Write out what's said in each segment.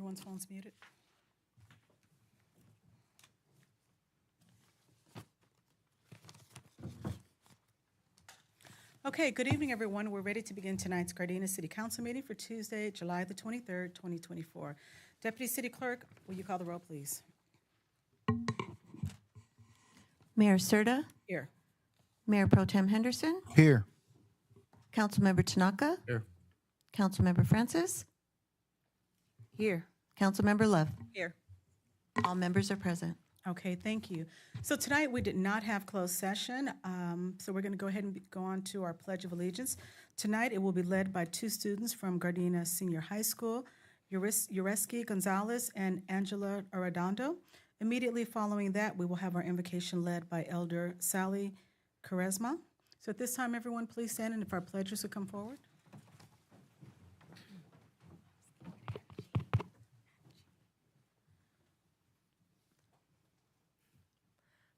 Everyone's phone's muted. Okay, good evening, everyone. We're ready to begin tonight's Gardena City Council meeting for Tuesday, July the 23rd, 2024. Deputy City Clerk, will you call the roll, please? Mayor Serta, Here. Mayor Pro Tem Henderson, Here. Councilmember Tanaka, Here. Councilmember Francis, Here. Councilmember Love. Here. All members are present. Okay, thank you. So tonight, we did not have closed session, so we're going to go ahead and go on to our Pledge of Allegiance. Tonight, it will be led by two students from Gardena Senior High School, Ureski Gonzalez and Angela Arredondo. Immediately following that, we will have our invocation led by Elder Sally Quaresma. So at this time, everyone, please stand, and if our pledges would come forward.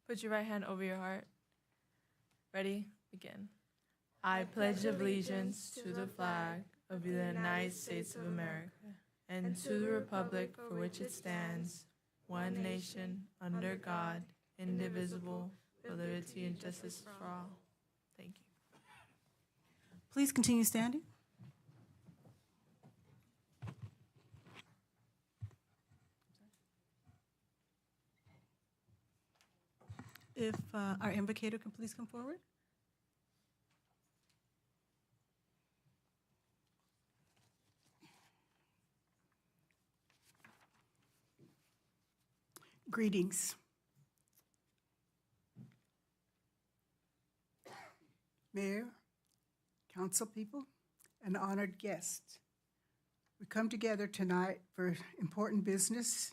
Put your right hand over your heart. Ready? Begin. I pledge allegiance to the flag of the United States of America and to the republic for which it stands, one nation, under God, indivisible, with liberty and justice for all. Thank you. Please continue standing. If our invocator can please come forward. Greetings. Mayor, council people, and honored guests. We come together tonight for important business,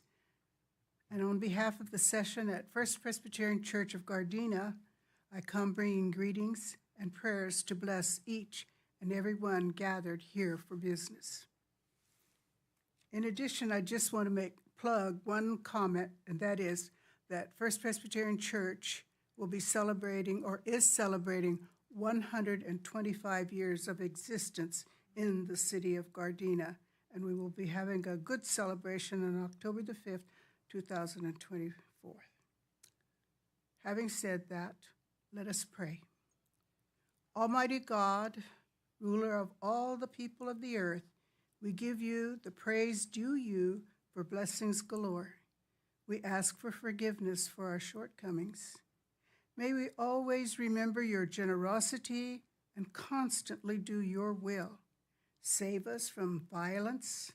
and on behalf of the session at First Presbyterian Church of Gardena, I come bringing greetings and prayers to bless each and every one gathered here for business. In addition, I just want to plug one comment, and that is that First Presbyterian Church will be celebrating, or is celebrating, 125 years of existence in the city of Gardena, and we will be having a good celebration on October the 5th, 2024. Having said that, let us pray. Almighty God, ruler of all the people of the earth, we give you the praise due you for blessings galore. We ask for forgiveness for our shortcomings. May we always remember your generosity and constantly do your will. Save us from violence,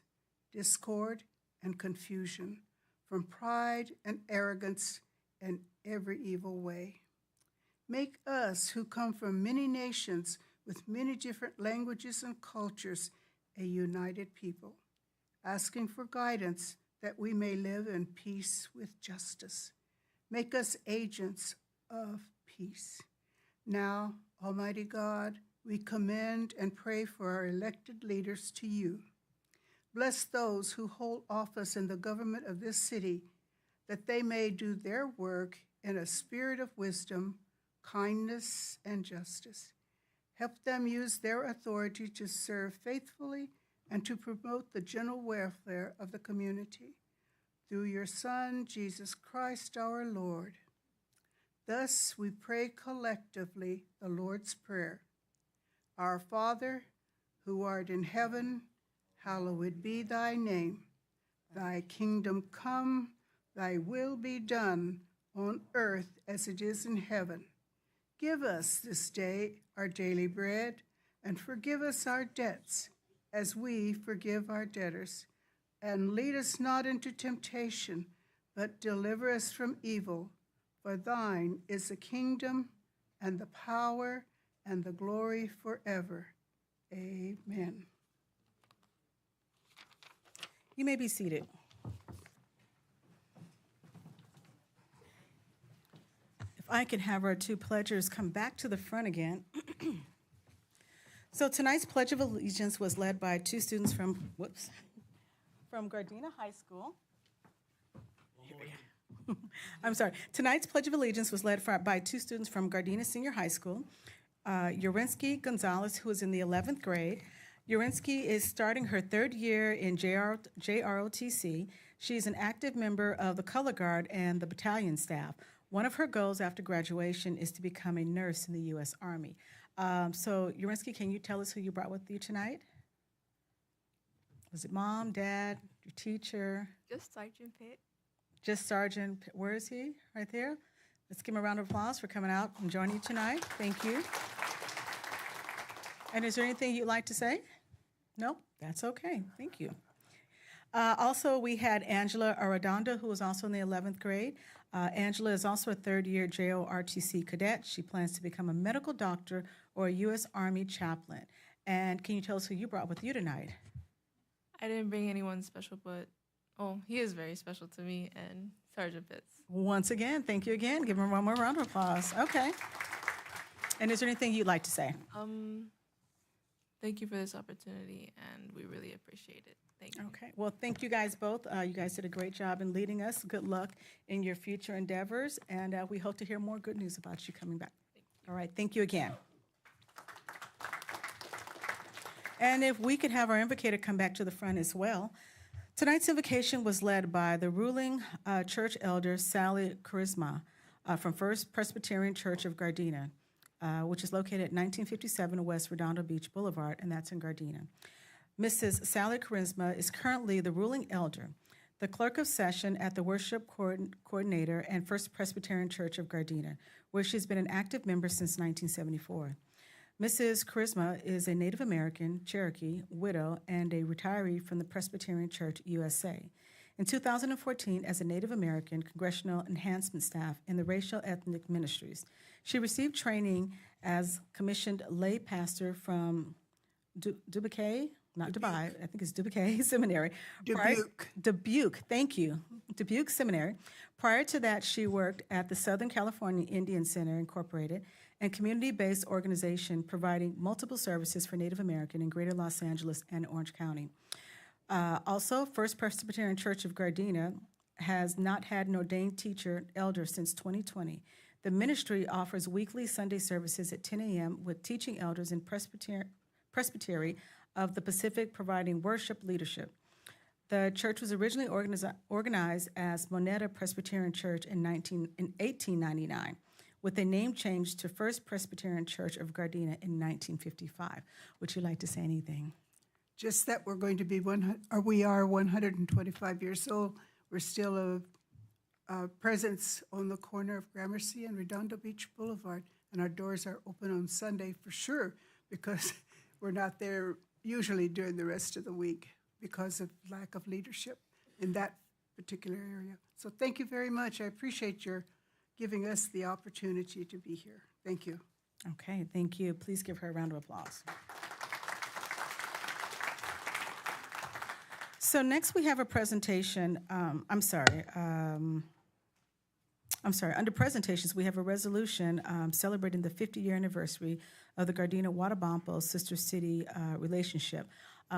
discord, and confusion, from pride and arrogance and every evil way. Make us, who come from many nations with many different languages and cultures, a united people, asking for guidance that we may live in peace with justice. Make us agents of peace. Now, Almighty God, we commend and pray for our elected leaders to you. Bless those who hold office in the government of this city, that they may do their work in a spirit of wisdom, kindness, and justice. Help them use their authority to serve faithfully and to promote the general welfare of the community. Through your Son, Jesus Christ our Lord. Thus we pray collectively the Lord's Prayer. Our Father, who art in heaven, hallowed be thy name. Thy kingdom come, thy will be done on earth as it is in heaven. Give us this day our daily bread, and forgive us our debts as we forgive our debtors. And lead us not into temptation, but deliver us from evil. For thine is the kingdom and the power and the glory forever. Amen. You may be seated. If I could have our two pledgers come back to the front again. So tonight's Pledge of Allegiance was led by two students from Gardena High School. I'm sorry. Tonight's Pledge of Allegiance was led by two students from Gardena Senior High School, Ureski Gonzalez, who is in the 11th grade, Urinsky is starting her third year in JROTC. She's an active member of the Color Guard and the battalion staff. One of her goals after graduation is to become a nurse in the U.S. Army. So, Urinsky, can you tell us who you brought with you tonight? Was it mom, dad, your teacher? Just Sergeant Pitt. Just Sergeant, where is he? Right there? Let's give him a round of applause for coming out and joining you tonight. Thank you. And is there anything you'd like to say? No? That's okay. Thank you. Also, we had Angela Arredondo, who was also in the 11th grade. Angela is also a third-year JORTC cadet. She plans to become a medical doctor or a U.S. Army chaplain. And can you tell us who you brought with you tonight? I didn't bring anyone special, but he is very special to me, and Sergeant Pitts. Once again, thank you again. Give him one more round of applause. Okay. And is there anything you'd like to say? Thank you for this opportunity, and we really appreciate it. Thank you. Okay. Well, thank you guys both. You guys did a great job in leading us. Good luck in your future endeavors, and we hope to hear more good news about you coming back. All right. Thank you again. And if we could have our invocator come back to the front as well. Tonight's invocation was led by the ruling church elder, Sally Charisma, from First Presbyterian Church of Gardena, which is located at 1957 West Redondo Beach Boulevard, and that's in Gardena. Mrs. Sally Charisma is currently the ruling elder, the clerk of session at the worship coordinator and First Presbyterian Church of Gardena, where she's been an active member since 1974. Mrs. Charisma is a Native American, Cherokee, widow, and a retiree from the Presbyterian Church USA. In 2014, as a Native American Congressional Enhancement Staff in the Racial Ethnic Ministries, she received training as commissioned lay pastor from Dubuque, not Dubai, I think it's Dubuque Seminary. Dubuque, thank you. Dubuque Seminary. Prior to that, she worked at the Southern California Indian Center Incorporated, a community-based organization providing multiple services for Native American in Greater Los Angeles and Orange County. Also, First Presbyterian Church of Gardena has not had an ordained teacher elder since 2020. The ministry offers weekly Sunday services at 10 a.m. with teaching elders in Presbytery of the Pacific providing worship leadership. The church was originally organized as Moneta Presbyterian Church in 1899, with a name change to First Presbyterian Church of Gardena in 1955. Would you like to say anything? Just that we're going to be we are 125 years old. We're still a presence on the corner of Gramercy and Redondo Beach Boulevard, and our doors are open on Sunday for sure, because we're not there usually during the rest of the week because of lack of leadership in that particular area. So thank you very much. I appreciate your giving us the opportunity to be here. Thank you. Okay, thank you. Please give her a round of applause. So next we have a presentation. Under presentations, we have a resolution celebrating the 50-year anniversary of the Gardena-Watabampo Sister City relationship.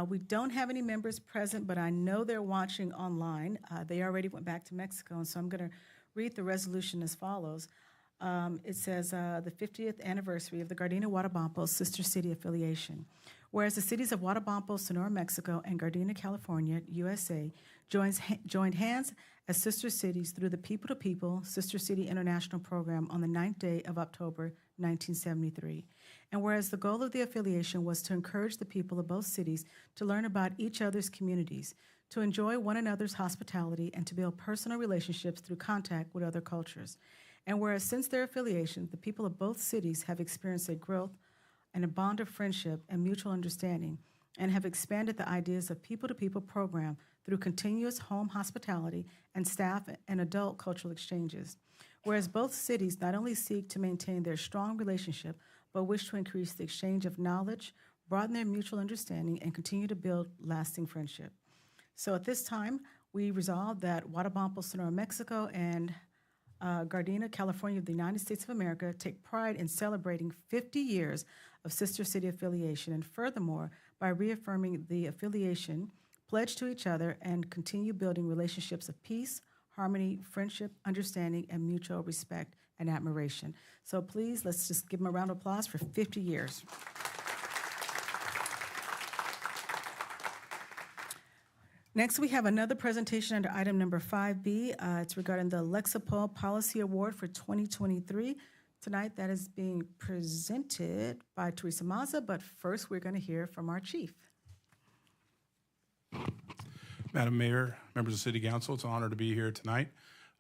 We don't have any members present, but I know they're watching online. They already went back to Mexico, and so I'm going to read the resolution as follows. It says, the 50th anniversary of the Gardena-Watabampo Sister City affiliation. Whereas the cities of Watabampo, Sonora, Mexico, and Gardena, California, USA, joined hands as sister cities through the People to People Sister City International Program on the 9th day of October, 1973. And whereas the goal of the affiliation was to encourage the people of both cities to learn about each other's communities, to enjoy one another's hospitality, and to build personal relationships through contact with other cultures. And whereas since their affiliation, the people of both cities have experienced a growth and a bond of friendship and mutual understanding, and have expanded the ideas of people-to-people program through continuous home hospitality and staff and adult cultural exchanges. Whereas both cities not only seek to maintain their strong relationship, but wish to increase the exchange of knowledge, broaden their mutual understanding, and continue to build lasting friendship. So at this time, we resolve that Watabampo, Sonora, Mexico, and Gardena, California of the United States of America take pride in celebrating 50 years of Sister City affiliation, and furthermore, by reaffirming the affiliation, pledge to each other, and continue building relationships of peace, harmony, friendship, understanding, and mutual respect and admiration. So please, let's just give them a round of applause for 50 years. Next, we have another presentation under item number 5B. It's regarding the Lexipol Policy Award for 2023. Tonight, that is being presented by Teresa Mazza, but first, we're going to hear from our chief. Madam Mayor, members of City Council, it's an honor to be here tonight.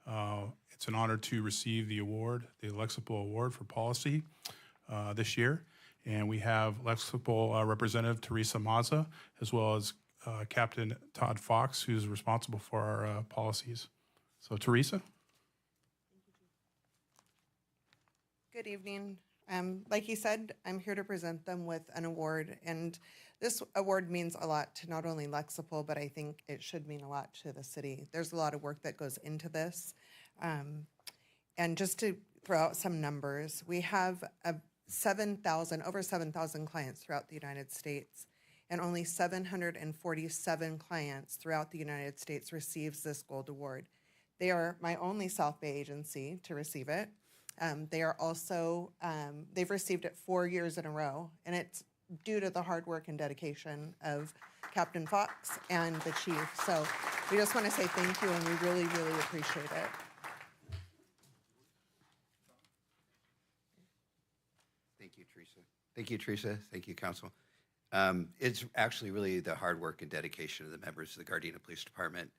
It's an honor to receive the award, the Lexipol Award for Policy this year. And we have Lexipol Representative Teresa Mazza, as well as Captain Todd Fox, who's responsible for our policies. So Teresa. Good evening. Like he said, I'm here to present them with an award, and this award means a lot to not only Lexipol, but I think it should mean a lot to the city. There's a lot of work that goes into this. And just to throw out some numbers, we have over 7,000 clients throughout the United States, and only 747 clients throughout the United States receives this gold award. They are my only South Bay agency to receive it. They are also, they've received it 4 years in a row, and it's due to the hard work and dedication of Captain Fox and the chief. So we just want to say thank you, and we really, really appreciate it. Thank you, Teresa. Thank you, Teresa. Thank you, Council. It's actually really the hard work and dedication of the members of the Gardena Police Department,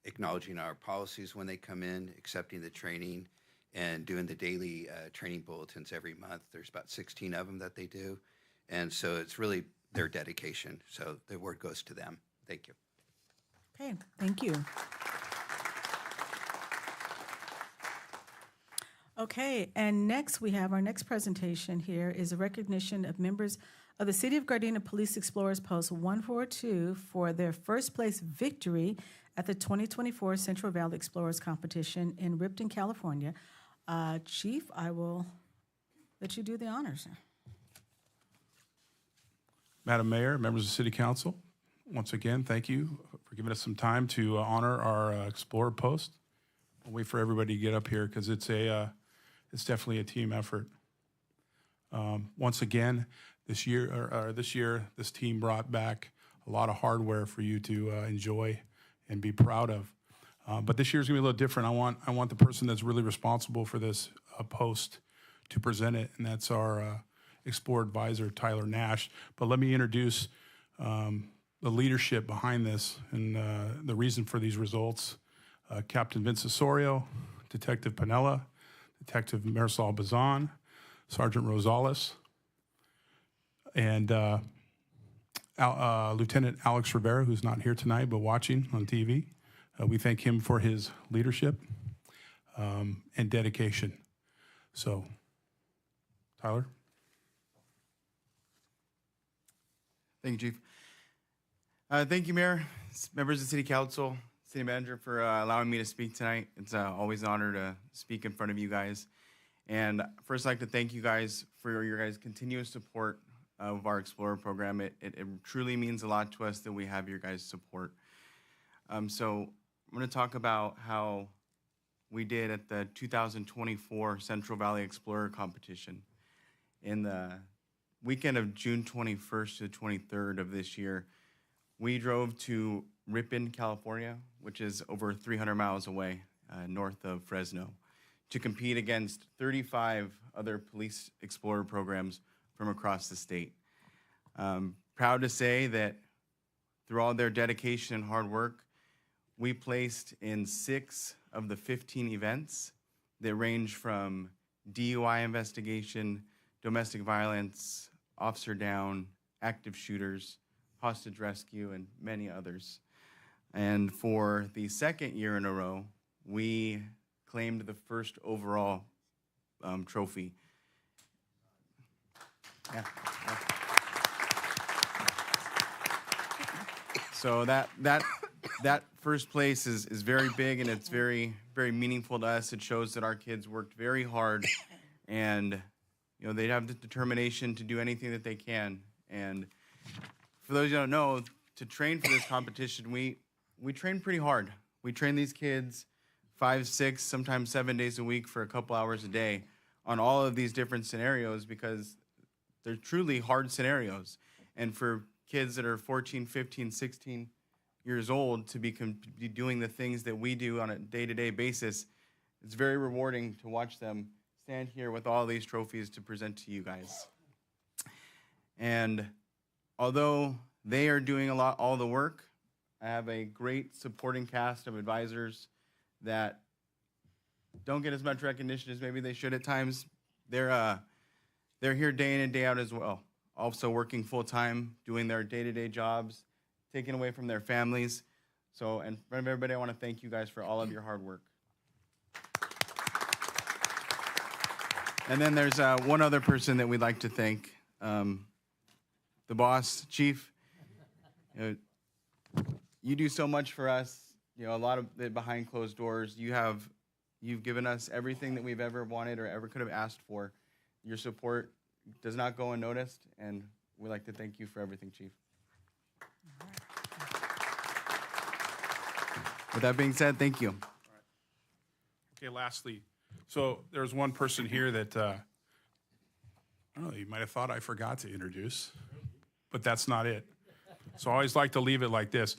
acknowledging our policies when they come in, accepting the training, and doing the daily training bulletins every month. There's about 16 of them that they do. And so it's really their dedication. So the award goes to them. Thank you. Okay, thank you. Okay, and next we have our next presentation here is a recognition of members of the City of Gardena Police Explorers Post 142 for their first place victory at the 2024 Central Valley Explorers Competition in Ripton, California. Chief, I will let you do the honors. Madam Mayor, members of City Council, once again, thank you for giving us some time to honor our Explorer Post. I'll wait for everybody to get up here because it's definitely a team effort. Once again, this year, this team brought back a lot of hardware for you to enjoy and be proud of. But this year's gonna be a little different. I want the person that's really responsible for this post to present it, and that's our Explorer Advisor, Tyler Nash. But let me introduce the leadership behind this and the reason for these results. Captain Vince Osorio, Detective Panella, Detective Marisol Bazan, Sergeant Rosales, and Lieutenant Alex Rivera, who's not here tonight but watching on TV. We thank him for his leadership and dedication. So, Tyler. Thank you, Chief. Thank you, Mayor, members of the City Council, City Manager, for allowing me to speak tonight. It's always an honor to speak in front of you guys. And first, I'd like to thank you guys for your guys' continuous support of our Explorer program. It truly means a lot to us that we have your guys' support. So I'm going to talk about how we did at the 2024 Central Valley Explorer Competition. In the weekend of June 21st to 23rd of this year, we drove to Ripon, California, which is over 300 miles away, north of Fresno, to compete against 35 other police explorer programs from across the state. Proud to say that through all their dedication and hard work, we placed in 6 of the 15 events that range from DUI investigation, domestic violence, officer down, active shooters, hostage rescue, and many others. And for the second year in a row, we claimed the first overall trophy. Yeah. So that first place is very big, and it's very, very meaningful to us. It shows that our kids worked very hard, and they have the determination to do anything that they can. And for those who don't know, to train for this competition, we train pretty hard. We train these kids 5, 6, sometimes 7 days a week for a couple hours a day on all of these different scenarios because they're truly hard scenarios. And for kids that are 14, 15, 16, years old to be doing the things that we do on a day-to-day basis. It's very rewarding to watch them stand here with all these trophies to present to you guys. And although they are doing all the work, I have a great supporting cast of advisors that don't get as much recognition as maybe they should at times. They're here day in and day out as well, also working full-time, doing their day-to-day jobs, taking away from their families. So, in front of everybody, I want to thank you guys for all of your hard work. And then there's one other person that we'd like to thank, the boss, Chief. You do so much for us. A lot of it behind closed doors. You've given us everything that we've ever wanted or ever could have asked for. Your support does not go unnoticed, and we'd like to thank you for everything, Chief. With that being said, thank you. Okay, lastly, so there's one person here that, I don't know, you might have thought I forgot to introduce, but that's not it. So I always like to leave it like this.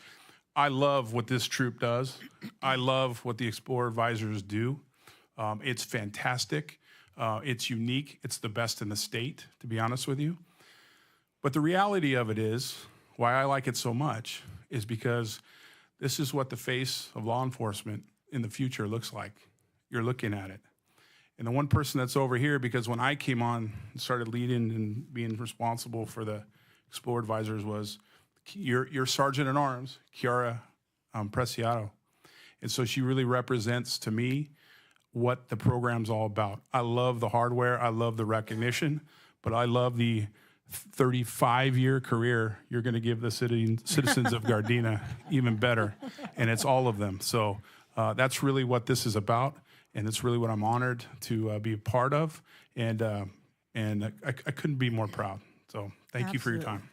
I love what this troop does. I love what the Explorer Advisors do. It's fantastic. It's unique. It's the best in the state, to be honest with you. But the reality of it is, why I like it so much is because this is what the face of law enforcement in the future looks like. You're looking at it. And the one person that's over here, because when I came on and started leading and being responsible for the Explorer Advisors was your Sergeant-at-Arms, Kiara Preciado. And so she really represents to me what the program's all about. I love the hardware, I love the recognition, but I love the 35-year career you're gonna give the citizens of Gardena even better, and it's all of them. So that's really what this is about, and it's really what I'm honored to be a part of, and I couldn't be more proud. So thank you for your time.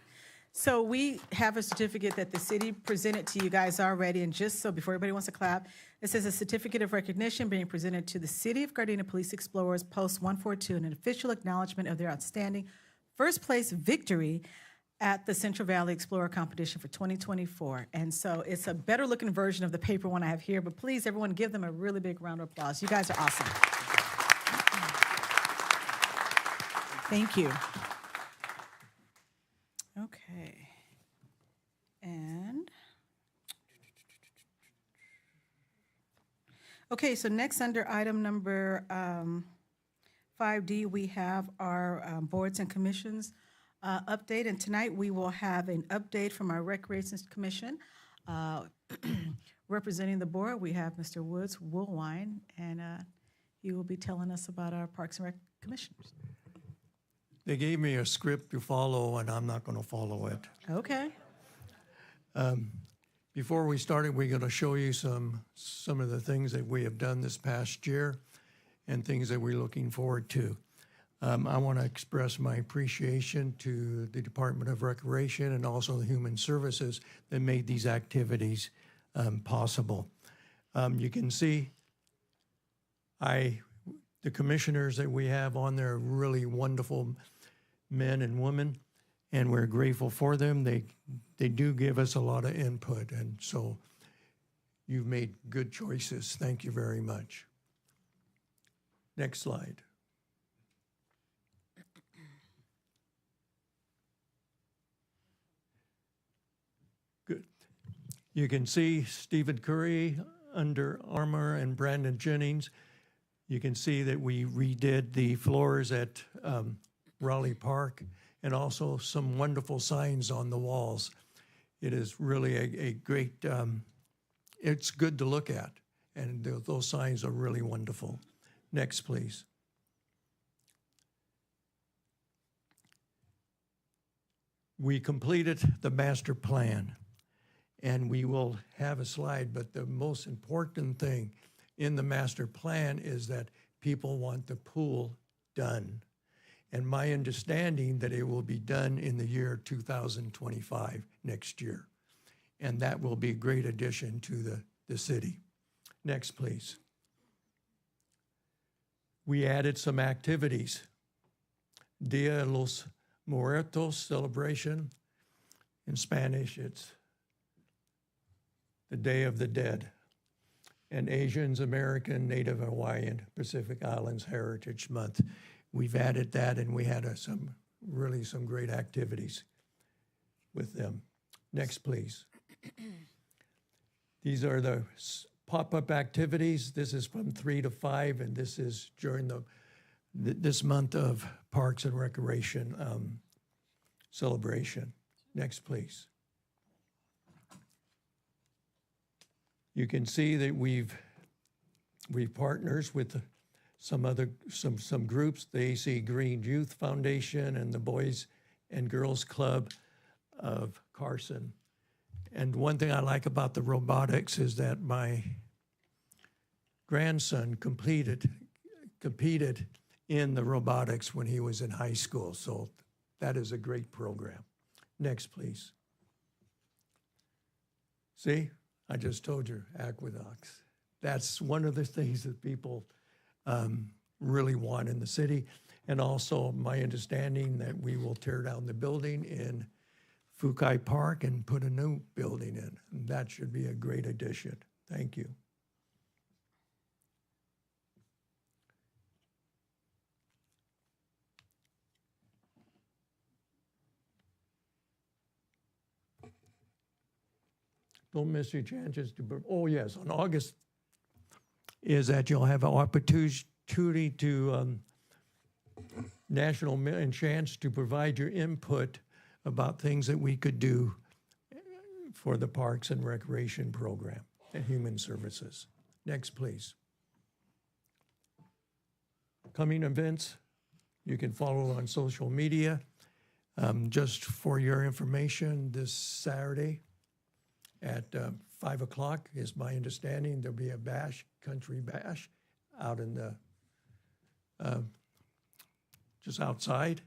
So we have a certificate that the city presented to you guys already, and just so before everybody wants to clap, it says a certificate of recognition being presented to the City of Gardena Police Explorers Post 142 and an official acknowledgement of their outstanding first place victory at the Central Valley Explorer Competition for 2024. And so it's a better looking version of the paper one I have here, but please, everyone, give them a really big round of applause. You guys are awesome. Thank you. Okay. And, okay, so next under item number 5D, we have our boards and commissions update. And tonight we will have an update from our Recreation Commission. Representing the board, we have Mr. Woods Woolwine, and he will be telling us about our Parks and Rec commissioners. They gave me a script to follow, and I'm not going to follow it. Okay. Before we started, we're going to show you some of the things that we have done this past year and things that we're looking forward to. I want to express my appreciation to the Department of Recreation and also the Human Services that made these activities possible. You can see the commissioners that we have on there are really wonderful men and women, and we're grateful for them. They do give us a lot of input, and so you've made good choices. Thank you very much. Next slide. Good. You can see Stephen Curry, Under Armour, and Brandon Jennings. You can see that we redid the floors at Raleigh Park and also some wonderful signs on the walls. It is really a great, it's good to look at, and those signs are really wonderful. Next, please. We completed the master plan, and we will have a slide, but the most important thing in the master plan is that people want the pool done. And my understanding that it will be done in the year 2025, next year. And that will be a great addition to the city. Next, please. We added some activities. Dia de los Muertos celebration. In Spanish, it's the Day of the Dead, and Asians, American, Native Hawaiian, Pacific Islands Heritage Month. We've added that, and we had some great activities with them. Next, please. These are the pop-up activities. This is from 3 to 5, and this is during this month of Parks and Recreation celebration. Next, please. You can see that we've partners with some groups, the AC Green Youth Foundation and the Boys and Girls Club of Carson. And one thing I like about the robotics is that my grandson competed in the robotics when he was in high school. So that is a great program. Next, please. See, I just told you, aqueducts. That's one of the things that people really want in the city. And also my understanding that we will tear down the building in Fukai Park and put a new building in. And that should be a great addition. Thank you. Don't miss your chances to, oh yes, on August is that you'll have an opportunity to and chance to provide your input about things that we could do for the Parks and Recreation Program and Human Services. Next, please. Coming events, you can follow on social media. Just for your information, this Saturday at 5 o'clock is my understanding. There'll be a bash, country bash, out in the, just outside.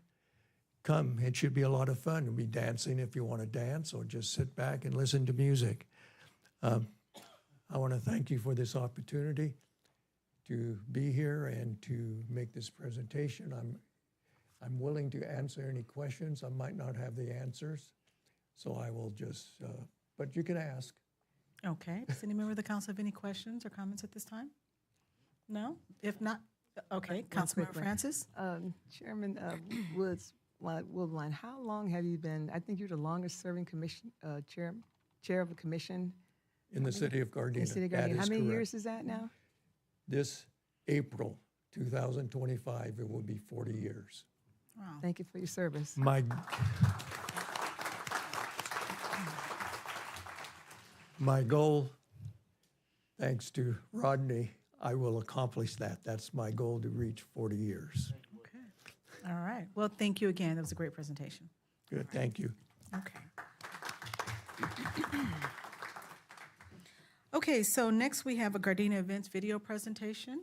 Come, it should be a lot of fun. We'll be dancing if you want to dance or just sit back and listen to music. I want to thank you for this opportunity to be here and to make this presentation. I'm willing to answer any questions. I might not have the answers, so I will just, but you can ask. Okay. Does any member of the council have any questions or comments at this time? No? If not, okay. Councilmember Francis? Chairman Woodline, how long have you been, I think you're the longest serving commission, chair of a commission? In the city of Gardena. In the city of That Gardena. is How many correct. years is that now? This April 2025, it will be 40 years. Wow. Thank you for your service. My goal, thanks to Rodney, I will accomplish that. That's my goal, to reach 40 years. Okay. All right. Well, thank you again. That was a great presentation. Good, thank you. Okay. Okay, so next we have a Gardena Events video presentation.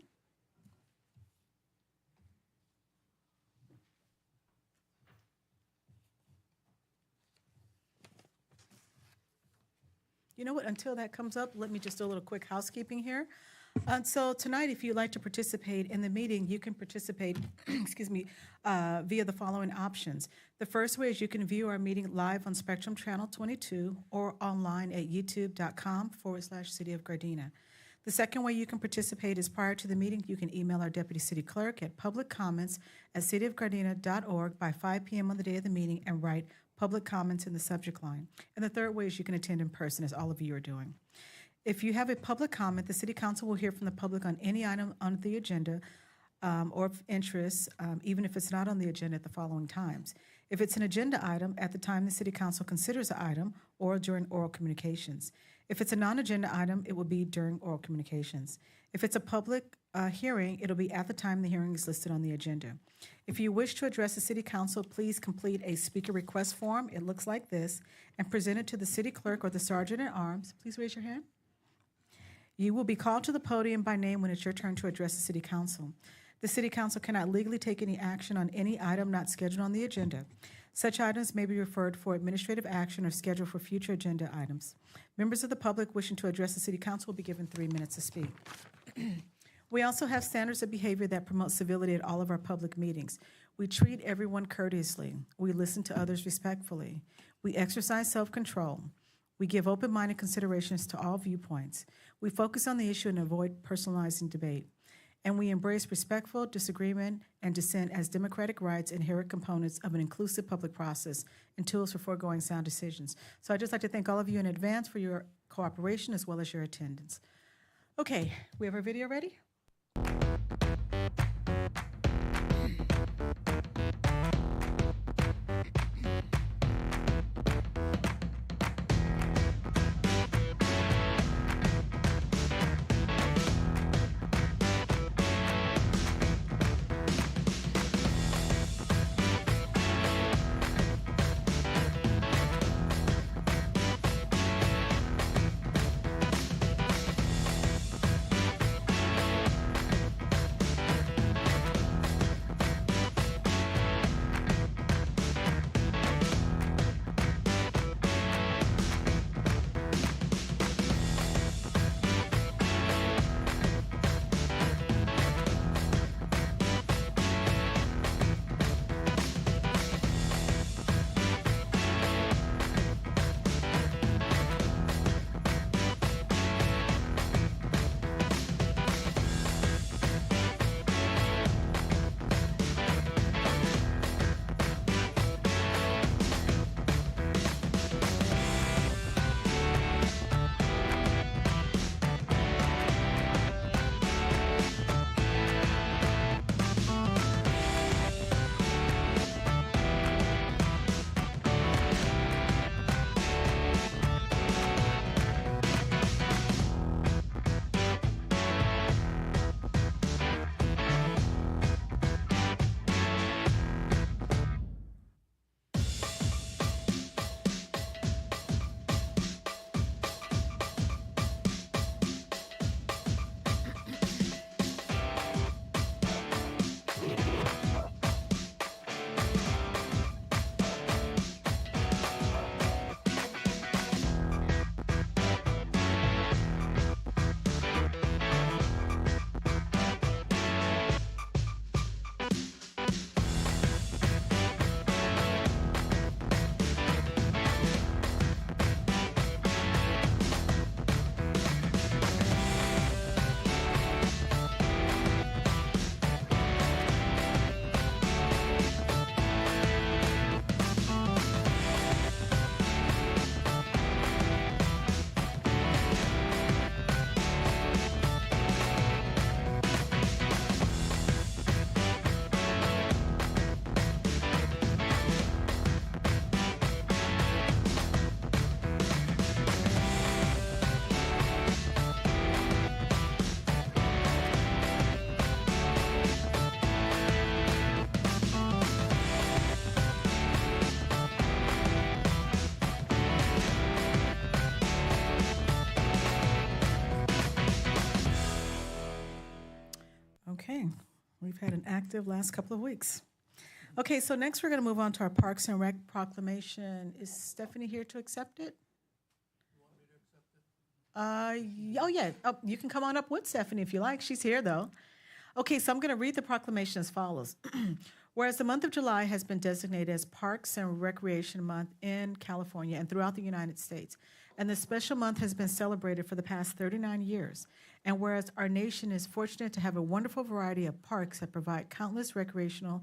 You know what, until that comes up, let me just do a little quick housekeeping here. So tonight, if you'd like to participate in the meeting, you can participate, excuse me, via the following options. The first way is you can view our meeting live on Spectrum Channel 22 or online at youtube.com/City of Gardena. The second way you can participate is prior to the meeting, you can email our Deputy City Clerk at publiccomments@cityofgardena.org by 5 p.m. on the day of the meeting and write public comments in the subject line. And the third way is you can attend in person, as all of you are doing. If you have a public comment, the City Council will hear from the public on any item on the agenda or of interest, even if it's not on the agenda at the following times. If it's an agenda item, at the time the City Council considers the item or during oral communications. If it's a non-agenda item, it will be during oral communications. If it's a public hearing, it'll be at the time the hearing is listed on the agenda. If you wish to address the City Council, please complete a speaker request form. It looks like this, and present it to the City Clerk or the Sergeant at Arms. Please raise your hand. You will be called to the podium by name when it's your turn to address the City Council. The City Council cannot legally take any action on any item not scheduled on the agenda. Such items may be referred for administrative action or scheduled for future agenda items. Members of the public wishing to address the City Council will be given 3 minutes to speak. We also have standards of behavior that promote civility at all of our public meetings. We treat everyone courteously. We listen to others respectfully. We exercise self-control. We give open-minded considerations to all viewpoints. We focus on the issue and avoid personalizing debate. And we embrace respectful disagreement and dissent as democratic rights, inherent components of an inclusive public process, and tools for foregoing sound decisions. So I'd just like to thank all of you in advance for your cooperation as well as your attendance. Okay, we have our video ready? Okay, we've had an active last couple of weeks. Okay, so next we're going to move on to our Parks and Rec proclamation. Is Stephanie here to accept it? Oh, yeah. Oh, you can come on up with Stephanie if you like. She's here, though. Okay, so I'm going to read the proclamation as follows. Whereas the month of July has been designated as Parks and Recreation Month in California and throughout the United States, and this special month has been celebrated for the past 39 years. And whereas our nation is fortunate to have a wonderful variety of parks that provide countless recreational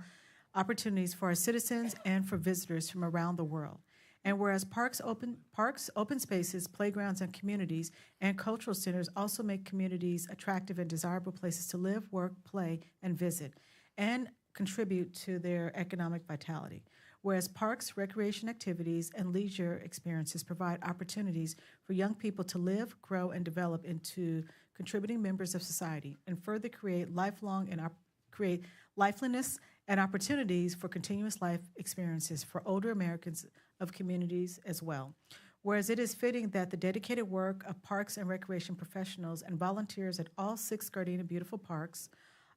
opportunities for our citizens and for visitors from around the world. And whereas parks, open spaces, playgrounds, and communities and cultural centers also make communities attractive and desirable places to live, work, play, and visit, and contribute to their economic vitality. Whereas parks, recreation activities, and leisure experiences provide opportunities for young people to live, grow, and develop into contributing members of society, and further create create liveliness and opportunities for continuous life experiences for older Americans of communities as well. Whereas it is fitting that the dedicated work of parks and recreation professionals and volunteers at all 6 Gardena Beautiful Parks,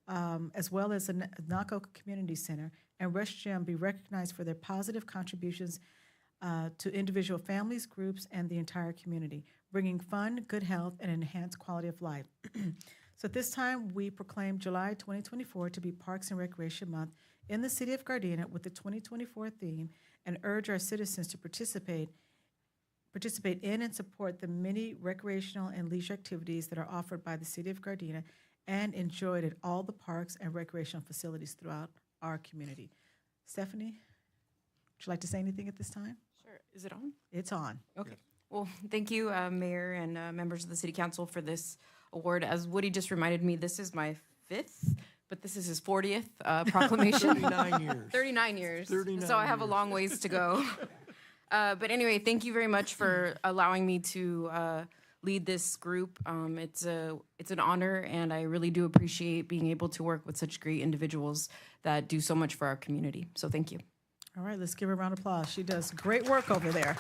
as well as the Naco Community Center and Rush Gym, be recognized for their positive contributions to individual families, groups, and the entire community, bringing fun, good health, and enhanced quality of life. So at this time, we proclaim July 2024 to be Parks and Recreation Month in the city of Gardena with the 2024 theme, and urge our citizens to participate participate in and support the many recreational and leisure activities that are offered by the City of Gardena and enjoyed at all the parks and recreational facilities throughout our community. Stephanie, would you like to say anything at this time? Sure. Is it on? It's on. Okay. Well, thank you, Mayor and members of the City Council for this award. As Woody just reminded me, this is my 5th, but this is his 40th proclamation. 39 years. 39 years. 39 so I have a years. long ways to go. But anyway, thank you very much for allowing me to lead this group. It's an honor, and I really do appreciate being able to work with such great individuals that do so much for our community. So thank you. All right, let's give her a round of applause. She does great work over there.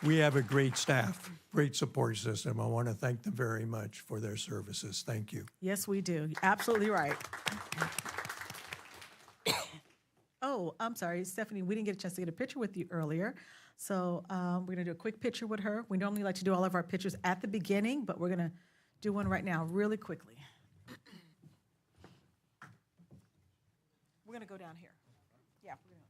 We have a great staff, great support system. I want to thank them very much for their services. Thank you. Yes, we do. Absolutely right. Oh, I'm sorry, Stephanie, we didn't get a chance to get a picture with you earlier. So we're going to do a quick picture with her. We normally like to do all of our pictures at the beginning, but we're going to do one right now really quickly. We're going to go down here. Yeah. We're gonna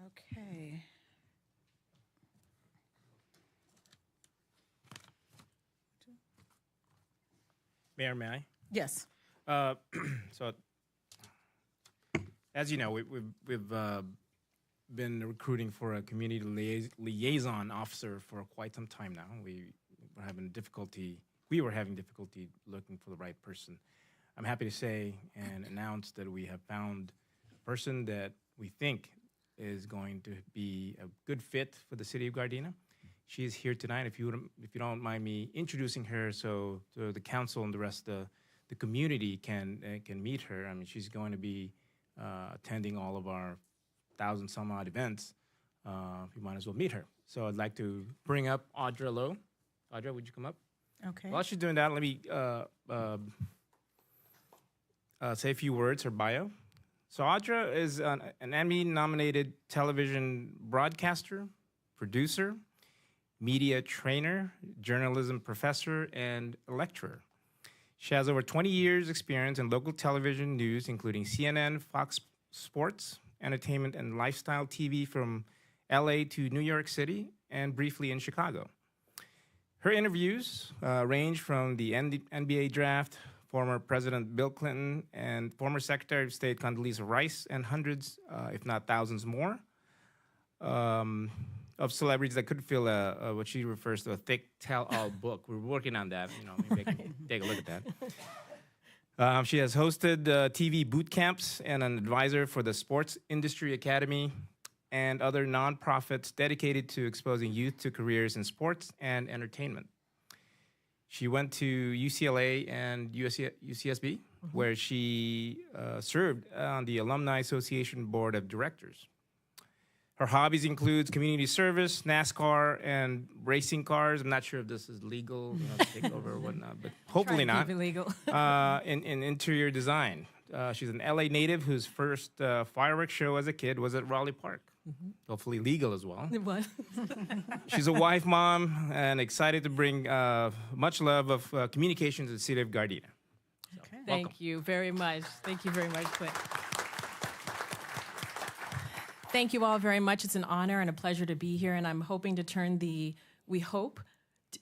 Okay. Mayor, may I? Yes. So, as you know, we've been recruiting for a community liaison officer for quite some time now. We were having difficulty looking for the right person. I'm happy to say and announce that we have found a person that we think is going to be a good fit for the city of Gardena. She is here tonight. If you don't mind me introducing her, so the council and the rest of the community can meet her. I mean, she's going to be attending all of our 1,000-some-odd events. You might as well meet her. So I'd like to bring up Audra Lowe. Audra, would you come up? Okay. While she's doing that, let me say a few words, her bio. So Audra is an Emmy-nominated television broadcaster, producer, media trainer, journalism professor, and lecturer. She has over 20 years experience in local television news, including CNN, Fox Sports, entertainment, and lifestyle TV from LA to New York City, and briefly in Chicago. Her interviews range from the NBA draft, former President Bill Clinton, and former Secretary of State Condoleezza Rice, and hundreds, if not thousands more, of celebrities that could fill what she refers to a thick tell-all book. We're working on that. Maybe I can take a look at that. She has hosted TV boot camps and an advisor for the Sports Industry Academy and other nonprofits dedicated to exposing youth to careers in sports and entertainment. She went to UCLA and UCSB, where she served on the Alumni Association Board of Directors. Her hobbies includes community service, NASCAR, and racing cars. I'm not sure if this is legal, to take over or whatnot, but hopefully not. Keep it legal. In interior design. She's an LA native whose first fireworks show as a kid was at Raleigh Park. Hopefully legal as well. It was. She's a wife, mom, and excited to bring much love of communication to the city of Gardena. Okay. Thank you very much. Thank you very much, Clint. Thank you all very much. It's an honor and a pleasure to be here, and I'm hoping to turn the "we hope"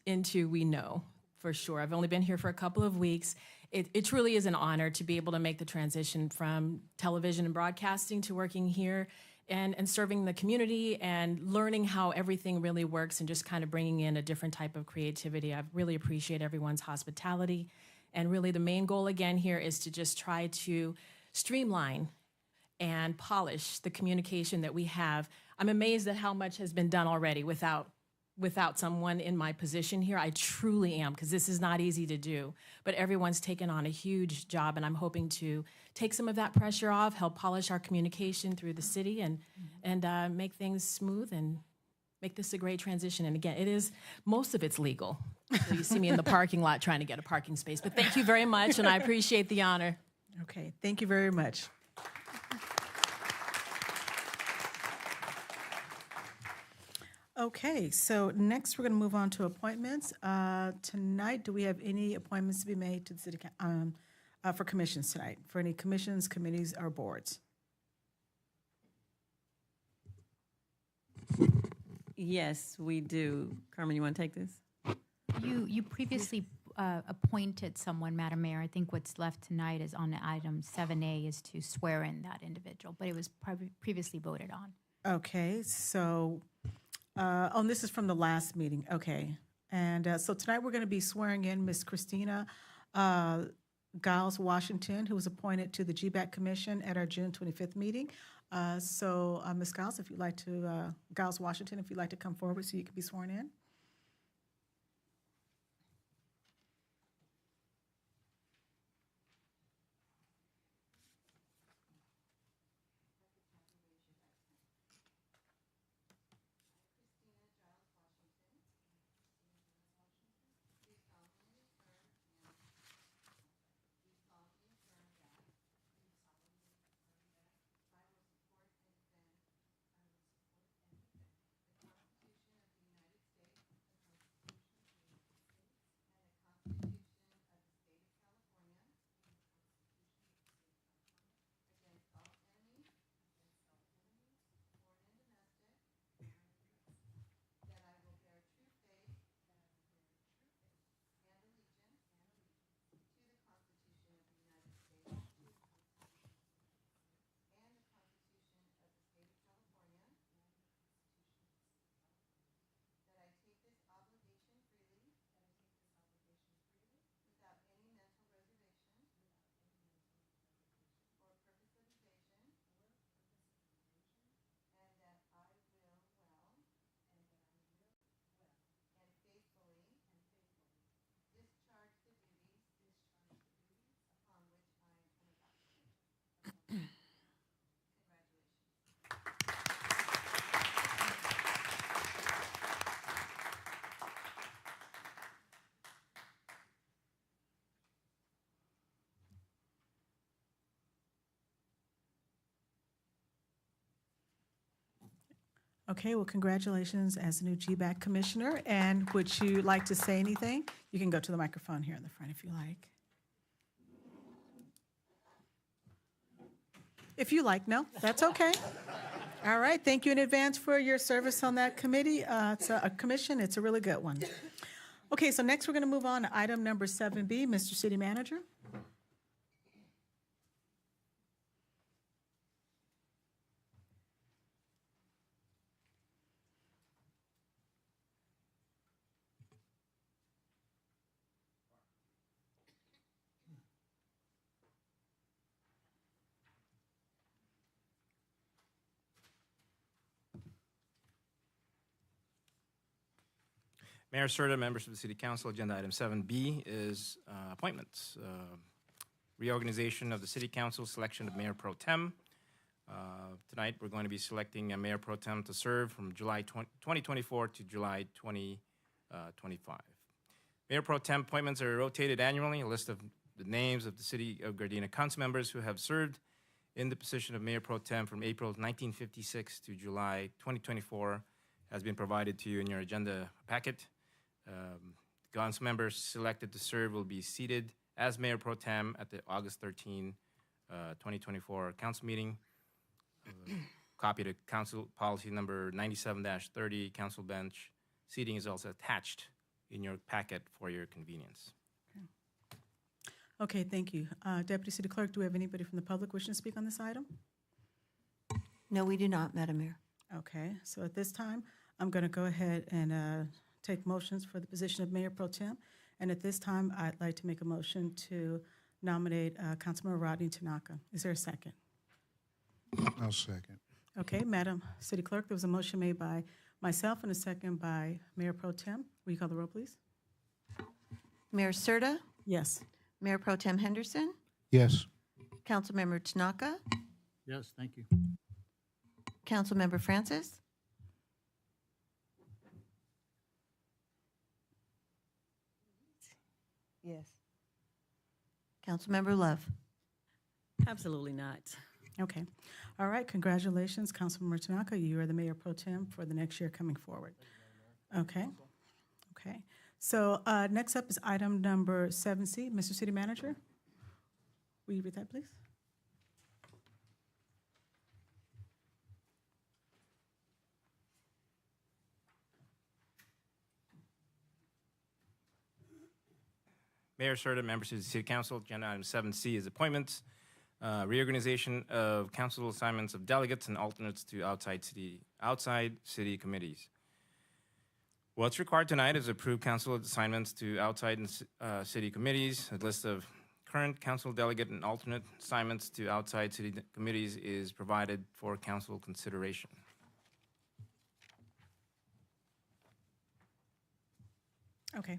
into "we know" for sure. I've only been here for a couple of weeks. It truly is an honor to be able to make the transition from television and broadcasting to working here and serving the community and learning how everything really works and just kind of bringing in a different type of creativity. I really appreciate everyone's hospitality. And really the main goal again here is to just try to streamline and polish the communication that we have. I'm amazed at how much has been done already without someone in my position here. I truly am, because this is not easy to do. But everyone's taken on a huge job, and I'm hoping to take some of that pressure off, help polish our communication through the city, and make things smooth and make this a great transition. And again, most of it's legal. So you see me in the parking lot trying to get a parking space. But thank you very much, and I appreciate the honor. Okay, thank you very much. Okay, so next we're going to move on to appointments. Tonight, do we have any appointments to be made to the city for commissions tonight? For any commissions, committees, or boards? Yes, we do. Carmen, you want to take this? You previously appointed someone, Madam Mayor. I think what's left tonight is on item 7A is to swear in that individual, but it was previously voted on. Okay, so, this is from the last meeting, okay. And so tonight we're going to be swearing in Ms. Christina Giles Washington, who was appointed to the GBAC Commission at our June 25th meeting. So Ms. Giles, if you'd like to, Giles Washington, if you'd like to come forward so you can be sworn in. Okay, well, congratulations as the new GBAC Commissioner. And would you like to say anything? You can go to the microphone here in the front if you like. If you like, no, that's okay. All right, thank you in advance for your service on that committee. It's a commission, it's a really good one. Okay, so next we're going to move on to item number 7B, Mr. City Manager. Mayor Serta, members of the City Council, agenda item 7B is appointments. Reorganization of the City Council, selection of Mayor Pro Tem. Tonight, we're going to be selecting a Mayor Pro Tem to serve from July 2024 to July 2025. Mayor Pro Tem appointments are rotated annually. A list of the names of the City of Gardena council members who have served in the position of Mayor Pro Tem from April 1956 to July 2024 has been provided to you in your agenda packet. Council members selected to serve will be seated as Mayor Pro Tem at the August 13, 2024 council meeting. Copy to council policy number 97-30, council bench. Seating is also attached in your packet for your convenience. Okay, thank you. Deputy City Clerk, do we have anybody from the public wishing to speak on this item? No, we do not, Madam Mayor. Okay, so at this time, I'm going to go ahead and take motions for the position of Mayor Pro Tem. And at this time, I'd like to make a motion to nominate Councilmember Rodney Tanaka. Is there a second? I'll second. Okay, Madam City Clerk, there was a motion made by myself and a second by Mayor Pro Tem. Will you call the roll, please? Mayor Serta, Yes. Mayor Pro Tem Henderson, Yes. Councilmember Tanaka, Yes, thank you. Councilmember Francis, Yes. Councilmember Love. Absolutely not. Okay. All right, congratulations, Councilmember Tanaka. You are the Mayor Pro Tem for the next year coming forward. Okay. Okay. So next up is item number 7C. Mr. City Manager, will you read that, please? Mayor Serta, members of the City Council, agenda item 7C is appointments, reorganization of council assignments of delegates and alternates to outside city committees. What's required tonight is approve council assignments to outside city committees. A list of current council delegate and alternate assignments to outside city committees is provided for council consideration. Okay.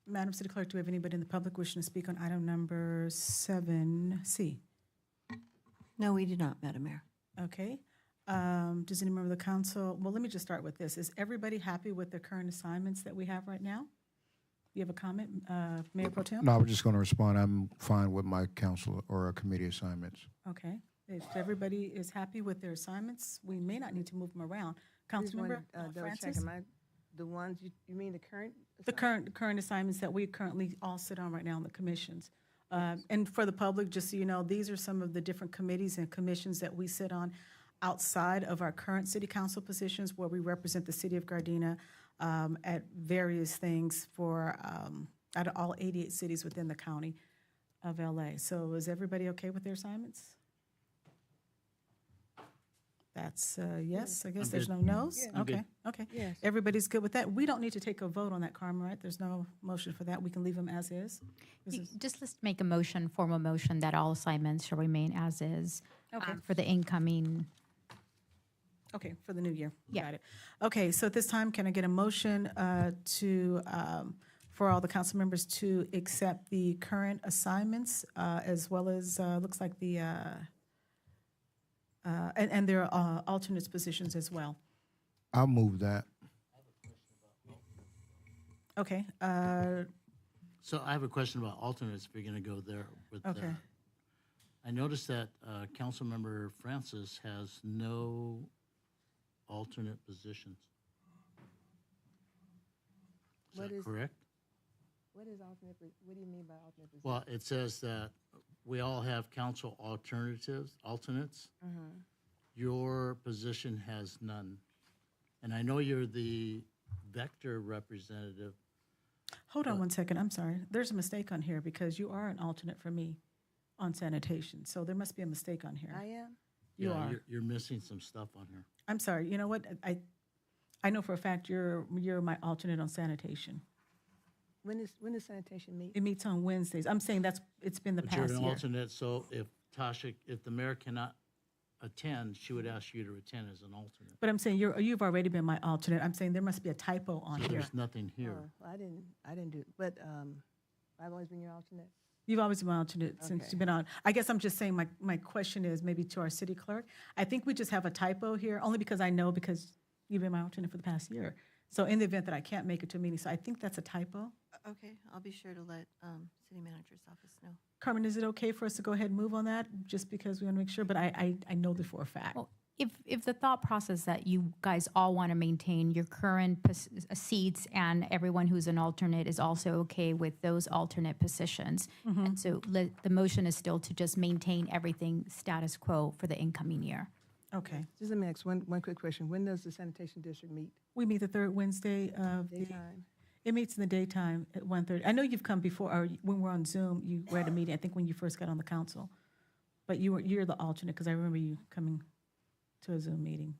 Madam City Clerk, do we have anybody in the public wishing to speak on item number 7C? No, we do not, Madam Mayor. Okay. Does any member of the council, well, let me just start with this. Is everybody happy with the current assignments that we have right now? You have a comment, Mayor Pro Tem? No, I was just going to respond. I'm fine with my council or committee assignments. Okay. If everybody is happy with their assignments, we may not need to move them around. Just wanted, Councilmember double check, Francis? the ones, you mean the current? The current assignments that we currently all sit on right now in the commissions. And for the public, just so you know, these are some of the different committees and commissions that we sit on outside of our current city council positions, where we represent the city of Gardena at various things for out of all 88 cities within the county of LA. So is everybody okay with their assignments? That's yes. I guess there's no no's. Yeah. Okay, okay. Yes. Everybody's good with that. We don't need to take a vote on that, Carmen, right? There's no motion for that. We can leave them as is. Just let's make a motion, formal motion, that all assignments shall remain as is Okay. for the incoming. Okay, for the new year. Yeah. Got it. Okay, so at this time, can I get a motion for all the council members to accept the current assignments as well as, looks like the, and their alternates positions as well? I'll move that. Okay, So I have a question about alternates, if you're going to go there with Okay. that. I noticed that Councilmember Francis has no alternate positions. Is What that is- correct? What is alternate, what do you mean by alternate position? Well, it says that we all have council alternates. Your position has none. And I know you're the vector representative. hold on one second, I'm sorry. There's a mistake on here because you are an alternate for me on sanitation, so there must be a mistake on here. I am? You Yeah, are. You're missing some stuff on here. I'm sorry, you know what? I know for a fact you're my alternate on sanitation. When does sanitation meet? It meets on Wednesdays. I'm saying it's been the But you're past an year. alternate, so if the mayor cannot attend, she would ask you to attend as an alternate. But I'm saying you've already been my alternate. I'm saying there must be a typo on So here. there's nothing here. Oh, well, I didn't do, but I've always been your alternate. You've always been my alternate since Okay. you've been on. I guess I'm just saying my question is maybe to our city clerk. I think we just have a typo here, only because I know because you've been my alternate for the past year. So in the event that I can't make it to a meeting, so I think that's a typo. Okay, I'll be sure to let city manager's office know. Carmen, is it okay for us to go ahead and move on that, just because we want to make sure, but I know that for a fact. Well, if the thought process that you guys all want to maintain your current seats and everyone who's an alternate is also okay with those alternate positions, and so the motion is still to just maintain everything status quo for the incoming year. Okay. Just let me ask one quick question. When does the sanitation district meet? We meet the third Wednesday of the, Daytime? it meets in the daytime at 1:30. I know you've come before, or when we're on Zoom, you were at a meeting, I think when you first got on the council. But you're the alternate, because I remember you coming to a Zoom meeting.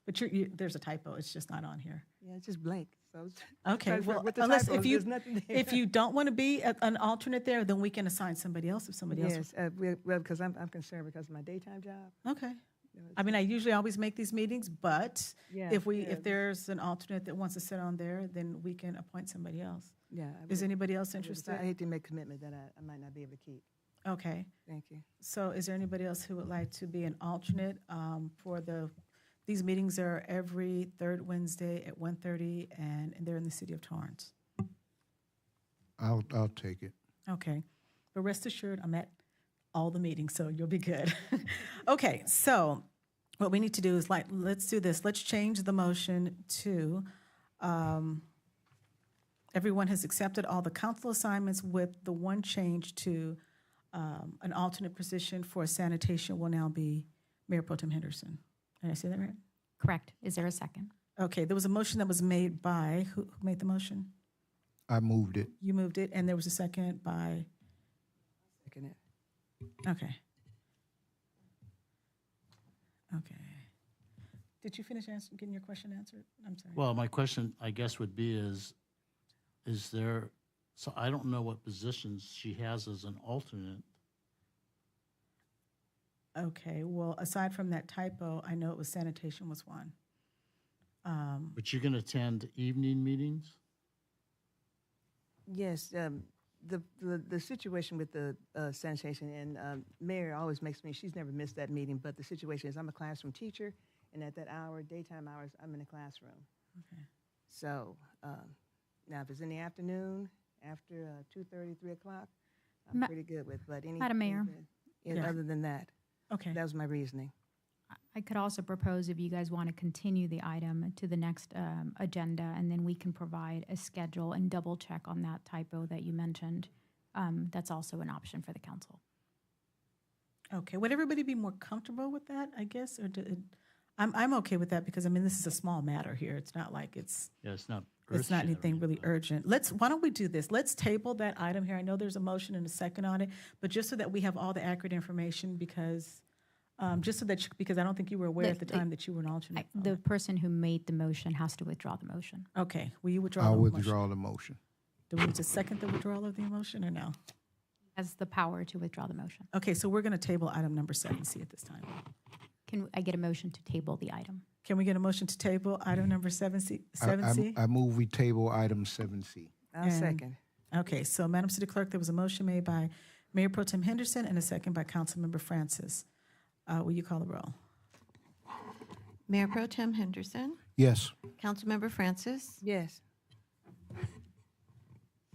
But there's a typo, it's just not on here. Yeah, it's just blank. So Okay, well, with the unless typos, if you, there's nothing there. if you don't want to be an alternate there, then we can assign somebody else if somebody else. Yes, well, because I'm concerned because of my daytime job. Okay. You know, I mean, I usually always make these meetings, but Yeah, if yeah. there's an alternate that wants to sit on there, then we can appoint somebody else. Yeah. Is anybody else I interested? hate to make a commitment that I might not be able to keep. Okay. Thank you. So is there anybody else who would like to be an alternate for these meetings are every third Wednesday at 1:30, and they're in the city of Torrance. I'll take it. Okay. But rest assured, I'm at all the meetings, so you'll be good. Okay, so what we need to do is let's do this. Let's change the motion to everyone has accepted all the council assignments with the one change to an alternate position for sanitation will now be Mayor Pro Tem Henderson. Did I say that right? Correct. Is there a second? Okay, there was a motion that was made by, who made the motion? I moved it. You moved it, and there was a second by, Second it. okay. Okay. Did you finish getting your question answered? I'm sorry. Well, my question, I guess, would be is there, so I don't know what positions she has as an alternate. Okay, well, aside from that typo, I know it was sanitation was one. But you can attend evening meetings? Yes, the situation with the sanitation, and Mayor always makes me, she's never missed that meeting, but the situation is I'm a classroom teacher, and at that hour, daytime hours, I'm in a classroom. Okay. So now if it's in the afternoon, after 2:30, 3 o'clock, I'm pretty good with, but any. Madam Mayor. Yeah. Other than that, Okay. that was my reasoning. I could also propose if you guys want to continue the item to the next agenda, and then we can provide a schedule and double check on that typo that you mentioned. That's also an option for the council. Okay, would everybody be more comfortable with that, I guess, or I'm okay with that, because I mean, this is a small matter here. It's not like it's Yeah, it's not not anything earth-shattering, really but- urgent. Why don't we do this? Let's table that item here. I know there's a motion and a second on it, but just so that we have all the accurate information, because, just so that, because I don't think you were aware at the time that you were an alternate. The person who made the motion has to withdraw the motion. Okay, will you withdraw I'll the motion? withdraw the motion. Do we need to second the withdrawal of the motion, or no? Has the power to withdraw the motion. Okay, so we're going to table item number 7C at this time. Can I get a motion to table the item? Can we get a motion to table item number 7C? I move we table item 7C. I'll And- second. Okay, so Madam City Clerk, there was a motion made by Mayor Pro Tem Henderson and a second by Councilmember Francis. Will you call the roll? Mayor Pro Tem Henderson, Yes. Councilmember Francis, Yes.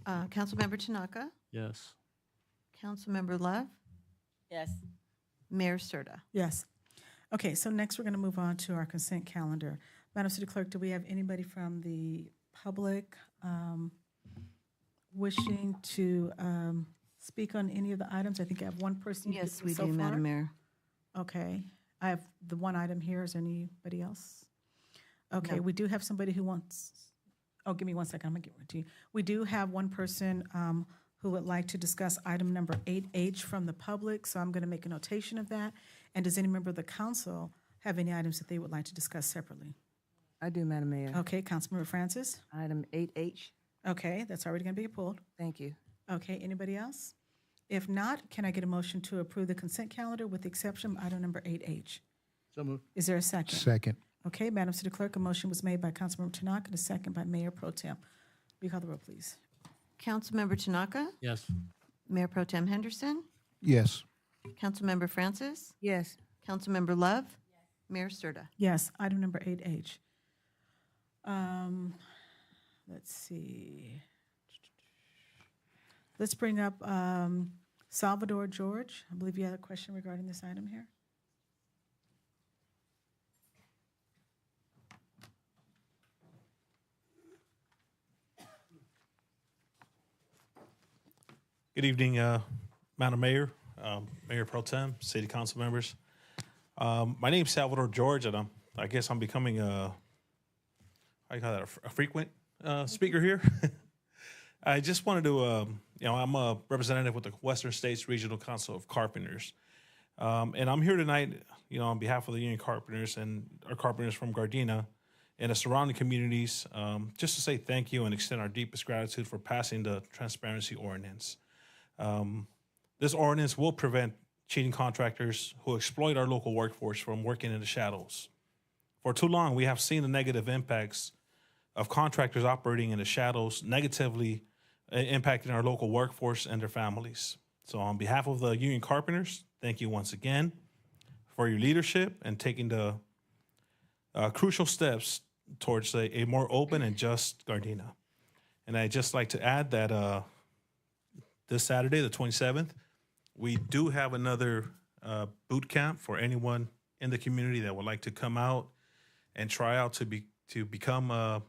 Councilmember Tanaka, Yes. Councilmember Love, Yes. Mayor Serta. Yes. Okay, so next we're going to move on to our consent calendar. Madam City Clerk, do we have anybody from the public wishing to speak on any of the items? I think I have one person. Yes, we so do, far. Madam Mayor. Okay, I have the one item here. Is there anybody else? Okay, No. we do have somebody who wants, oh, give me 1 second, I'm gonna get right to you. We do have one person who would like to discuss item number 8H from the public, so I'm gonna make a notation of that. And does any member of the council have any items that they would like to discuss separately? I do, Madam Mayor. Okay, Councilmember Francis? Item 8H. Okay, that's already gonna be pulled. Thank you. Okay, anybody else? If not, can I get a motion to approve the consent calendar with the exception of item number 8H? So moved. Is there a second? Second. Okay, Madam City Clerk, a motion was made by Councilmember Tanaka and a second by Mayor Pro Tem. Will you call the roll, please? Councilmember Tanaka, Yes. Mayor Pro Tem Henderson, Yes. Councilmember Francis, Yes. Councilmember Love, Mayor Serta. Yes, item number 8H. let's see. Let's bring up Salvador George. I believe you had a question regarding this item here. Good evening, Madam Mayor, Mayor Pro Tem, City Council members. My name's Salvador George, and I guess I'm becoming how you call that, a frequent speaker here. I just wanted to, I'm a representative with the Western States Regional Council of Carpenters. And I'm here tonight, on behalf of the union carpenters and our carpenters from Gardena and the surrounding communities, just to say thank you and extend our deepest gratitude for passing the transparency ordinance. This ordinance will prevent cheating contractors who exploit our local workforce from working in the shadows. For too long, we have seen the negative impacts of contractors operating in the shadows negatively impacting our local workforce and their families. So on behalf of the union carpenters, thank you once again for your leadership and taking the crucial steps towards a more open and just Gardena. And I'd just like to add that this Saturday, the 27th, we do have another boot camp for anyone in the community that would like to come out and try out to become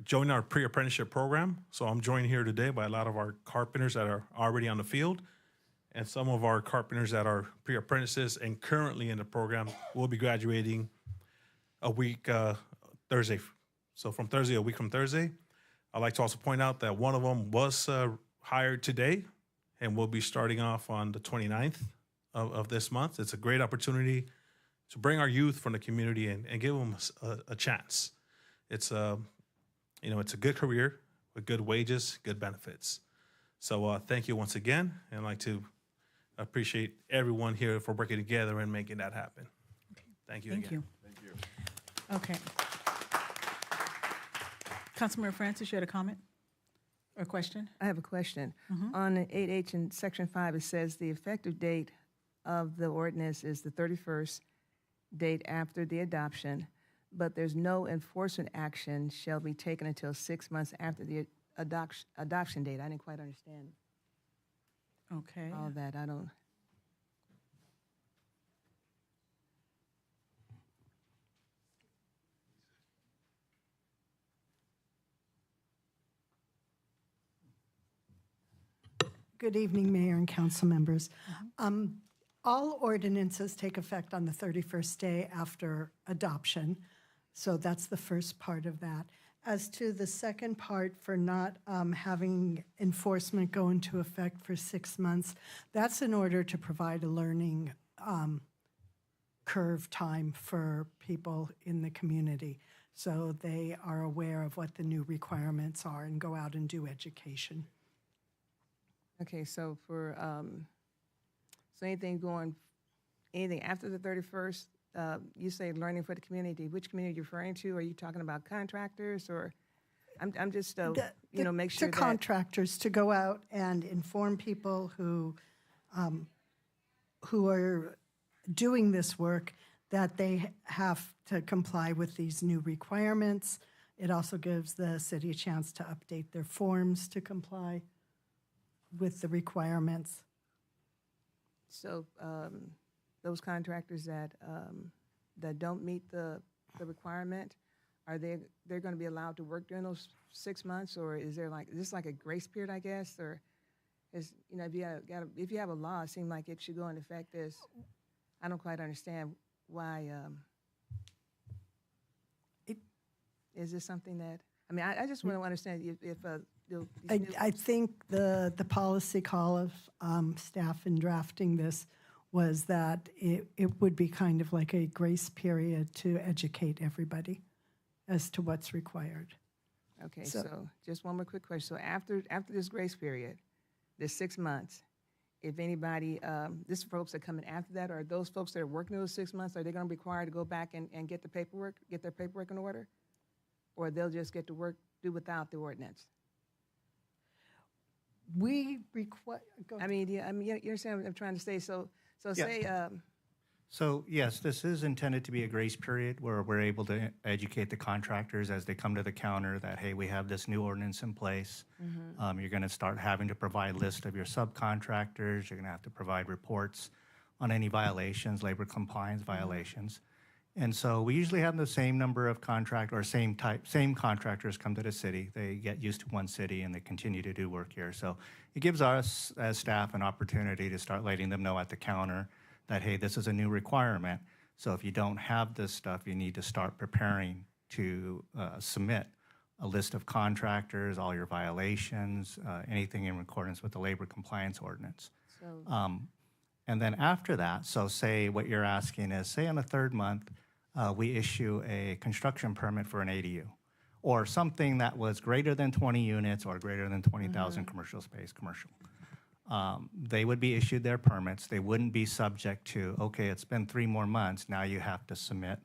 join our pre-apprenticeship program. So I'm joined here today by a lot of our carpenters that are already on the field, and some of our carpenters that are pre-apprentices and currently in the program will be graduating a week Thursday. So from Thursday, a week from Thursday. I'd like to also point out that one of them was hired today and will be starting off on the 29th of this month. It's a great opportunity to bring our youth from the community and give them a chance. It's it's a good career with good wages, good benefits. So thank you once again, and I'd like to appreciate everyone here for working together and making that happen. Thank you again. Thank you. Thank you. Okay. Councilmember Francis, you had a comment or question? I have a question. On 8H in Section 5, it says the effective date of the ordinance is the 31st date after the adoption, but there's no enforcement action shall be taken until 6 months after the adoption date. I didn't quite understand Okay. all that. I don't. Good evening, Mayor and council members. All ordinances take effect on the 31st day after adoption, so that's the first part of that. As to the second part for not having enforcement go into effect for 6 months, that's in order to provide a learning curve time for people in the community, so they are aware of what the new requirements are and go out and do education. Okay, so for so anything after the 31st, you say learning for the community. Which community are you referring to? Are you talking about contractors, or I'm just make sure to that contractors to go out and inform people who are doing this work that they have to comply with these new requirements. It also gives the city a chance to update their forms to comply with the requirements. So those contractors that don't meet the requirement, they're going to be allowed to work during those 6 months, or is this like a grace period, I guess, or is if you have a law, it seems like it should go into effect as I don't quite understand why. Is this something that I just want to understand if I think the policy call of staff in drafting this was that it would be kind of like a grace period to educate everybody as to what's required. Okay, so just one more quick question. So after this grace period, this 6 months, if anybody, this folks that come in after that, or those folks that are working those 6 months, are they going to be required to go back and get their paperwork in order? Or they'll just get to do without the ordinance? We require. You understand what I'm trying to say. So Yeah. say. So yes, this is intended to be a grace period where we're able to educate the contractors as they come to the counter that, hey, we have this new ordinance in place. You're going to start having to provide list of your subcontractors. You're going to have to provide reports on any violations, labor compliance violations. And so we usually have the same number of same contractors come to the city. They get used to one city and they continue to do work here. So it gives us as staff an opportunity to start letting them know at the counter that, hey, this is a new requirement. So if you don't have this stuff, you need to start preparing to submit a list of contractors, all your violations, anything in accordance with the labor compliance ordinance. And then after that, so say what you're asking is, say on the third month, we issue a construction permit for an ADU or something that was greater than 20 units or greater than 20,000 commercial space, commercial. They would be issued their permits. They wouldn't be subject to, okay, it's been 3 more months, now you have to submit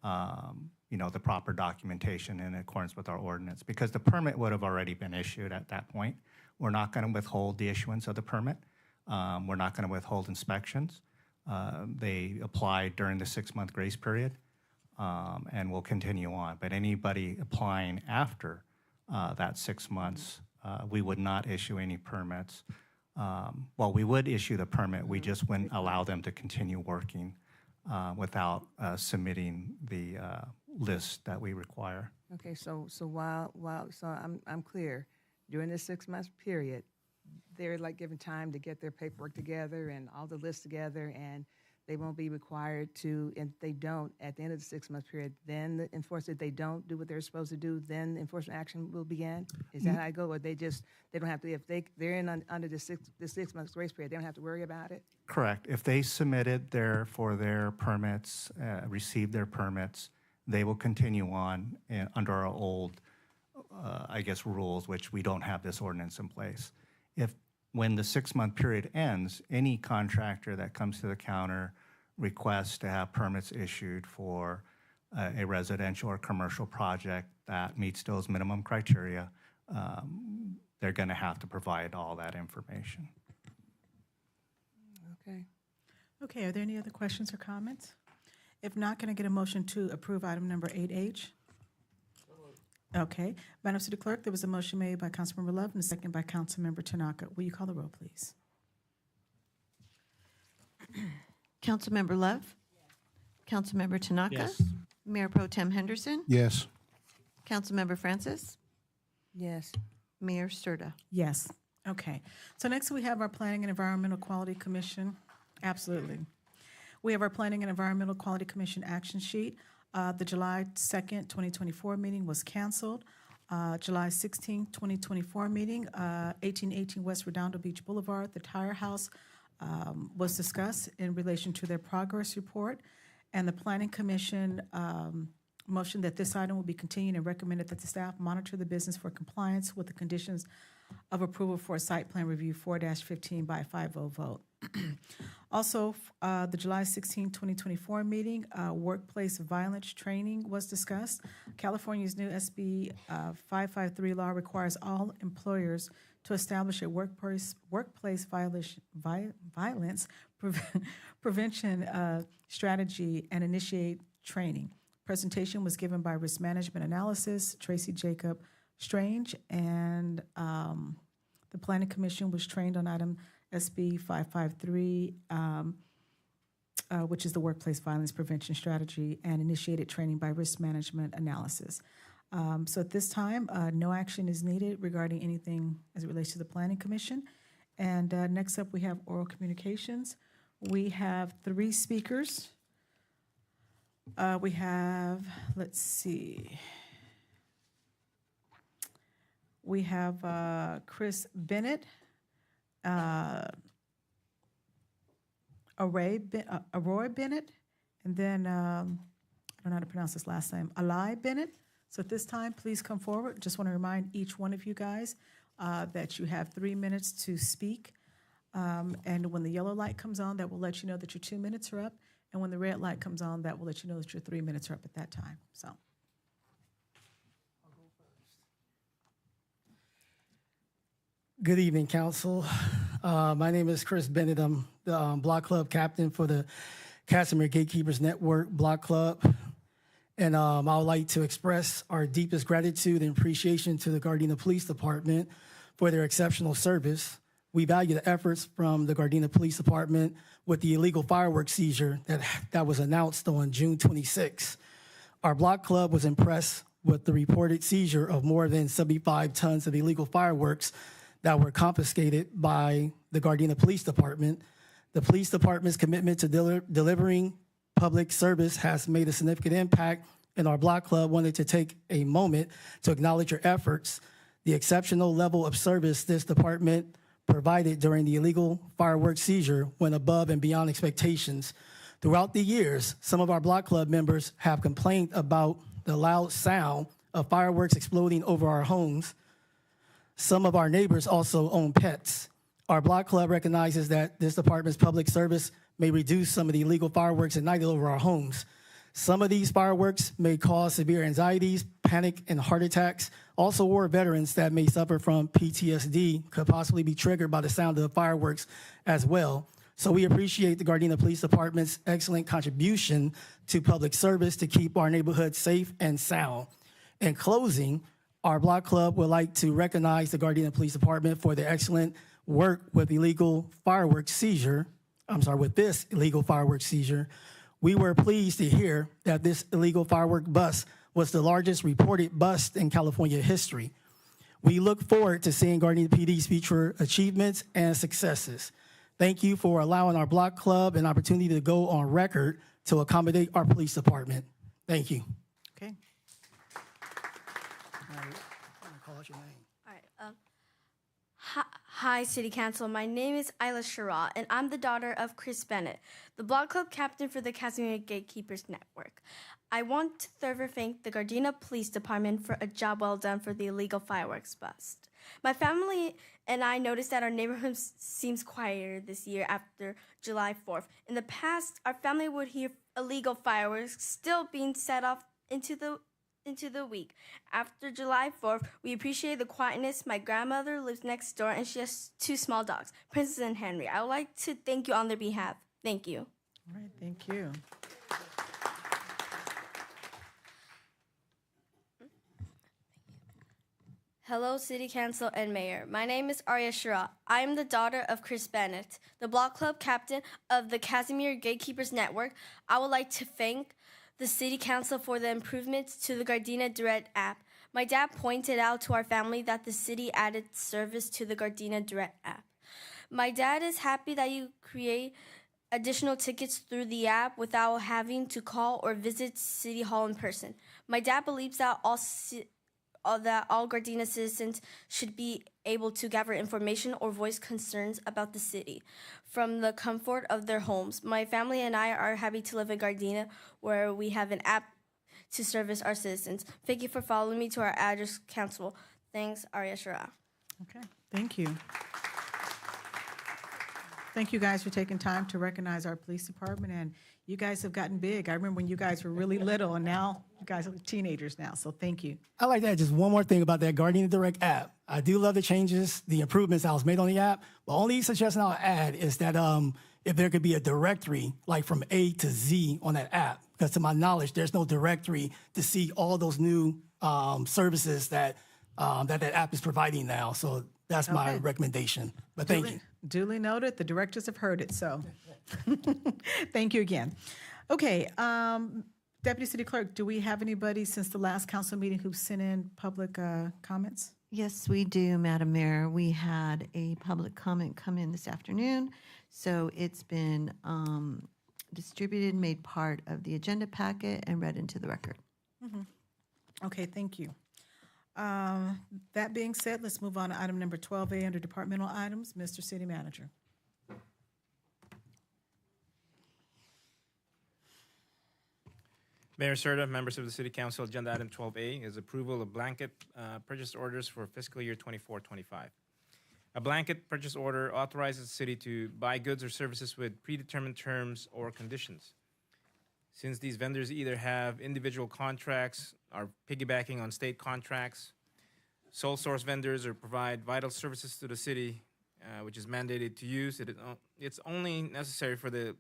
the proper documentation in accordance with our ordinance, because the permit would have already been issued at that point. We're not going to withhold the issuance of the permit. We're not going to withhold inspections. They apply during the 6-month grace period, and we'll continue on. But anybody applying after that 6 months, we would not issue any permits. Well, we would issue the permit. We just wouldn't allow them to continue working without submitting the list that we require. Okay, so I'm clear. During this 6-month period, they're like given time to get their paperwork together and all the lists together, and they won't be required to, and if they don't, at the end of the 6-month period, then the enforcement, if they don't do what they're supposed to do, then enforcement action will begin? Is that how I go? Or they don't have to, if they're in under the 6 months grace period, they don't have to worry about it? Correct. If they submitted for their permits, received their permits, they will continue on under our old, rules, which we don't have this ordinance in place. When the 6-month period ends, any contractor that comes to the counter requests to have permits issued for a residential or commercial project that meets those minimum criteria, they're going to have to provide all that information. Okay. Okay, are there any other questions or comments? If not, can I get a motion to approve item number 8H? Okay. Madam City Clerk, there was a motion made by Councilmember Love and a second by Councilmember Tanaka. Will you call the roll, please? Councilmember Love? Councilmember Tanaka? Yes. Mayor Pro Tem Henderson? Yes. Councilmember Francis? Yes. Mayor Serta? Yes. Okay. So next we have our Planning and Environmental Quality Commission. Absolutely. We have our Planning and Environmental Quality Commission action sheet. The July 2nd, 2024 meeting was canceled. July 16th, 2024 meeting, 1818 West Redondo Beach Boulevard, the Tire House, was discussed in relation to their progress report. And the Planning Commission motioned that this item will be continued and recommended that the staff monitor the business for compliance with the conditions of approval for a site plan review 4-15 by a 5-0 vote. Also, the July 16, 2024 meeting, workplace violence training was discussed. California's new SB 553 law requires all employers to establish a workplace violence prevention strategy and initiate training. Presentation was given by Risk Management Analysis, Tracy Jacob Strange, and the Planning Commission was trained on item SB 553, which is the Workplace Violence Prevention Strategy, and initiated training by Risk Management Analysis. So at this time, no action is needed regarding anything as it relates to the Planning Commission. And next up, we have oral communications. We have 3 speakers. We have, let's see. We have Chris Bennett, Aroy Bennett, and then I don't know how to pronounce this last name, Alai Bennett. So at this time, please come forward. Just want to remind each one of you guys that you have 3 minutes to speak. And when the yellow light comes on, that will let you know that your 2 minutes are up. And when the red light comes on, that will let you know that your 3 minutes are up at that time. So. Good evening, Council. My name is Chris Bennett. I'm the Block Club captain for the Casimir Gatekeepers Network Block Club. And I would like to express our deepest gratitude and appreciation to the Gardena Police Department for their exceptional service. We value the efforts from the Gardena Police Department with the illegal fireworks seizure that was announced on June 26. Our block club was impressed with the reported seizure of more than 75 tons of illegal fireworks that were confiscated by the Gardena Police Department. The police department's commitment to delivering public service has made a significant impact, and our block club wanted to take a moment to acknowledge your efforts. The exceptional level of service this department provided during the illegal fireworks seizure went above and beyond expectations. Throughout the years, some of our block club members have complained about the loud sound of fireworks exploding over our homes. Some of our neighbors also own pets. Our block club recognizes that this department's public service may reduce some of the illegal fireworks ignited over our homes. Some of these fireworks may cause severe anxieties, panic, and heart attacks. Also, war veterans that may suffer from PTSD could possibly be triggered by the sound of the fireworks as well. So we appreciate the Gardena Police Department's excellent contribution to public service to keep our neighborhoods safe and sound. In closing, our block club would like to recognize the Gardena Police Department for their excellent work with this illegal fireworks seizure. We were pleased to hear that this illegal firework bust was the largest reported bust in California history. We look forward to seeing Gardena PD's future achievements and successes. Thank you for allowing our block club an opportunity to go on record to accommodate our police department. Thank you. Okay. Call out your name. All right. Hi, City Council. My name is Isla Shara, and I'm the daughter of Chris Bennett, the block club captain for the Casimir Gatekeepers Network. I want to further thank the Gardena Police Department for a job well done for the illegal fireworks bust. My family and I noticed that our neighborhood seems quieter this year after July 4th. In the past, our family would hear illegal fireworks still being set off into the week. After July 4th, we appreciate the quietness. My grandmother lives next door, and she has 2 small dogs, Princess and Henry. I would like to thank you on their behalf. Thank you. All right, thank you. Hello, City Council and Mayor. My name is Arya Shara. I am the daughter of Chris Bennett, the block club captain of the Casimir Gatekeepers Network. I would like to thank the City Council for the improvements to the Gardena Direct app. My dad pointed out to our family that the city added service to the Gardena Direct app. My dad is happy that you create additional tickets through the app without having to call or visit City Hall in person. My dad believes that all Gardena citizens should be able to gather information or voice concerns about the city from the comfort of their homes. My family and I are happy to live in Gardena, where we have an app to service our citizens. Thank you for following me to our address council. Thanks, Arya Shara. Okay, thank you. Thank you guys for taking time to recognize our police department, and you guys have gotten big. I remember when you guys were really little, and now you guys are teenagers now, so thank you. I like that. Just one more thing about that Gardena Direct app. I do love the changes, the improvements that was made on the app. The only suggestion I'll add is that if there could be a directory, like from A to Z on that app, because to my knowledge, there's no directory to see all those new services that that app is providing now. So that's my recommendation. But thank you. Duly noted. The directors have heard it, so thank you again. Okay, Deputy City Clerk, do we have anybody since the last council meeting who sent in public comments? Yes, we do, Madam Mayor. We had a public comment come in this afternoon, so it's been distributed, made part of the agenda packet, and read into the record. Okay, thank you. That being said, let's move on to item number 12A under departmental items. Mr. City Manager. Mayor Serta, members of the City Council, agenda item 12A is approval of blanket purchase orders for fiscal year 24-25. A blanket purchase order authorizes the city to buy goods or services with predetermined terms or conditions. Since these vendors either have individual contracts, are piggybacking on state contracts, sole source vendors, or provide vital services to the city, which is mandated to use, it's only necessary for the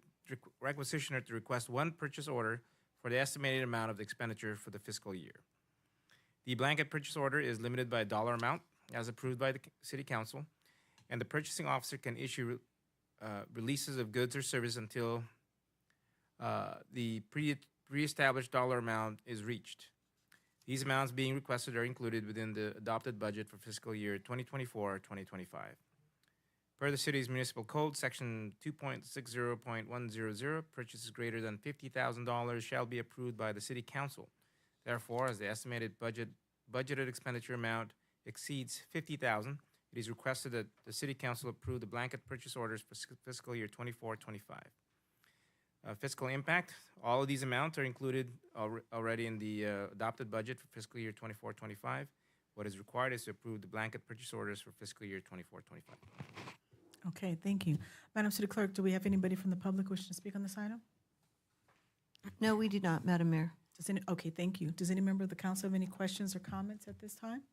requisitioner to request one purchase order for the estimated amount of the expenditure for the fiscal year. The blanket purchase order is limited by a dollar amount as approved by the City Council, and the purchasing officer can issue releases of goods or service until the pre-established dollar amount is reached. These amounts being requested are included within the adopted budget for fiscal year 2024-2025. Per the city's municipal code, section 2.60.100, purchases greater than $50,000 shall be approved by the City Council. Therefore, as the estimated budgeted expenditure amount exceeds $50,000, it is requested that the City Council approve the blanket purchase orders for fiscal year 24-25. Fiscal impact, all of these amounts are included already in the adopted budget for fiscal year 24-25. What is required is to approve the blanket purchase orders for fiscal year 24-25. Okay, thank you. Madam City Clerk, do we have anybody from the public wishing to speak on this item? No, we do not, Madam Mayor. Okay, thank you. Does any member of the council have any questions or comments at this time?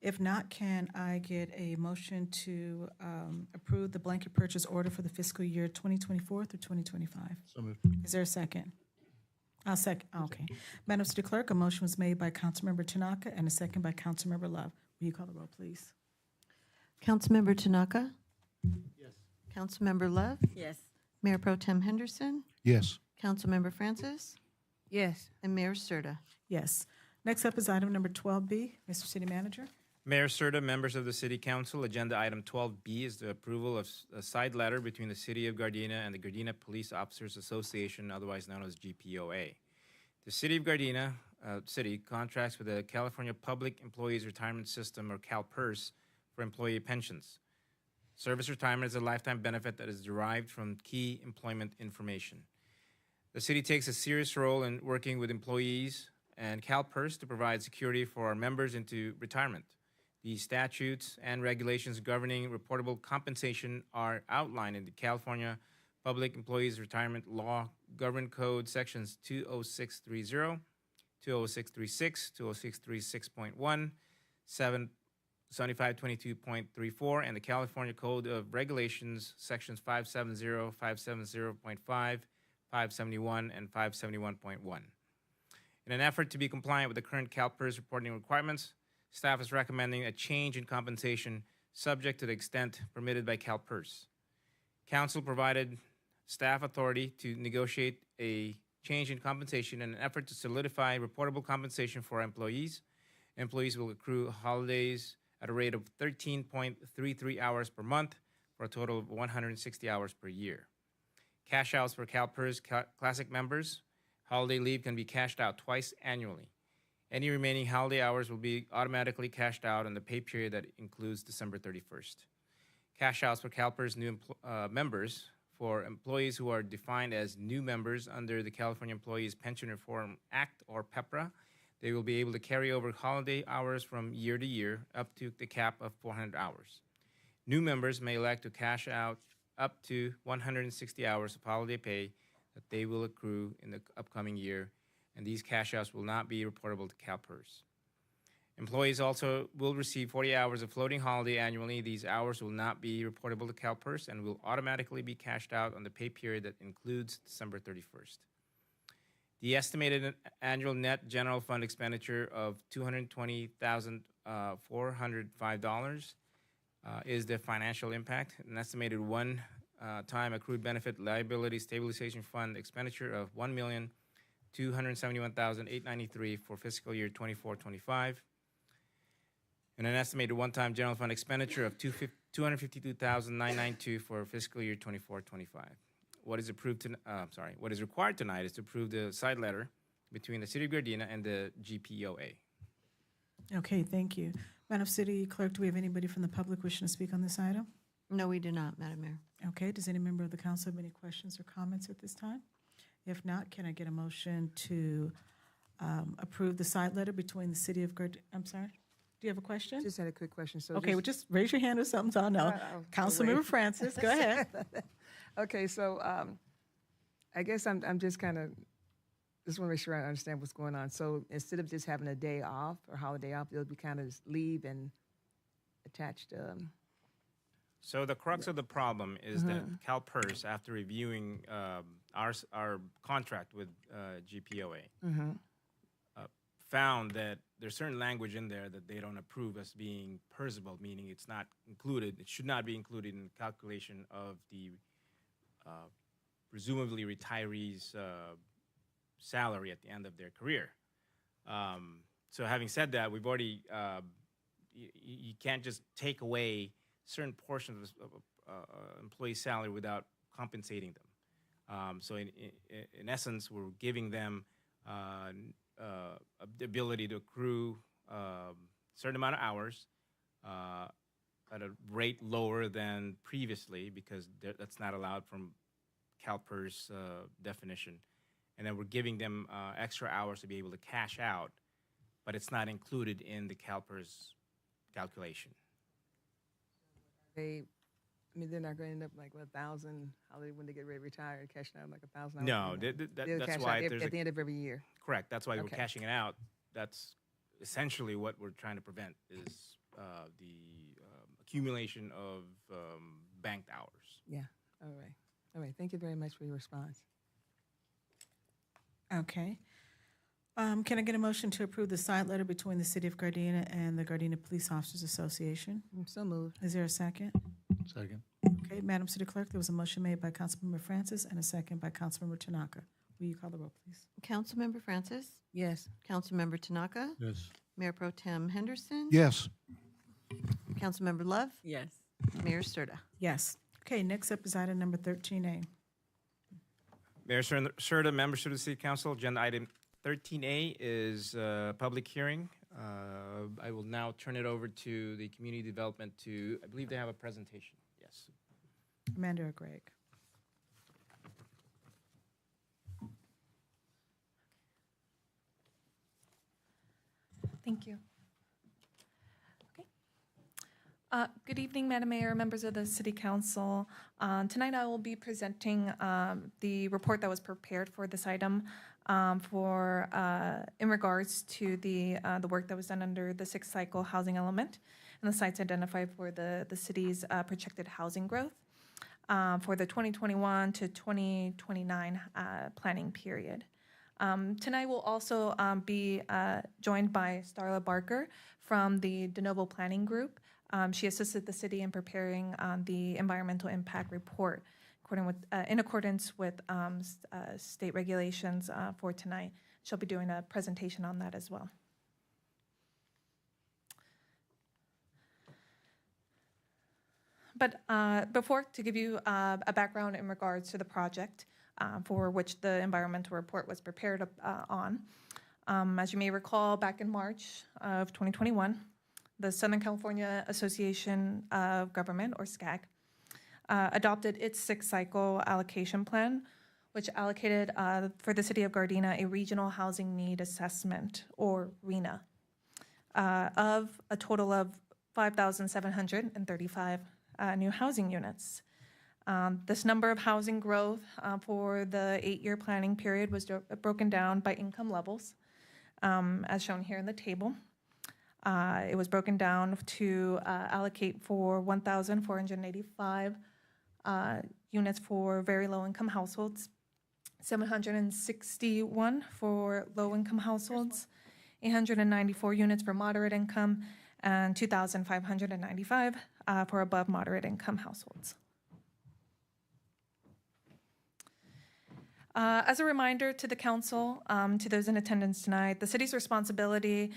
If not, can I get a motion to approve the blanket purchase order for the fiscal year 2024 through 2025? So moved. Is there a second? I'll second. Okay. Madam City Clerk, a motion was made by Councilmember Tanaka and a second by Councilmember Love. Will you call the roll, please? Councilmember Tanaka? Yes. Councilmember Love? Yes. Mayor Pro Tem Henderson? Yes. Councilmember Francis? Yes. And Mayor Serta? Yes. Next up is item number 12B. Mr. City Manager. Mayor Serta, members of the City Council, Agenda Item 12B is the approval of a side letter between the City of Gardena and the Gardena Police Officers Association, otherwise known as GPOA. The City of Gardena City contracts with the California Public Employees Retirement System, or CalPERS, for employee pensions. Service retirement is a lifetime benefit that is derived from key employment information. The city takes a serious role in working with employees and CalPERS to provide security for our members into retirement. The statutes and regulations governing reportable compensation are outlined in the California Public Employees Retirement Law Government Code sections 20630, 20636, 20636.1, 7522.34, and the California Code of Regulations sections 570, 570.5, 571, and 571.1. In an effort to be compliant with the current CalPERS reporting requirements, staff is recommending a change in compensation subject to the extent permitted by CalPERS. Council provided staff authority to negotiate a change in compensation in an effort to solidify reportable compensation for employees. Employees will accrue holidays at a rate of 13.33 hours per month for a total of 160 hours per year. Cash outs for CalPERS Classic members, holiday leave can be cashed out twice annually. Any remaining holiday hours will be automatically cashed out on the pay period that includes December 31st. Cash outs for CalPERS new members for employees who are defined as new members under the California Employees Pension Reform Act, or PEPRA. They will be able to carry over holiday hours from year to year up to the cap of 400 hours. New members may elect to cash out up to 160 hours of holiday pay that they will accrue in the upcoming year, and these cash outs will not be reportable to CalPERS. Employees also will receive 40 hours of floating holiday annually. These hours will not be reportable to CalPERS and will automatically be cashed out on the pay period that includes December 31st. The estimated annual net general fund expenditure of $220,405 is the financial impact. An estimated one-time accrued benefit liability stabilization fund expenditure of $1,271,893 for fiscal year 24-25, and an estimated one-time general fund expenditure of $252,992 for fiscal year 24-25. What is required tonight is to approve the side letter between the City of Gardena and the GPOA. Okay, thank you. Madam City Clerk, do we have anybody from the public wishing to speak on this item? No, we do not, Madam Mayor. Okay, does any member of the council have any questions or comments at this time? If not, can I get a motion to approve the side letter between the City of Gardena? I'm sorry, do you have a question? Just had a quick question. So Okay, well, just raise your hand or something so I'll know. Councilmember wait. Francis, go ahead. Okay, so I guess I'm just kind of, just want to make sure I understand what's going on. So instead of just having a day off or holiday off, it'll be kind of leave and attached So the crux of the problem is that CalPERS, after reviewing our contract with GPOA, found that there's certain language in there that they don't approve as being PERSable, meaning it's not included, it should not be included in calculation of the presumably retirees' salary at the end of their career. So having said that, we've already, you can't just take away certain portions of employee salary without compensating them. So in essence, we're giving them the ability to accrue a certain amount of hours at a rate lower than previously, because that's not allowed from CalPERS definition. And then we're giving them extra hours to be able to cash out, but it's not included in the CalPERS calculation. They're not going to end up like 1,000 when they get ready to retire, cashing out like 1,000 No, hours. that's why at the end of every year. Correct. That's why we're Okay. cashing it out. That's essentially what we're trying to prevent is the accumulation of banked hours. Yeah. All right. Thank you very much for your response. Okay. Can I get a motion to approve the side letter between the City of Gardena and the Gardena Police Officers Association? So moved. Is there a second? Second. Okay, Madam City Clerk, there was a motion made by Councilmember Francis and a second by Councilmember Tanaka. Will you call the roll, please? Councilmember Francis? Yes. Councilmember Tanaka? Yes. Mayor Pro Tem Henderson? Yes. Councilmember Love? Yes. Mayor Sturda? Yes. Okay, next up is item number 13A. Mayor Sturda, members of the City Council, agenda item 13A is a public hearing. I will now turn it over to the community development to, I believe they have a presentation. Yes. Amanda or Greg? Thank you. Okay. Good evening, Madam Mayor, members of the City Council. Tonight I will be presenting the report that was prepared for this item in regards to the work that was done under the sixth cycle housing element and the sites identified for the city's projected housing growth for the 2021 to 2029 planning period. Tonight we'll also be joined by Starla Barker from the De Novo Planning Group. She assisted the city in preparing the environmental impact report in accordance with state regulations for tonight. She'll be doing a presentation on that as well. But to give you a background in regards to the project for which the environmental report was prepared on, as you may recall, back in March of 2021, the Southern California Association of Government, or SCAG, adopted its sixth cycle allocation plan, which allocated for the city of Gardena a regional housing need assessment, or RHNA, of a total of 5,735 new housing units. This number of housing growth for the 8-year planning period was broken down by income levels, as shown here in the table. It was broken down to allocate for 1,485 units for very low-income households, 761 for low-income households, 894 units for moderate income, and 2,595 for above moderate income households. As a reminder to the council, to those in attendance tonight, the city's responsibility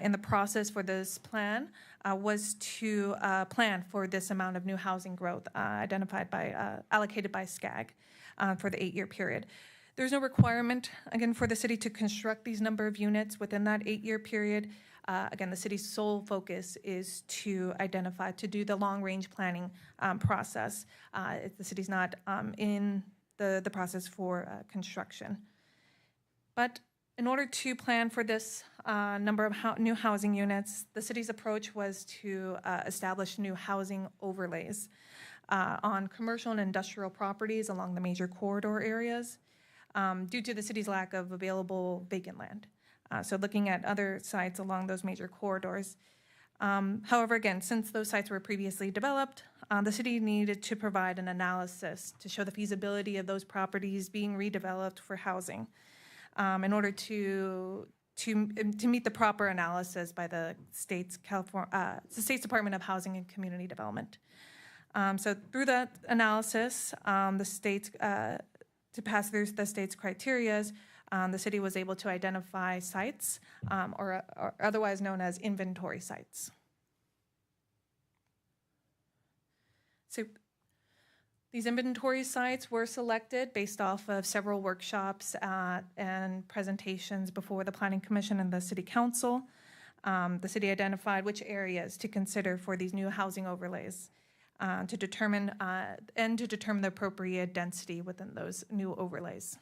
in the process for this plan was to plan for this amount of new housing growth allocated by SCAG for the 8-year period. There's no requirement, again, for the city to construct these number of units within that 8-year period. Again, the city's sole focus is to do the long-range planning process. The city's not in the process for construction. But in order to plan for this number of new housing units, the city's approach was to establish new housing overlays on commercial and industrial properties along the major corridor areas due to the city's lack of available vacant land. So looking at other sites along those major corridors, However, again, since those sites were previously developed, the city needed to provide an analysis to show the feasibility of those properties being redeveloped for housing in order to meet the proper analysis by the state's Department of Housing and Community Development. So through that analysis, the state's to pass through the state's criterias, the city was able to identify sites, or otherwise known as inventory sites. So these inventory sites were selected based off of several workshops and presentations before the Planning Commission and the City Council. The city identified which areas to consider for these new housing overlays to determine the appropriate density within those new overlays.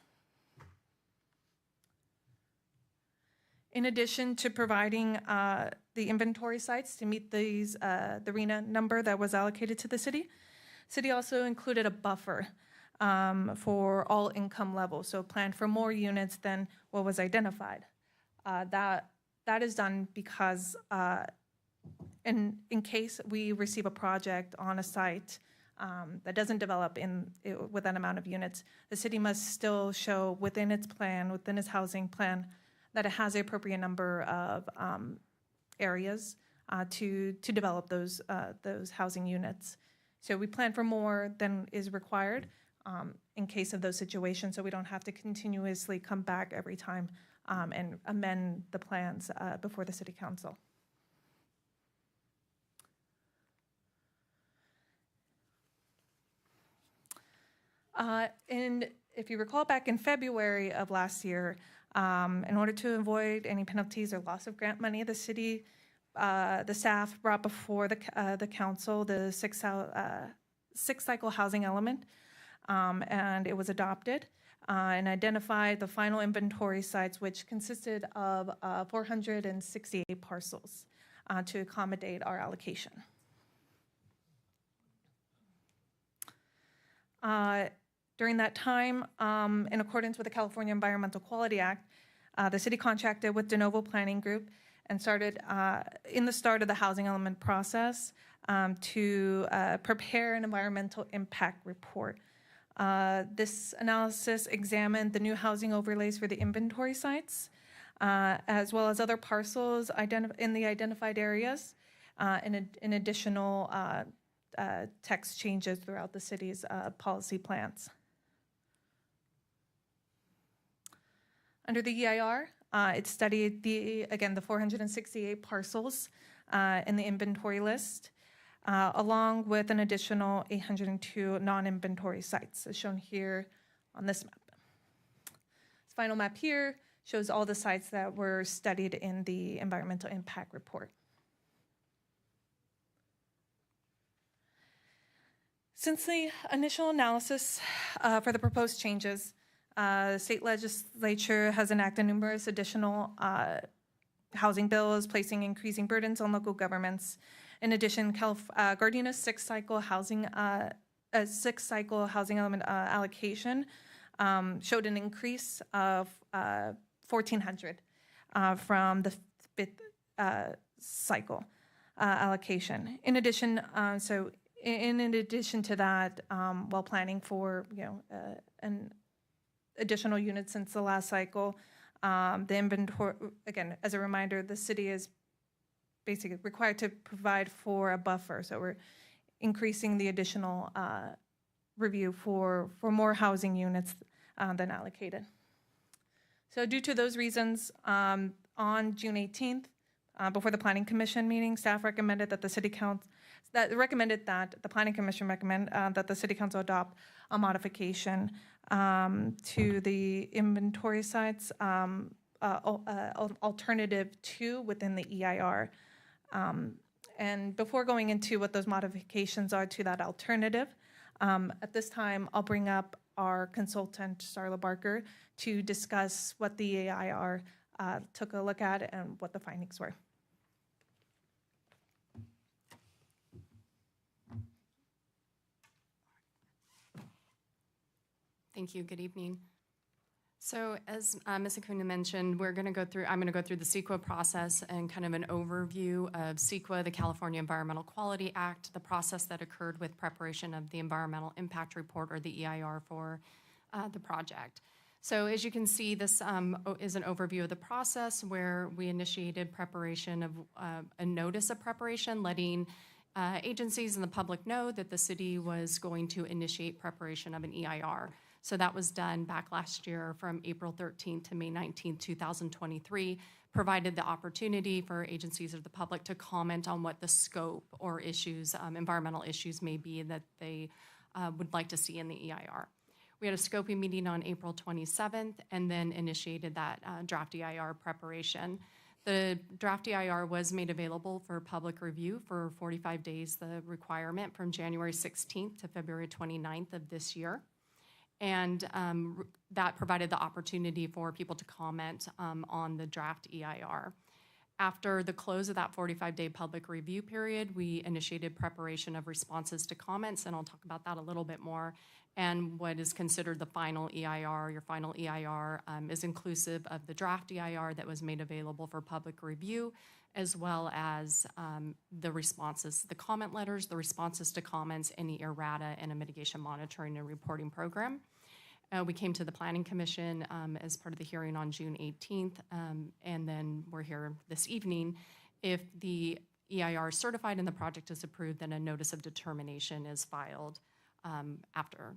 In addition to providing the inventory sites to meet these, the RENA number that was allocated to the city also included a buffer for all income levels, so planned for more units than what was identified. That is done because in case we receive a project on a site that doesn't develop with that amount of units, the city must still show within its plan, within its housing plan, that it has the appropriate number of areas to develop those housing units. So we plan for more than is required in case of those situations, so we don't have to continuously come back every time and amend the plans before the City Council. And if you recall, back in February of last year, in order to avoid any penalties or loss of grant money, the city, the staff brought before the council the six cycle housing element, and it was adopted and identified the final inventory sites, which consisted of 468 parcels to accommodate our allocation. During that time, in accordance with the California Environmental Quality Act, the city contracted with De Novo Planning Group and started in the start of the housing element process to prepare an environmental impact report. This analysis examined the new housing overlays for the inventory sites, as well as other parcels in the identified areas, in additional text changes throughout the city's policy plans. Under the EIR, it studied the 468 parcels in the inventory list, along with an additional 802 non-inventory sites, as shown here on this map. This final map here shows all the sites that were studied in the environmental impact report. Since the initial analysis for the proposed changes, the state legislature has enacted numerous additional housing bills, placing increasing burdens on local governments. In addition, Gardena's six-cycle housing element allocation showed an increase of 1,400 from the fifth cycle allocation. In addition, in addition to that, while planning for an additional units since the last cycle, the inventory, again, as a reminder, the city is basically required to provide for a buffer. So we're increasing the additional review for more housing units than allocated. So due to those reasons, on June 18th, before the Planning Commission meeting, staff recommended that the City Council, the Planning Commission recommend that the City Council adopt a modification to the inventory sites, alternative 2 within the EIR. And before going into what those modifications are to that alternative, at this time, I'll bring up our consultant, Starla Barker, to discuss what the EIR took a look at and what the findings were. Thank you. Good evening. So as Ms. Acuna mentioned, I'm going to go through the CEQA process and kind of an overview of CEQA, the California Environmental Quality Act, the process that occurred with preparation of the Environmental Impact Report, or the EIR, for the project. So as you can see, this is an overview of the process where we initiated preparation of a notice of preparation, letting agencies and the public know that the city was going to initiate preparation of an EIR. So that was done back last year from April 13th to May 19th, 2023, provided the opportunity for agencies or the public to comment on what the scope or issues, environmental issues may be that they would like to see in the EIR. We had a scoping meeting on April 27th and then initiated that draft EIR preparation. The draft EIR was made available for public review for 45 days, the requirement from January 16th to February 29th of this year. And that provided the opportunity for people to comment on the draft EIR. After the close of that 45-day public review period, we initiated preparation of responses to comments, and I'll talk about that a little bit more. And what is considered the final EIR, your final EIR, is inclusive of the draft EIR that was made available for public review, as well as the responses, the comment letters, the responses to comments, any errata, and a mitigation monitoring and reporting program. We came to the Planning Commission as part of the hearing on June 18th, and then we're here this evening. If the EIR is certified and the project is approved, then a notice of determination is filed after.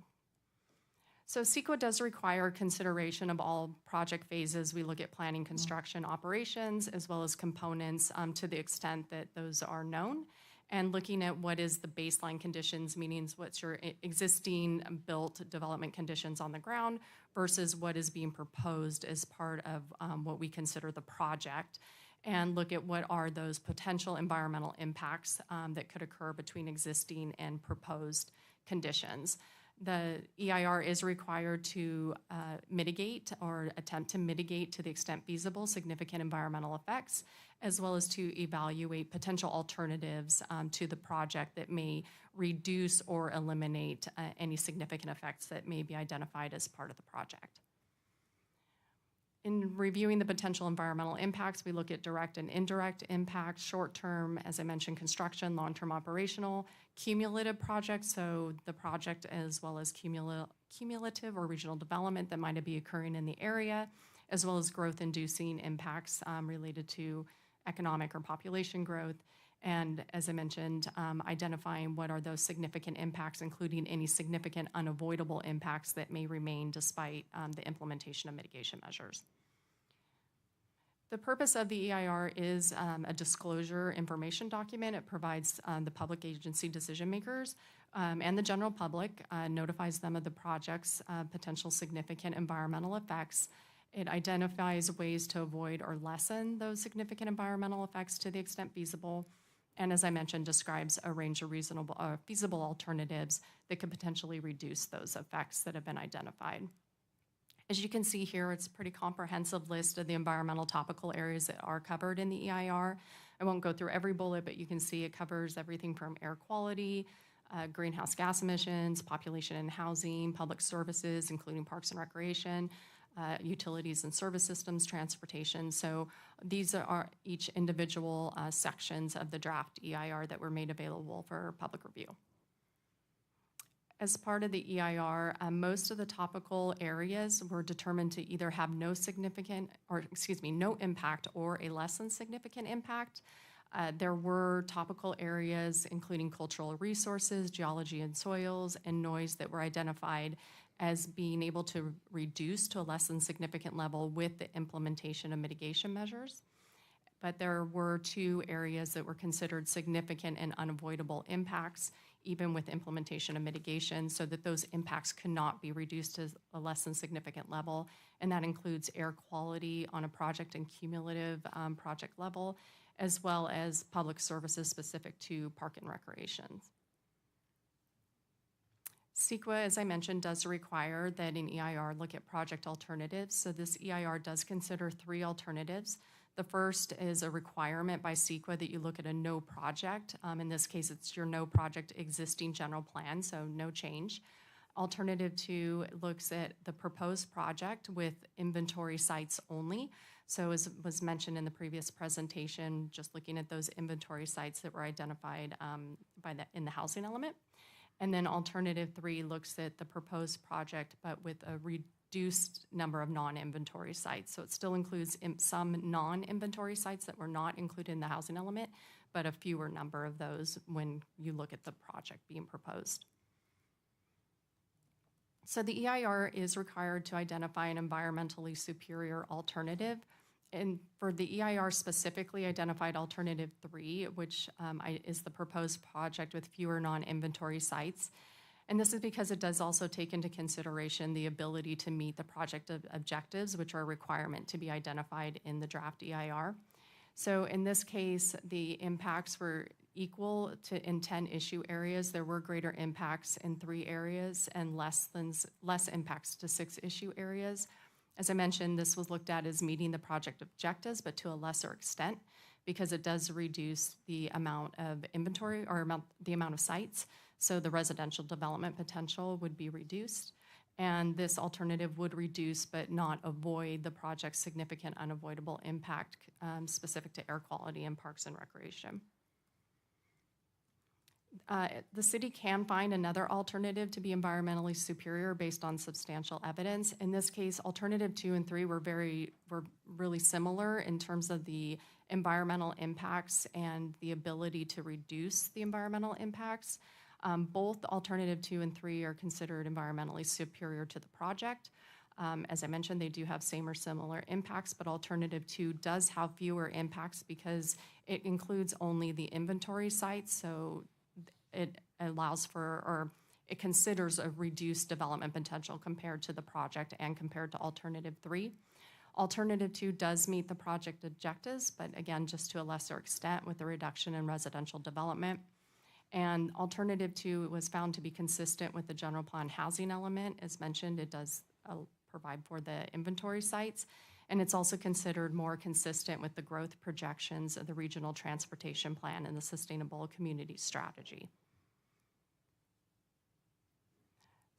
So CEQA does require consideration of all project phases. We look at planning, construction, operations, as well as components to the extent that those are known, and looking at what is the baseline conditions, meaning what's your existing built development conditions on the ground versus what is being proposed as part of what we consider the project, and look at what are those potential environmental impacts that could occur between existing and proposed conditions. The EIR is required to mitigate or attempt to mitigate to the extent feasible significant environmental effects, as well as to evaluate potential alternatives to the project that may reduce or eliminate any significant effects that may be identified as part of the project. In reviewing the potential environmental impacts, we look at direct and indirect impacts, short-term, as I mentioned, construction, long-term operational, cumulative projects, so the project as well as cumulative or regional development that might be occurring in the area, as well as growth-inducing impacts related to economic or population growth. And as I mentioned, identifying what are those significant impacts, including any significant unavoidable impacts that may remain despite the implementation of mitigation measures. The purpose of the EIR is a disclosure information document. It provides the public agency decision makers and the general public, notifies them of the project's potential significant environmental effects. It identifies ways to avoid or lessen those significant environmental effects to the extent feasible. And as I mentioned, describes a range of reasonable, feasible alternatives that could potentially reduce those effects that have been identified. As you can see here, it's a pretty comprehensive list of the environmental topical areas that are covered in the EIR. I won't go through every bullet, but you can see it covers everything from air quality, greenhouse gas emissions, population and housing, public services, including parks and recreation, utilities and service systems, transportation. So these are each individual sections of the draft EIR that were made available for public review. As part of the EIR, most of the topical areas were determined to either have no impact or a less than significant impact. There were topical areas including cultural resources, geology and soils, and noise that were identified as being able to reduce to a less than significant level with the implementation of mitigation measures. But there were two areas that were considered significant and unavoidable impacts, even with implementation of mitigation, so that those impacts could not be reduced to a less than significant level. And that includes air quality on a project and cumulative project level, as well as public services specific to park and recreation. CEQA, as I mentioned, does require that an EIR look at project alternatives. So this EIR does consider three alternatives. The first is a requirement by CEQA that you look at a no project. In this case, it's your no project existing general plan, so no change. Alternative 2 looks at the proposed project with inventory sites only. So as was mentioned in the previous presentation, just looking at those inventory sites that were identified in the housing element. And then alternative 3 looks at the proposed project, but with a reduced number of non-inventory sites. So it still includes some non-inventory sites that were not included in the housing element, but a fewer number of those when you look at the project being proposed. So the EIR is required to identify an environmentally superior alternative. And for the EIR specifically identified alternative 3, which is the proposed project with fewer non-inventory sites. And this is because it does also take into consideration the ability to meet the project objectives, which are a requirement to be identified in the draft EIR. So in this case, the impacts were equal in 10 issue areas. There were greater impacts in 3 areas and less impacts to 6 issue areas. As I mentioned, this was looked at as meeting the project objectives, but to a lesser extent, because it does reduce the amount of inventory or the amount of sites. So the residential development potential would be reduced. And this alternative would reduce but not avoid the project's significant unavoidable impact specific to air quality in parks and recreation. The city can find another alternative to be environmentally superior based on substantial evidence. In this case, alternative 2 and 3 were really similar in terms of the environmental impacts and the ability to reduce the environmental impacts. Both alternative 2 and 3 are considered environmentally superior to the project. As I mentioned, they do have same or similar impacts, but alternative 2 does have fewer impacts because it includes only the inventory sites. So it allows for, or it considers a reduced development potential compared to the project and compared to alternative 3. Alternative 2 does meet the project objectives, but again, just to a lesser extent with a reduction in residential development. And alternative 2 was found to be consistent with the general plan housing element. As mentioned, it does provide for the inventory sites. And it's also considered more consistent with the growth projections of the regional transportation plan and the sustainable community strategy.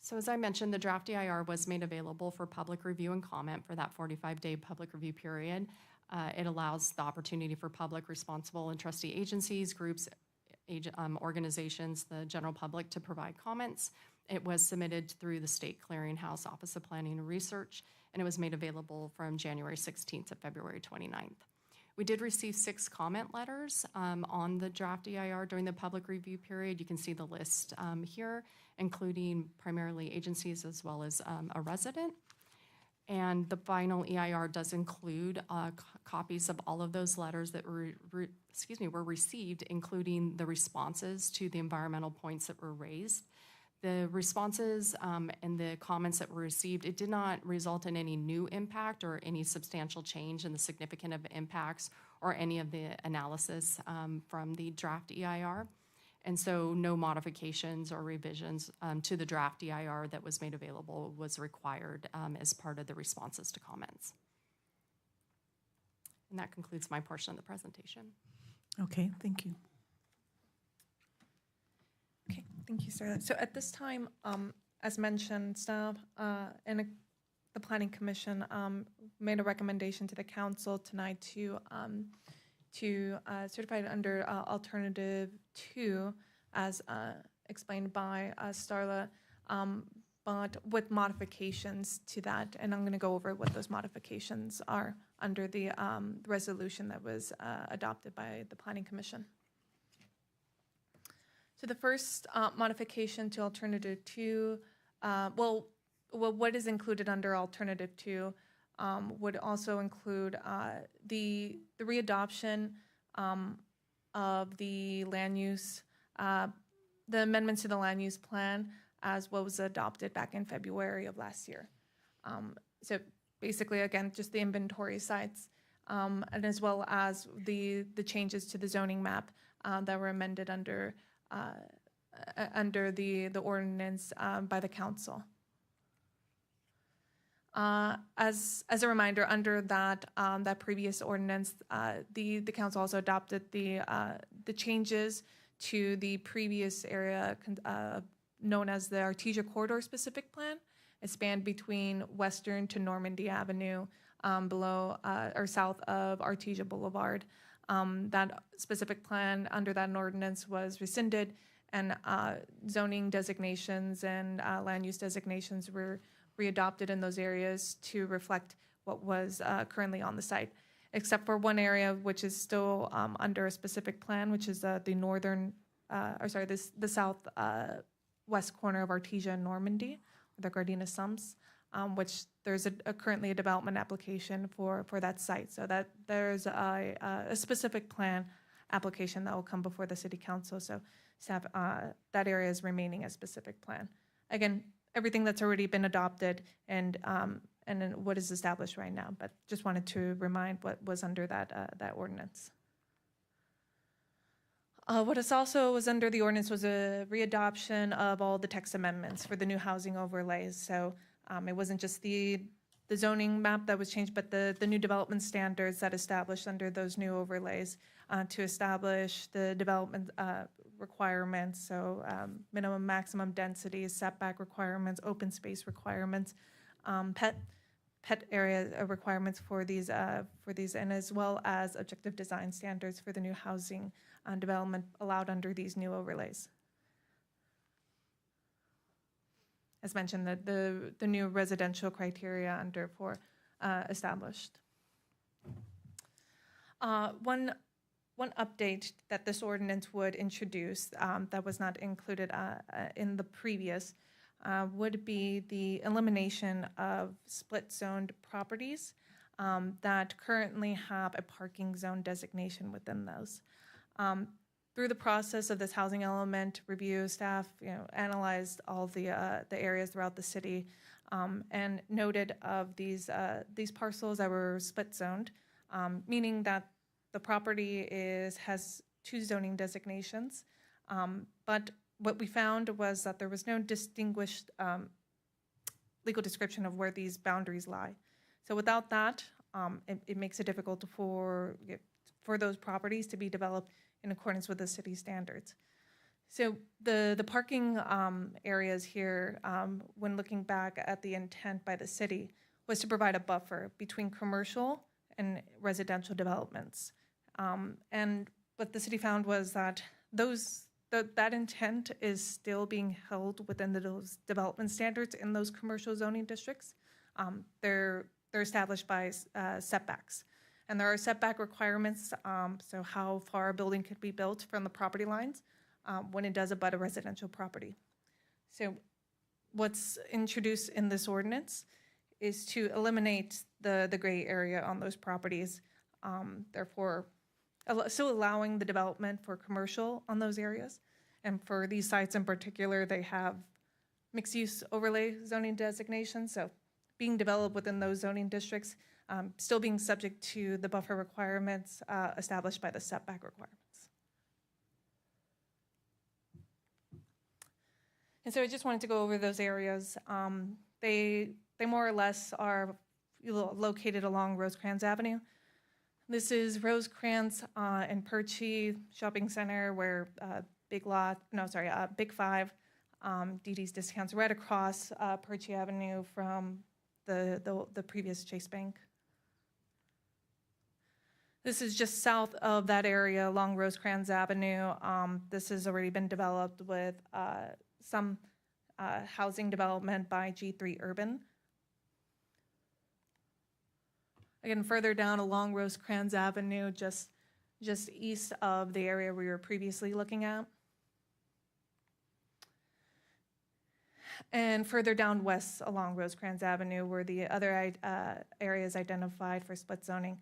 So as I mentioned, the draft EIR was made available for public review and comment for that 45-day public review period. It allows the opportunity for public, responsible, and trustee agencies, groups, organizations, the general public to provide comments. It was submitted through the State Clearinghouse Office of Planning and Research, and it was made available from January 16th to February 29th. We did receive 6 comment letters on the draft EIR during the public review period. You can see the list here, including primarily agencies as well as a resident. And the final EIR does include copies of all of those letters that were received, including the responses to the environmental points that were raised. The responses and the comments that were received, it did not result in any new impact or any substantial change in the significance of impacts or any of the analysis from the draft EIR. And so no modifications or revisions to the draft EIR that was made available was required as part of the responses to comments. And that concludes my portion of the presentation. Okay, thank you. Okay, thank you, Sarah. So at this time, as mentioned, staff and the Planning Commission made a recommendation to the council tonight to certify it under alternative 2, as explained by Starla, but with modifications to that. And I'm going to go over what those modifications are under the resolution that was adopted by the Planning Commission. So the first modification to alternative 2, what is included under alternative 2 would also include the readoption of the land use, the amendments to the land use plan as what was adopted back in February of last year. So basically, again, just the inventory sites, and as well as the changes to the zoning map that were amended under the ordinance by the council. As a reminder, under that previous ordinance, the council also adopted the changes to the previous area known as the Artesia Corridor Specific Plan. It spanned between Western to Normandy Avenue, below or south of Artesia Boulevard. That specific plan under that ordinance was rescinded, and zoning designations and land use designations were readopted in those areas to reflect what was currently on the site, except for one area which is still under a specific plan, which is the northern, the south west corner of Artesia and Normandy, the Gardena Sums, which there's currently a development application for that site. So that there's a specific plan application that will come before the city council. So staff, that area is remaining a specific plan. Again, everything that's already been adopted and then what is established right now, but just wanted to remind what was under that ordinance. What is also was under the ordinance was a readoption of all the text amendments for the new housing overlays. So it wasn't just the zoning map that was changed, but the new development standards that established under those new overlays to establish the development requirements. So minimum, maximum densities, setback requirements, open space requirements, pet area requirements for these, and as well as objective design standards for the new housing development allowed under these new overlays. As mentioned, the new residential criteria under for established. One update that this ordinance would introduce that was not included in the previous would be the elimination of split-zoned properties that currently have a parking zone designation within those. Through the process of this housing element review, staff analyzed all the areas throughout the city and noted of these parcels that were split-zoned, meaning that the property has two zoning designations, but what we found was that there was no distinguished legal description of where these boundaries lie. So without that, it makes it difficult for those properties to be developed in accordance with the city standards. So the parking areas here, when looking back at the intent by the city, was to provide a buffer between commercial and residential developments. And what the city found was that that intent is still being held within those development standards in those commercial zoning districts. They're established by setbacks. And there are setback requirements, so how far a building could be built from the property lines when it does abut a residential property. So what's introduced in this ordinance is to eliminate the gray area on those properties, therefore still allowing the development for commercial on those areas. And for these sites in particular, they have mixed-use overlay zoning designations, so being developed within those zoning districts, still being subject to the buffer requirements established by the setback requirements. And so I just wanted to go over those areas. They more or less are located along Rosecrans Avenue. This is Rosecrans and Perchie Shopping Center, where Big Five, DD's Discounts, right across Perchie Avenue from the previous Chase Bank. This is just south of that area along Rosecrans Avenue. This has already been developed with some housing development by G3 Urban. Again, further down along Rosecrans Avenue, just east of the area we were previously looking at. And further down west along Rosecrans Avenue were the other areas identified for split zoning.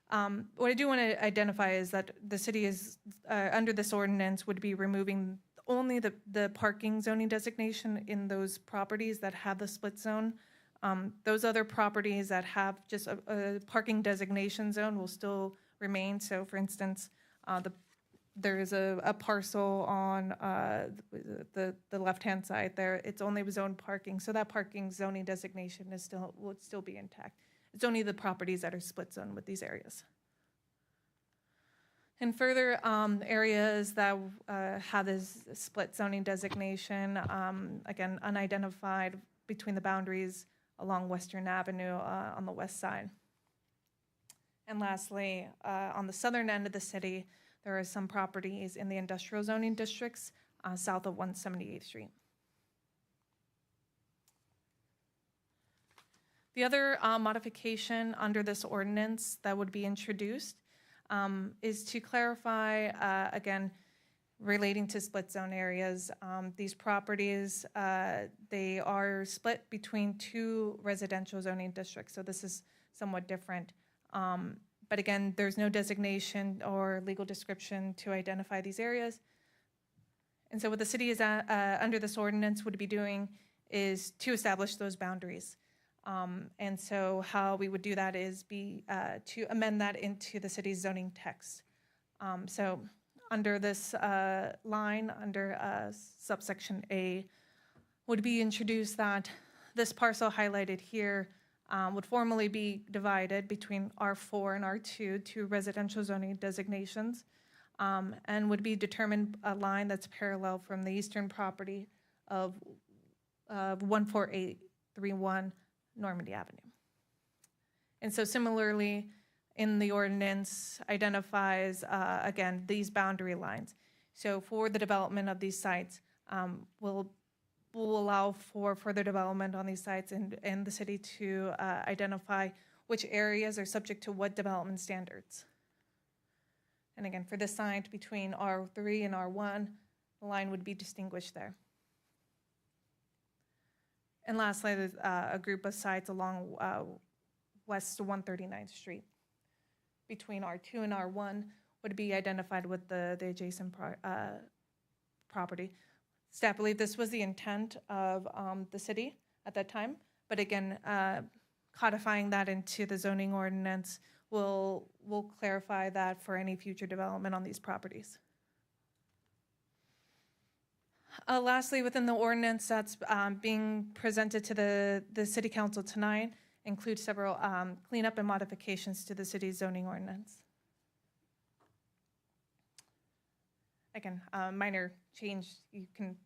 What I do want to identify is that the city is, under this ordinance, would be removing only the parking zoning designation in those properties that have the split zone. Those other properties that have just a parking designation zone will still remain. So for instance, there is a parcel on the left-hand side there. It's only zoned parking. So that parking zoning designation would still be intact. It's only the properties that are split zone with these areas. And further areas that have this split zoning designation, again, unidentified between the boundaries along Western Avenue on the west side. And lastly, on the southern end of the city, there are some properties in the industrial zoning districts south of 178th Street. The other modification under this ordinance that would be introduced is to clarify, again, relating to split zone areas. These properties, they are split between two residential zoning districts, so this is somewhat different. But again, there's no designation or legal description to identify these areas. And so what the city is under this ordinance would be doing is to establish those boundaries. And so how we would do that is to amend that into the city's zoning text. So under this line, under subsection A, would be introduced that this parcel highlighted here would formally be divided between R4 and R2, two residential zoning designations, and would be determined a line that's parallel from the eastern property of 14831 Normandy Avenue. And so similarly, in the ordinance identifies, again, these boundary lines. So for the development of these sites, will allow for further development on these sites and the city to identify which areas are subject to what development standards. And again, for this site between R3 and R1, the line would be distinguished there. And lastly, there's a group of sites along West 139th Street. Between R2 and R1 would be identified with the adjacent property. Staff believe this was the intent of the city at that time, but again, codifying that into the zoning ordinance will clarify that for any future development on these properties. Lastly, within the ordinance that's being presented to the City Council tonight includes several cleanup and modifications to the city's zoning ordinance. Again, minor change, you can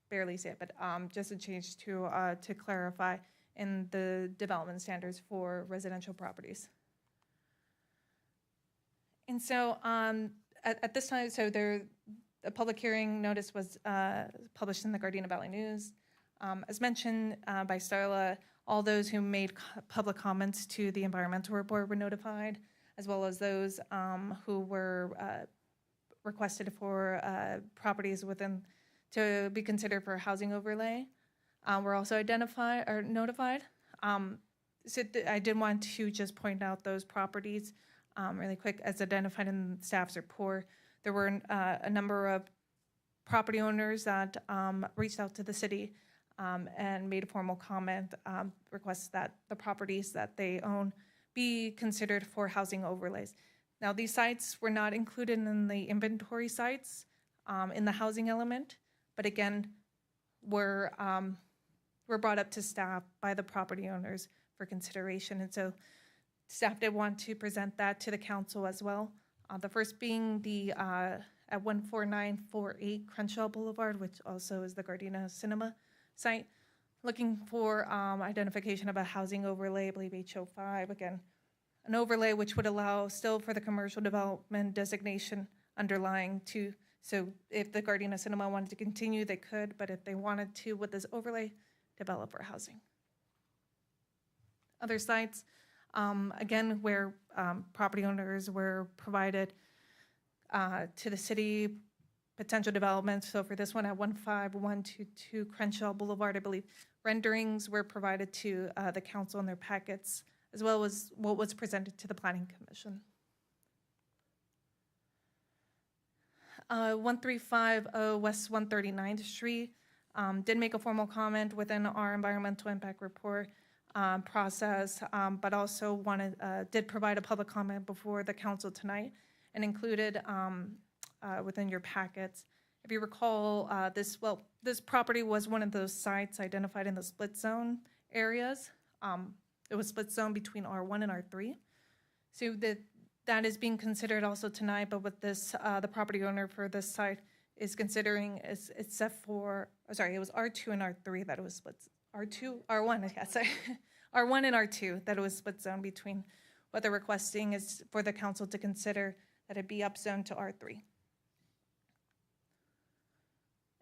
barely see it, but just a change to clarify in the development standards for residential properties. And so at this time, so a public hearing notice was published in the Gardena Valley News. As mentioned by Starla, all those who made public comments to the environmental report were notified, as well as those who were requested for properties within to be considered for housing overlay were also notified. So I did want to just point out those properties really quick. As identified in staff's report, there were a number of property owners that reached out to the city and made a formal comment, requests that the properties that they own be considered for housing overlays. Now, these sites were not included in the inventory sites in the housing element, but again, were brought up to staff by the property owners for consideration. And so staff did want to present that to the council as well. The first being the at 14948 Crenshaw Boulevard, which also is the Gardena Cinema site, looking for identification of a housing overlay, I believe H05, again, an overlay which would allow still for the commercial development designation underlying to, so if the Gardena Cinema wanted to continue, they could, but if they wanted to, with this overlay, develop for housing. Other sites, again, where property owners were provided to the city potential development. So for this one at 15122 Crenshaw Boulevard, I believe renderings were provided to the council in their packets, as well as what was presented to the Planning Commission. 1350 West 139th Street did make a formal comment within our environmental impact report process, but also did provide a public comment before the council tonight and included within your packets. If you recall, this property was one of those sites identified in the split zone areas. It was split zone between R1 and R3. So That is being considered also tonight, but with this, the property owner for this site is considering, except for, sorry, it was R2 and R3 that it was split, R2, R1, I guess, R1 and R2 that it was split zone between. What they're requesting is for the council to consider that it be upzoned to R3.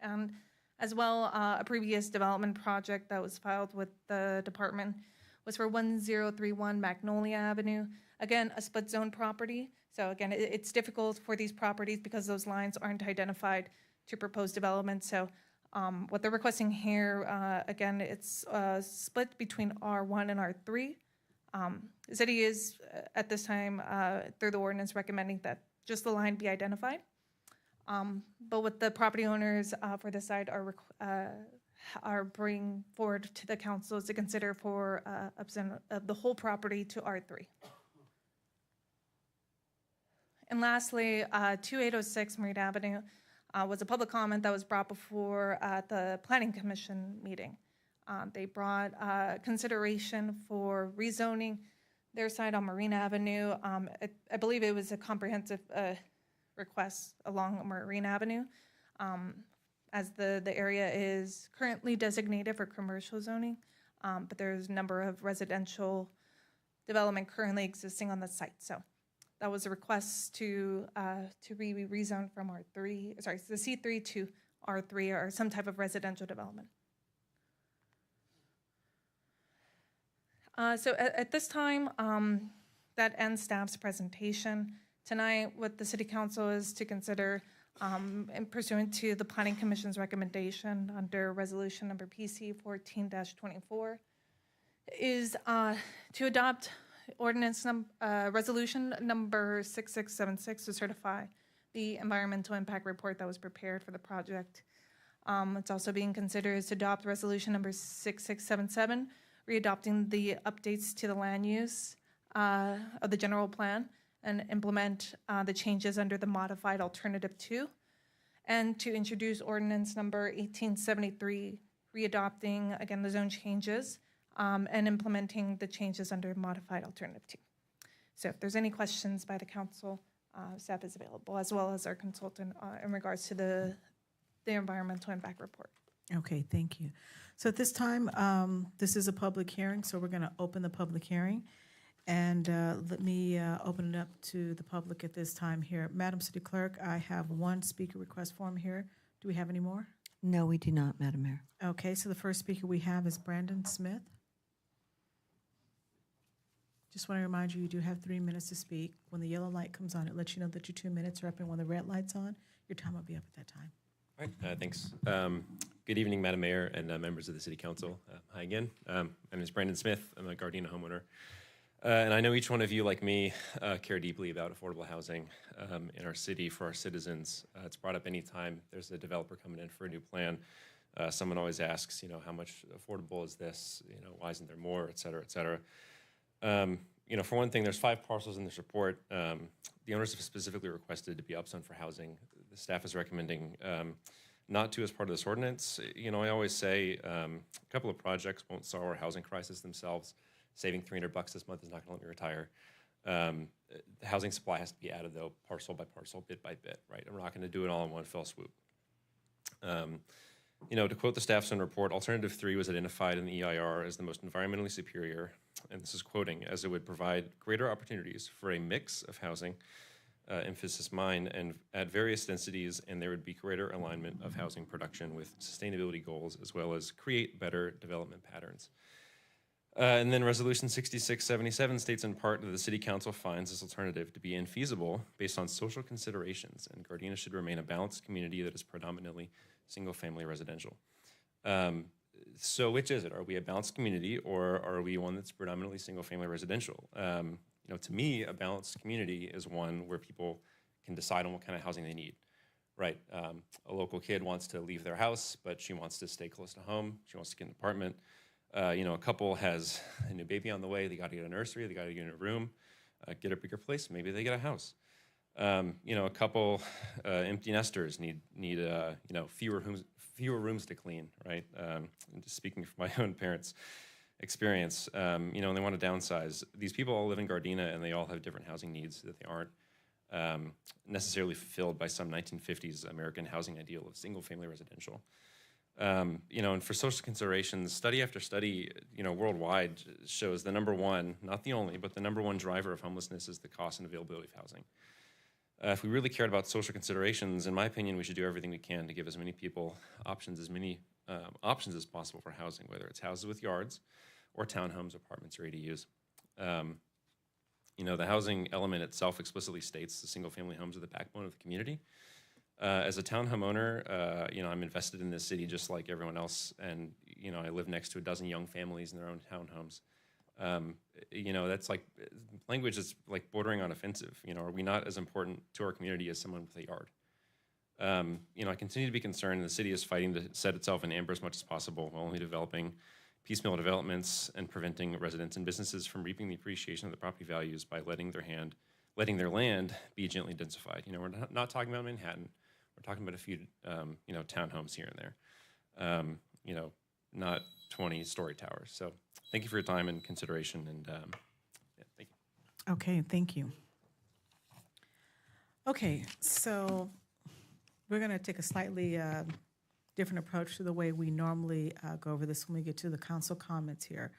And as well, a previous development project that was filed with the department was for 1031 Magnolia Avenue. Again, a split zone property. So again, it's difficult for these properties because those lines aren't identified to propose development. So what they're requesting here, again, it's split between R1 and R3. The city is, at this time, through the ordinance, recommending that just the line be identified. But what the property owners for this site are bringing forward to the council is to consider for upzone of the whole property to R3. And lastly, 2806 Marine Avenue was a public comment that was brought before the Planning Commission meeting. They brought consideration for rezoning their site on Marine Avenue. I believe it was a comprehensive request along Marine Avenue, as the area is currently designated for commercial zoning, but there's a number of residential development currently existing on the site. So that was a request to rezone from R3, sorry, the C3 to R3 or some type of residential development. So at this time, that ends staff's presentation. Tonight, what the City Council is to consider, in pursuant to the Planning Commission's recommendation under Resolution Number PC 14-24, is to adopt Ordinance Resolution Number 6676 to certify the environmental impact report that was prepared for the project. It's also being considered is to adopt Resolution Number 6677, readopting the updates to the land use of the general plan and implement the changes under the modified alternative 2, and to introduce ordinance number 1873, readopting, again, the zone changes and implementing the changes under modified alternative 2. So if there's any questions by the council, staff is available, as well as our consultant in regards to the environmental impact report. Okay, thank you. So at this time, this is a public hearing, so we're going to open the public hearing. And let me open it up to the public at this time here. Madam City Clerk, I have one speaker request form here. Do we have any more? No, we do not, Madam Mayor. Okay, so the first speaker we have is Brandon Smith. Just want to remind you, you do have 3 minutes to speak. When the yellow light comes on, it lets you know that your 2 minutes are up, and when the red light's on, your time will be up at that time. All right, thanks. Good evening, Madam Mayor and members of the City Council. Hi again. My name is Brandon Smith. I'm a Gardena homeowner. And I know each one of you, like me, care deeply about affordable housing in our city for our citizens. It's brought up anytime there's a developer coming in for a new plan. Someone always asks, how much affordable is this? Why isn't there more, et cetera, et cetera. For one thing, there's 5 parcels in this report. The owners have specifically requested to be upzoned for housing. The staff is recommending not to as part of this ordinance. I always say a couple of projects won't solve our housing crisis themselves. Saving $300 this month is not going to let me retire. The housing supply has to be added, though, parcel by parcel, bit by bit, right? And we're not going to do it all in one fell swoop. To quote the staff's own report, Alternative 3 was identified in the EIR as the most environmentally superior, and this is quoting, as it would provide greater opportunities for a mix of housing, emphasis mine, and at various densities, and there would be greater alignment of housing production with sustainability goals, as well as create better development patterns. And then Resolution 6677 states in part that the City Council finds this alternative to be infeasible based on social considerations, and Gardena should remain a balanced community that is predominantly single-family residential. So which is it? Are we a balanced community, or are we one that's predominantly single-family residential? To me, a balanced community is one where people can decide on what kind of housing they need, right? A local kid wants to leave their house, but she wants to stay close to home. She wants to get an apartment. A couple has a new baby on the way. They got to get a nursery. They got to get a room, get a bigger place. Maybe they get a house. A couple empty nesters need fewer rooms to clean, right? Just speaking for my own parents, experience, and they want to downsize. These people all live in Gardena, and they all have different housing needs that they aren't necessarily fulfilled by some 1950s American housing ideal of single-family residential. And for social considerations, study after study, worldwide shows the number one, not the only, but the number one driver of homelessness is the cost and availability of housing. If we really cared about social considerations, in my opinion, we should do everything we can to give as many people options as possible for housing, whether it's houses with yards or townhomes, apartments, or ADUs. The housing element itself explicitly states the single-family homes are the backbone of the community. As a townhome owner, I'm invested in this city just like everyone else, and I live next to a dozen young families in their own townhomes. That's like language that's like bordering on offensive. Are we not as important to our community as someone with a yard? I continue to be concerned, and the city is fighting to set itself in amber as much as possible, while only developing piecemeal developments and preventing residents and businesses from reaping the appreciation of the property values by letting their land be gently densified. We're not talking about Manhattan. We're talking about a few, townhomes here and there, not 20-story towers. So thank you for your time and consideration, and thank you. Okay, thank you. Okay, so we're going to take a slightly different approach to the way we normally go over this when we get to the council comments here.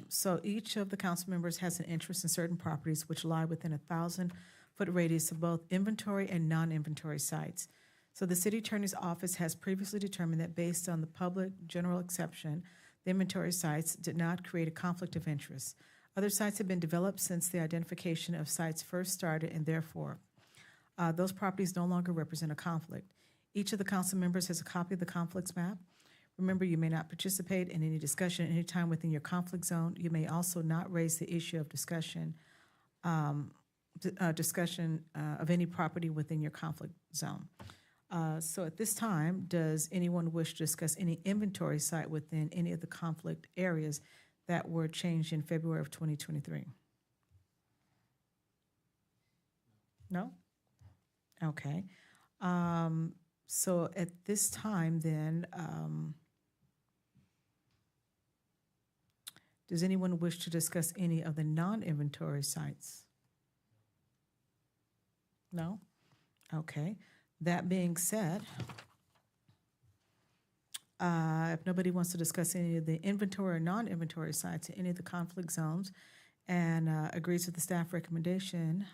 So each of the council members has an interest in certain properties which lie within a 1,000-foot radius of both inventory and non-inventory sites. So the city attorney's office has previously determined that based on the public general exception, the inventory sites did not create a conflict of interest. Other sites have been developed since the identification of sites first started, and therefore, those properties no longer represent a conflict. Each of the council members has a copy of the conflicts map. Remember, you may not participate in any discussion at any time within your conflict zone. You may also not raise the issue of discussion of any property within your conflict zone. So at this time, does anyone wish to discuss any inventory site within any of the conflict areas that were changed in February of 2023? No? Okay. So at this time, then, does anyone wish to discuss any of the non-inventory sites? No? Okay. That being said, if nobody wants to discuss any of the inventory or non-inventory sites in any of the conflict zones and agrees with the staff recommendation,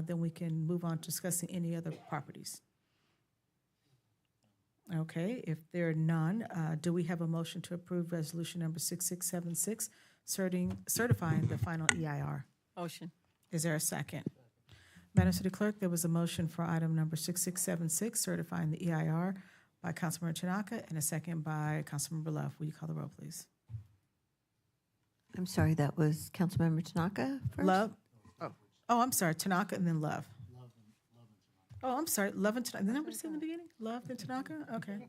then we can move on to discussing any other properties. Okay, if there are none, do we have a motion to approve resolution number 6676, certifying the final EIR? Motion. Is there a second? Madam City Clerk, there was a motion for item number 6676, certifying the EIR by Councilmember Tanaka and a second by Councilmember Love. Will you call the roll, please? I'm sorry, that was Councilmember Tanaka first? Love? Oh, I'm sorry, Tanaka and then Love. Oh, I'm sorry, Love and Tanaka. Didn't nobody say in the beginning? Love and Tanaka? Okay.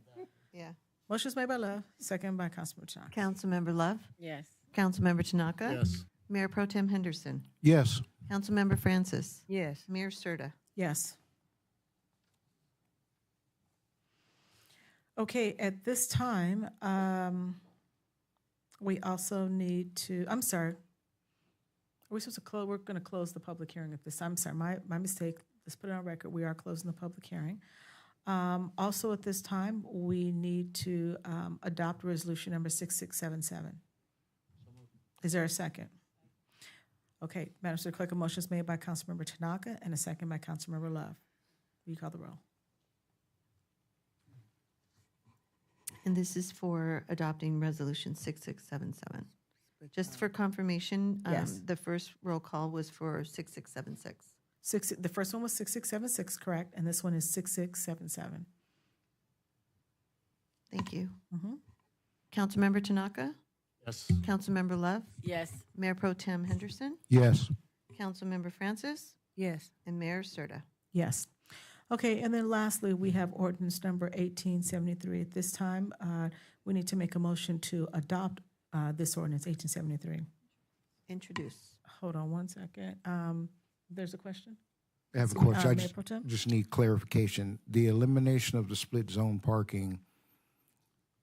Yeah. Motion's made by Love, second by Councilmember Tanaka. Councilmember Love? Yes. Councilmember Tanaka? Yes. Mayor Pro Tem Henderson? Yes. Councilmember Francis? Yes. Mayor Serta? Yes. Okay, at this time, we also need to, I'm sorry. Are we supposed to close? We're going to close the public hearing at this time. I'm sorry, my mistake. Let's put it on record. We are closing the public hearing. Also at this time, we need to adopt resolution number 6677. Is there a second? Okay, Madam City Clerk, a motion is made by Councilmember Tanaka and a second by Councilmember Love. Will you call the roll? And this is for adopting resolution 6677. Just for confirmation, Yes. the first roll call was for 6676. The first one was 6676, correct, and this one is 6677. Thank you. Mm-hmm. Councilmember Tanaka? Yes. Councilmember Love? Yes. Mayor Pro Tem Henderson? Yes. Councilmember Francis? Yes. And Mayor Serta? Yes. Okay, and then lastly, we have ordinance number 1873. At this time, we need to make a motion to adopt this ordinance, 1873. Introduce. Hold on one second. There's a question? I have a question. I Mayor Pro Tem? just need clarification. The elimination of the split zone parking,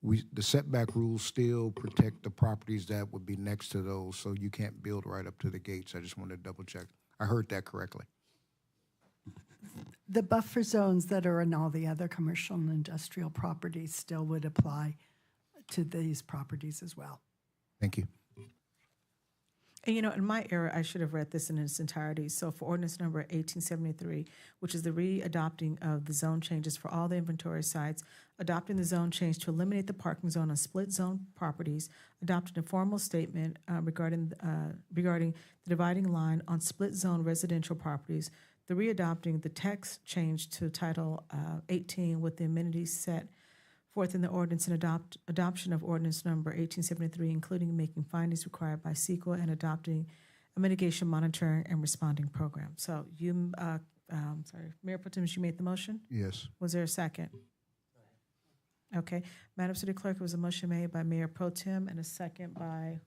the setback rules still protect the properties that would be next to those, so you can't build right up to the gates. I just wanted to double check. I heard that correctly. The buffer zones that are in all the other commercial and industrial properties still would apply to these properties as well. Thank you. And in my error, I should have read this in its entirety. So for ordinance number 1873, which is the re-adopting of the zone changes for all the inventory sites, adopting the zone change to eliminate the parking zone on split zone properties, adopting a formal statement regarding the dividing line on split zone residential properties, the re-adopting the text change to Title 18 with the amenities set forth in the ordinance, and adoption of ordinance number 1873, including making findings required by CEQA and adopting a mitigation monitoring and responding program. So Mayor Pro Tem, you made the motion? Yes. Was there a second? Okay. Madam City Clerk, it was a motion made by Mayor Pro Tem and a second by,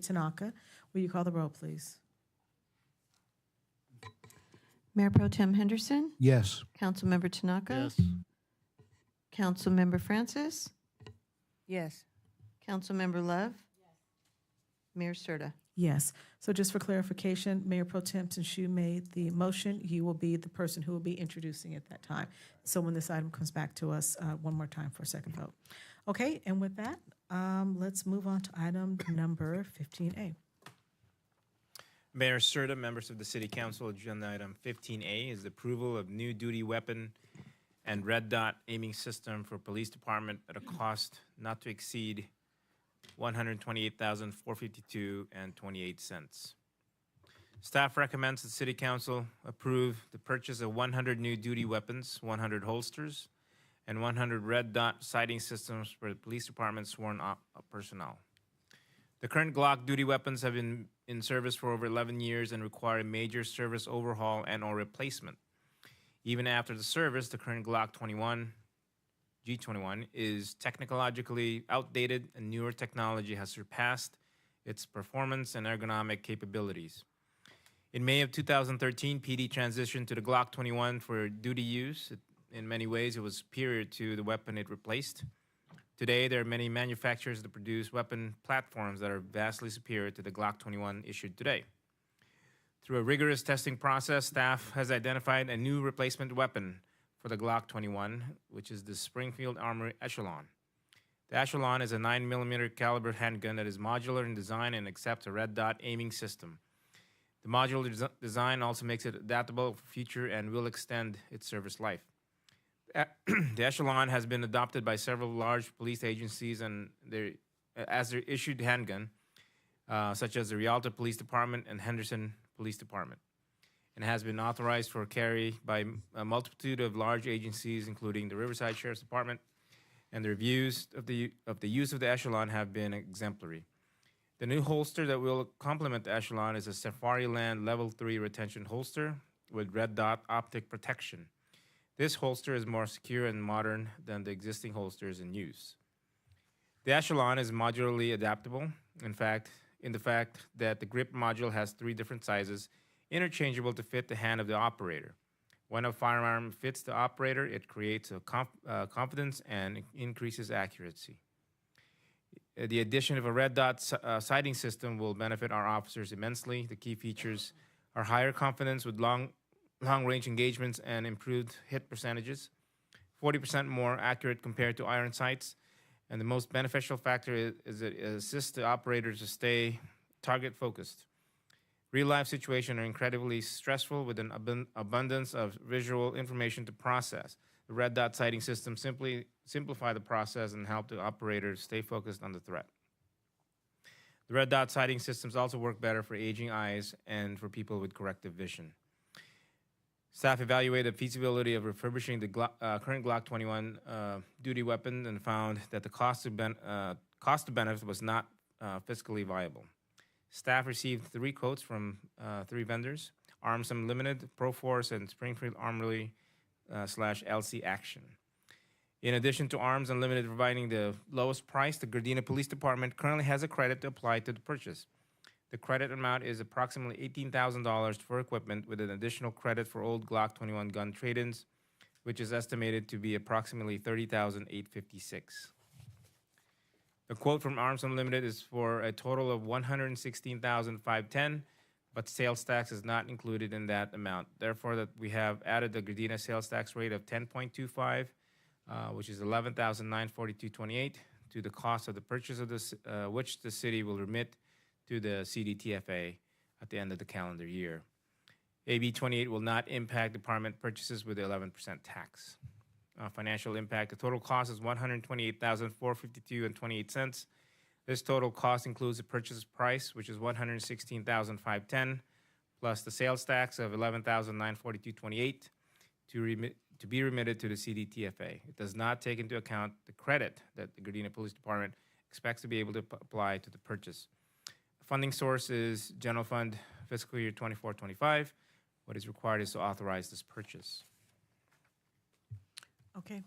Tanaka. Will you call the roll, please? Mayor Pro Tem Henderson? Yes. Councilmember Tanaka? Yes. Councilmember Francis? Yes. Councilmember Love? Mayor Serta? Yes. So just for clarification, Mayor Pro Tem, since you made the motion, you will be the person who will be introducing at that time. So when this item comes back to us one more time for a second vote. Okay, and with that, let's move on to item number 15A. Mayor Serta, members of the City Council, agenda item 15A is the approval of new duty weapon and red dot aiming system for police department at a cost not to exceed $128,452.28. Staff recommends the City Council approve the purchase of 100 new duty weapons, 100 holsters, and 100 red dot sighting systems for the police department's sworn personnel. The current Glock duty weapons have been in service for over 11 years and require a major service overhaul and/or replacement. Even after the service, the current Glock G21 is technologically outdated, and newer technology has surpassed its performance and ergonomic capabilities. In May of 2013, PD transitioned to the Glock 21 for duty use. In many ways, it was superior to the weapon it replaced. Today, there are many manufacturers that produce weapon platforms that are vastly superior to the Glock 21 issued today. Through a rigorous testing process, staff has identified a new replacement weapon for the Glock 21, which is the Springfield Armory Echelon. The Echelon is a 9mm caliber handgun that is modular in design and accepts a red dot aiming system. The modular design also makes it adaptable for future and will extend its service life. The Echelon has been adopted by several large police agencies and as their issued handgun, such as the Rialto Police Department and Henderson Police Department, and has been authorized for carry by a multitude of large agencies, including the Riverside Sheriff's Department, and the reviews of the use of the Echelon have been exemplary. The new holster that will complement the Echelon is a Safariland Level 3 retention holster with red dot optic protection. This holster is more secure and modern than the existing holsters in use. The Echelon is modularly adaptable. In the fact that the grip module has 3 different sizes, interchangeable to fit the hand of the operator. When a firearm fits the operator, it creates a confidence and increases accuracy. The addition of a red dot sighting system will benefit our officers immensely. The key features are higher confidence with long-range engagements and improved hit percentages, 40% more accurate compared to iron sights, and the most beneficial factor is that it assists the operator to stay target-focused. Real-life situations are incredibly stressful with an abundance of visual information to process. The red dot sighting system simplify the process and help the operator stay focused on the threat. The red dot sighting systems also work better for aging eyes and for people with corrective vision. Staff evaluated the feasibility of refurbishing the current Glock 21 duty weapon and found that the cost to benefit was not fiscally viable. Staff received 3 quotes from 3 vendors: Arms Unlimited, Proforce, and Springfield Armory /LC Action. In addition to Arms Unlimited providing the lowest price, the Gardena Police Department currently has a credit to apply to the purchase. The credit amount is approximately $18,000 for equipment, with an additional credit for old Glock 21 gun trade-ins, which is estimated to be approximately $30,856. The quote from Arms Unlimited is for a total of $116,510, but sales tax is not included in that amount. Therefore, that we have added the Gardena sales tax rate of 10.25, which is $11,942.28, to the cost of the purchase of this, which the city will remit to the CDTFA at the end of the calendar year. AB 28 will not impact department purchases with the 11% tax. Financial impact, the total cost is $128,452.28. This total cost includes the purchase price, which is $116,510, plus the sales tax of $11,942.28 to be remitted to the CDTFA. It does not take into account the credit that the Gardena Police Department expects to be able to apply to the purchase. The funding source is General Fund fiscal year 24-25. What is required is to authorize this purchase. Okay.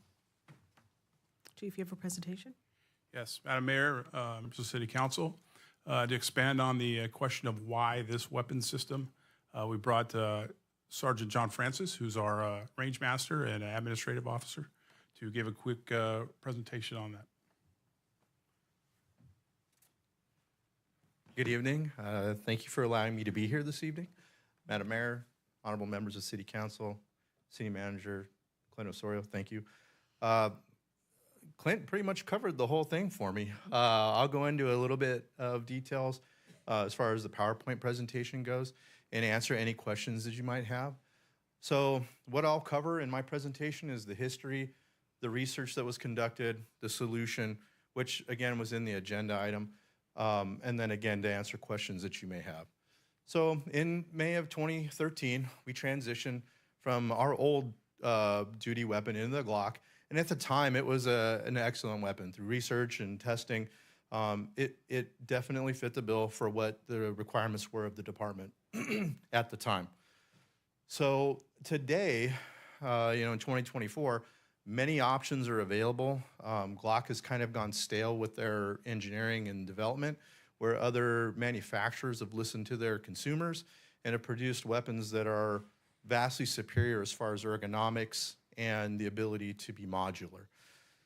Chief, you have a presentation? Yes, Madam Mayor, members of City Council, to expand on the question of why this weapon system, we brought Sergeant John Francis, who's our range master and administrative officer, to give a quick presentation on that. Good evening. Thank you for allowing me to be here this evening. Madam Mayor, honorable members of City Council, City Manager Clint Osorio, thank you. Clint pretty much covered the whole thing for me. I'll go into a little bit of details as far as the PowerPoint presentation goes and answer any questions that you might have. So what I'll cover in my presentation is the history, the research that was conducted, the solution, which again was in the agenda item, and then again to answer questions that you may have. So in May of 2013, we transitioned from our old duty weapon into the Glock. And at the time, it was an excellent weapon. Through research and testing, it definitely fit the bill for what the requirements were of the department at the time. So today, in 2024, many options are available. Glock has kind of gone stale with their engineering and development, where other manufacturers have listened to their consumers and have produced weapons that are vastly superior as far as ergonomics and the ability to be modular.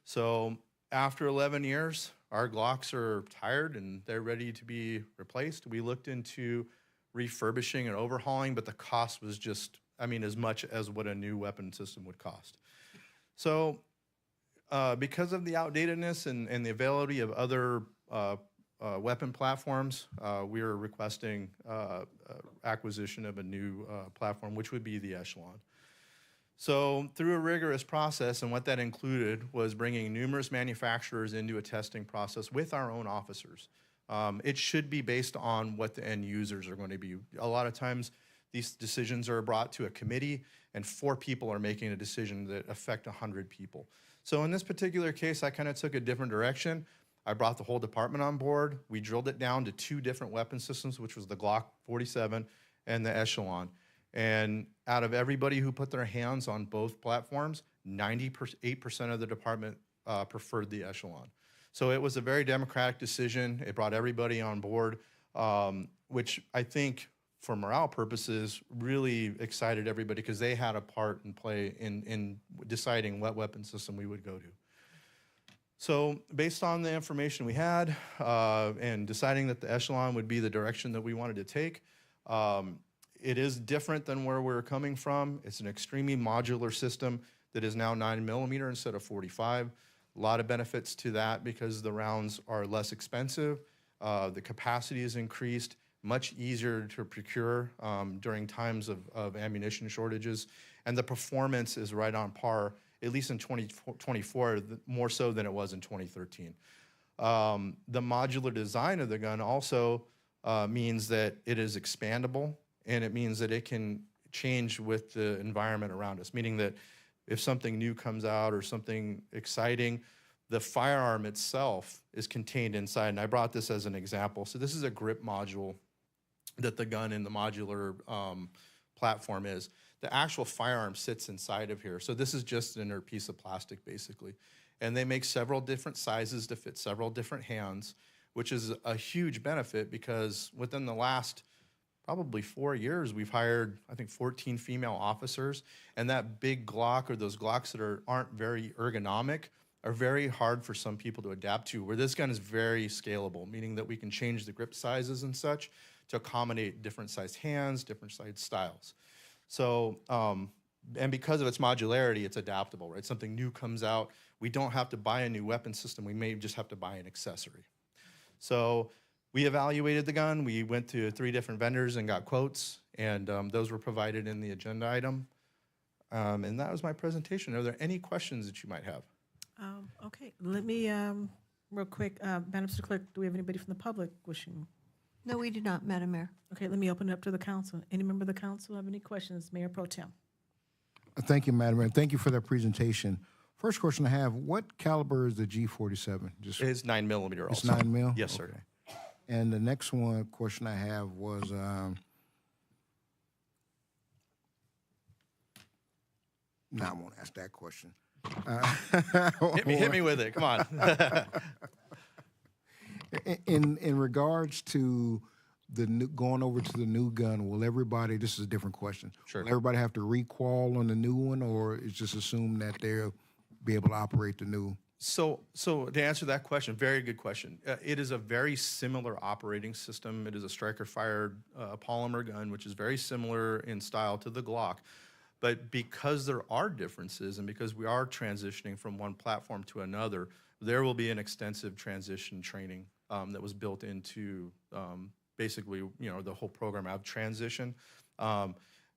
So after 11 years, our Glocks are tired and they're ready to be replaced. We looked into refurbishing and overhauling, but the cost was just, as much as what a new weapon system would cost. So because of the outdatedness and the availability of other weapon platforms, we are requesting acquisition of a new platform, which would be the Echelon. So through a rigorous process, and what that included was bringing numerous manufacturers into a testing process with our own officers. It should be based on what the end users are going to be. A lot of times these decisions are brought to a committee and 4 people are making a decision that affect 100 people. So in this particular case, I kind of took a different direction. I brought the whole department on board. We drilled it down to 2 different weapon systems, which was the Glock 47 and the Echelon. And out of everybody who put their hands on both platforms, 98% of the department preferred the Echelon. So it was a very democratic decision. It brought everybody on board, which I think for morale purposes really excited everybody because they had a part and play in deciding what weapon system we would go to. So based on the information we had and deciding that the Echelon would be the direction that we wanted to take, it is different than where we're coming from. It's an extremely modular system that is now 9mm instead of 45. A lot of benefits to that because the rounds are less expensive. The capacity is increased, much easier to procure during times of ammunition shortages. And the performance is right on par, at least in 2024, more so than it was in 2013. The modular design of the gun also means that it is expandable, and it means that it can change with the environment around us, meaning that if something new comes out or something exciting, the firearm itself is contained inside. And I brought this as an example. So this is a grip module that the gun in the modular platform is. The actual firearm sits inside of here. So this is just an inert piece of plastic, basically. And they make several different sizes to fit several different hands, which is a huge benefit because within the last probably 4 years, we've hired, I think, 14 female officers. And that big Glock or those Glocks that aren't very ergonomic are very hard for some people to adapt to, where this gun is very scalable, meaning that we can change the grip sizes and such to accommodate different sized hands, different sized styles. So, and because of its modularity, it's adaptable, right? Something new comes out, we don't have to buy a new weapon system, we may just have to buy an accessory. So we evaluated the gun, we went to 3 different vendors and got quotes, and those were provided in the agenda item. And that was my presentation. Are there any questions that you might have? Okay, let me, real quick, Madam City Clerk, do we have anybody from the public wishing? No, we do not, Madam Mayor. Okay, let me open it up to the council. Any member of the council have any questions? Mayor Pro Tem. Thank you, Madam Mayor. Thank you for that presentation. First question I have, what caliber is the G47? Just It's 9mm also. It's 9 mil? Yes, sir. Okay. And the next one question I have was, no, I won't ask that question. Hit me with it, come on. In regards to the new, going over to the new gun, will everybody, this is a different question. Sure. Will everybody have to requal on the new one, or it's just assumed that they'll be able to operate the new? So to answer that question, very good question. It is a very similar operating system. It is a striker-fired polymer gun, which is very similar in style to the Glock. But because there are differences and because we are transitioning from one platform to another, there will be an extensive transition training that was built into basically, the whole program of transition.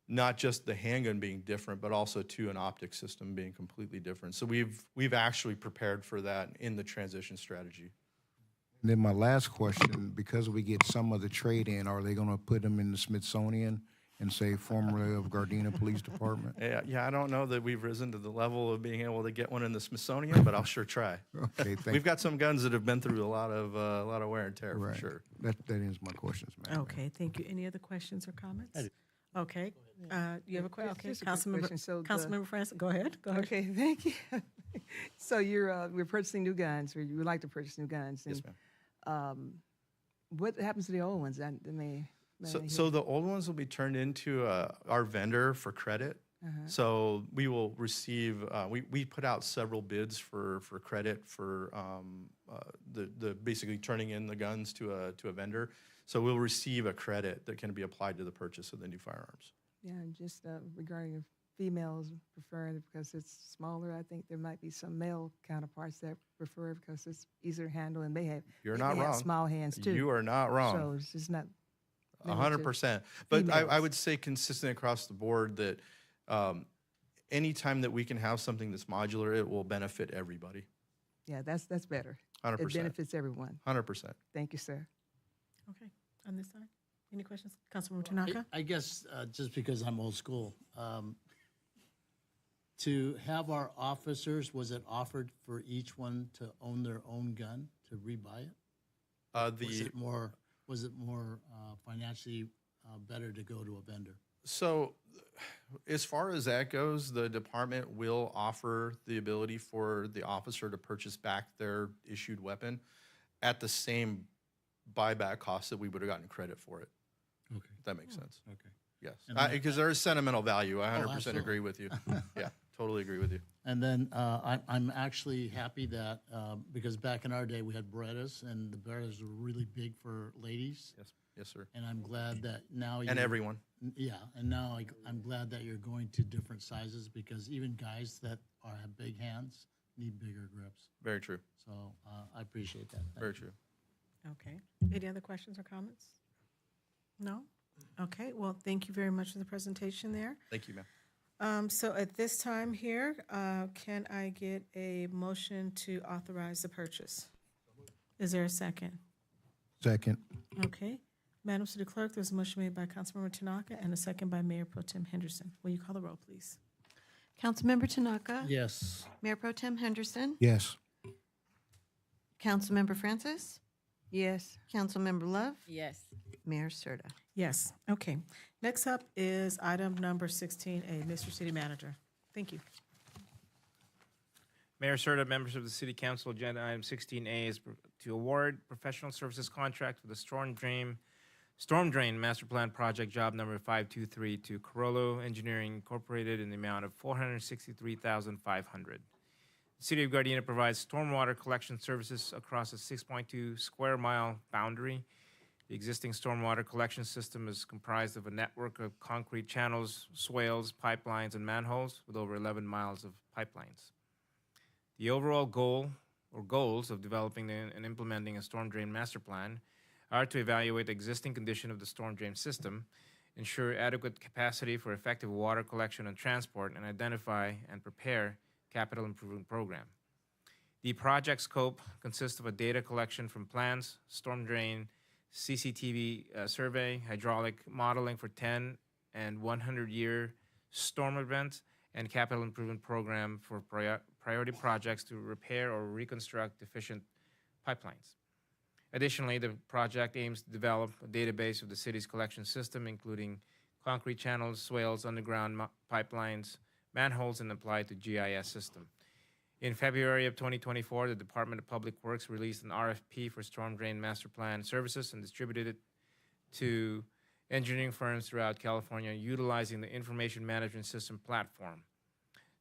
Not just the handgun being different, but also to an optic system being completely different. So we've actually prepared for that in the transition strategy. And then my last question, because we get some of the trade-in, are they going to put them in the Smithsonian and say formerly of Gardena Police Department? Yeah, I don't know that we've risen to the level of being able to get one in the Smithsonian, but I'll sure try. Okay, We've got some guns that have been through a lot of wear and tear, Right. for sure. That ends my questions, Madam Mayor. Okay, thank you. Any other questions or comments? Okay, you have a question? Okay, Just a quick Councilmember, question. So the- Councilmember Francis, go ahead. Go ahead. Okay, thank you. So we're purchasing new guns, or you would like to purchase new guns. Yes, ma'am. What happens to the old ones? So the old ones will be turned into our vendor for credit. So we will receive, we put out several bids for credit for the basically turning in the guns to a vendor. So we'll receive a credit that can be applied to the purchase of the new firearms. Yeah, and just regarding females preferring it because it's smaller, I think there might be some male counterparts that prefer it because it's easier to handle and they have You're not wrong. small hands too. You are not wrong. So it's just not 100%. But I females. would say consistent across the board that anytime that we can have something that's modular, it will benefit everybody. Yeah, that's better. 100%. It benefits everyone. 100%. Thank you, sir. Okay, on this side, any questions? Councilmember Tanaka? I guess just because I'm old school, to have our officers, was it offered for each one to own their own gun to rebuy it? Was it more financially better to go to a vendor? So as far as that goes, the department will offer the ability for the officer to purchase back their issued weapon at the same buyback cost that we would have gotten credit for it. Okay. If that makes sense. Okay. Yes, And then- because there is sentimental value. I 100% absolutely. agree with you. Yeah, totally agree with you. And then I'm actually happy that, because back in our day, we had Berettas, and the Berettas were really big for ladies. Yes, sir. And I'm glad that now And everyone. Yeah, and now I'm glad that you're going to different sizes because even guys that have big hands need bigger grips. Very true. So I appreciate that. Thank Very you. true. Okay, any other questions or comments? No? Okay, well, thank you very much for the presentation there. Thank you, ma'am. So at this time here, can I get a motion to authorize the purchase? Is there a second? Second. Okay. Madam City Clerk, there's a motion made by Councilmember Tanaka and a second by Mayor Pro Tem Henderson. Will you call the roll, please? Councilmember Tanaka? Yes. Mayor Pro Tem Henderson? Yes. Councilmember Francis? Yes. Councilmember Love? Yes. Mayor Serta? Yes, okay. Next up is item number 16A. Mr. City Manager. Thank you. Mayor Serta, members of the City Council, agenda item 16A is to award professional services contract for the storm drain master plan project job number 523 to Carollo Engineering Incorporated in the amount of $463,500. City of Gardena provides stormwater collection services across a 6.2 square mile boundary. The existing stormwater collection system is comprised of a network of concrete channels, swales, pipelines, and manholes with over 11 miles of pipelines. The overall goal or goals of developing and implementing a storm drain master plan are to evaluate the existing condition of the storm drain system, ensure adequate capacity for effective water collection and transport, and identify and prepare capital improvement program. The project scope consists of a data collection from plans, storm drain, CCTV survey, hydraulic modeling for 10 and 100-year storm events, and capital improvement program for priority projects to repair or reconstruct deficient pipelines. Additionally, the project aims to develop a database of the city's collection system, including concrete channels, swales, underground pipelines, manholes, and apply it to GIS system. In February of 2024, the Department of Public Works released an RFP for storm drain master plan services and distributed it to engineering firms throughout California utilizing the information management system platform.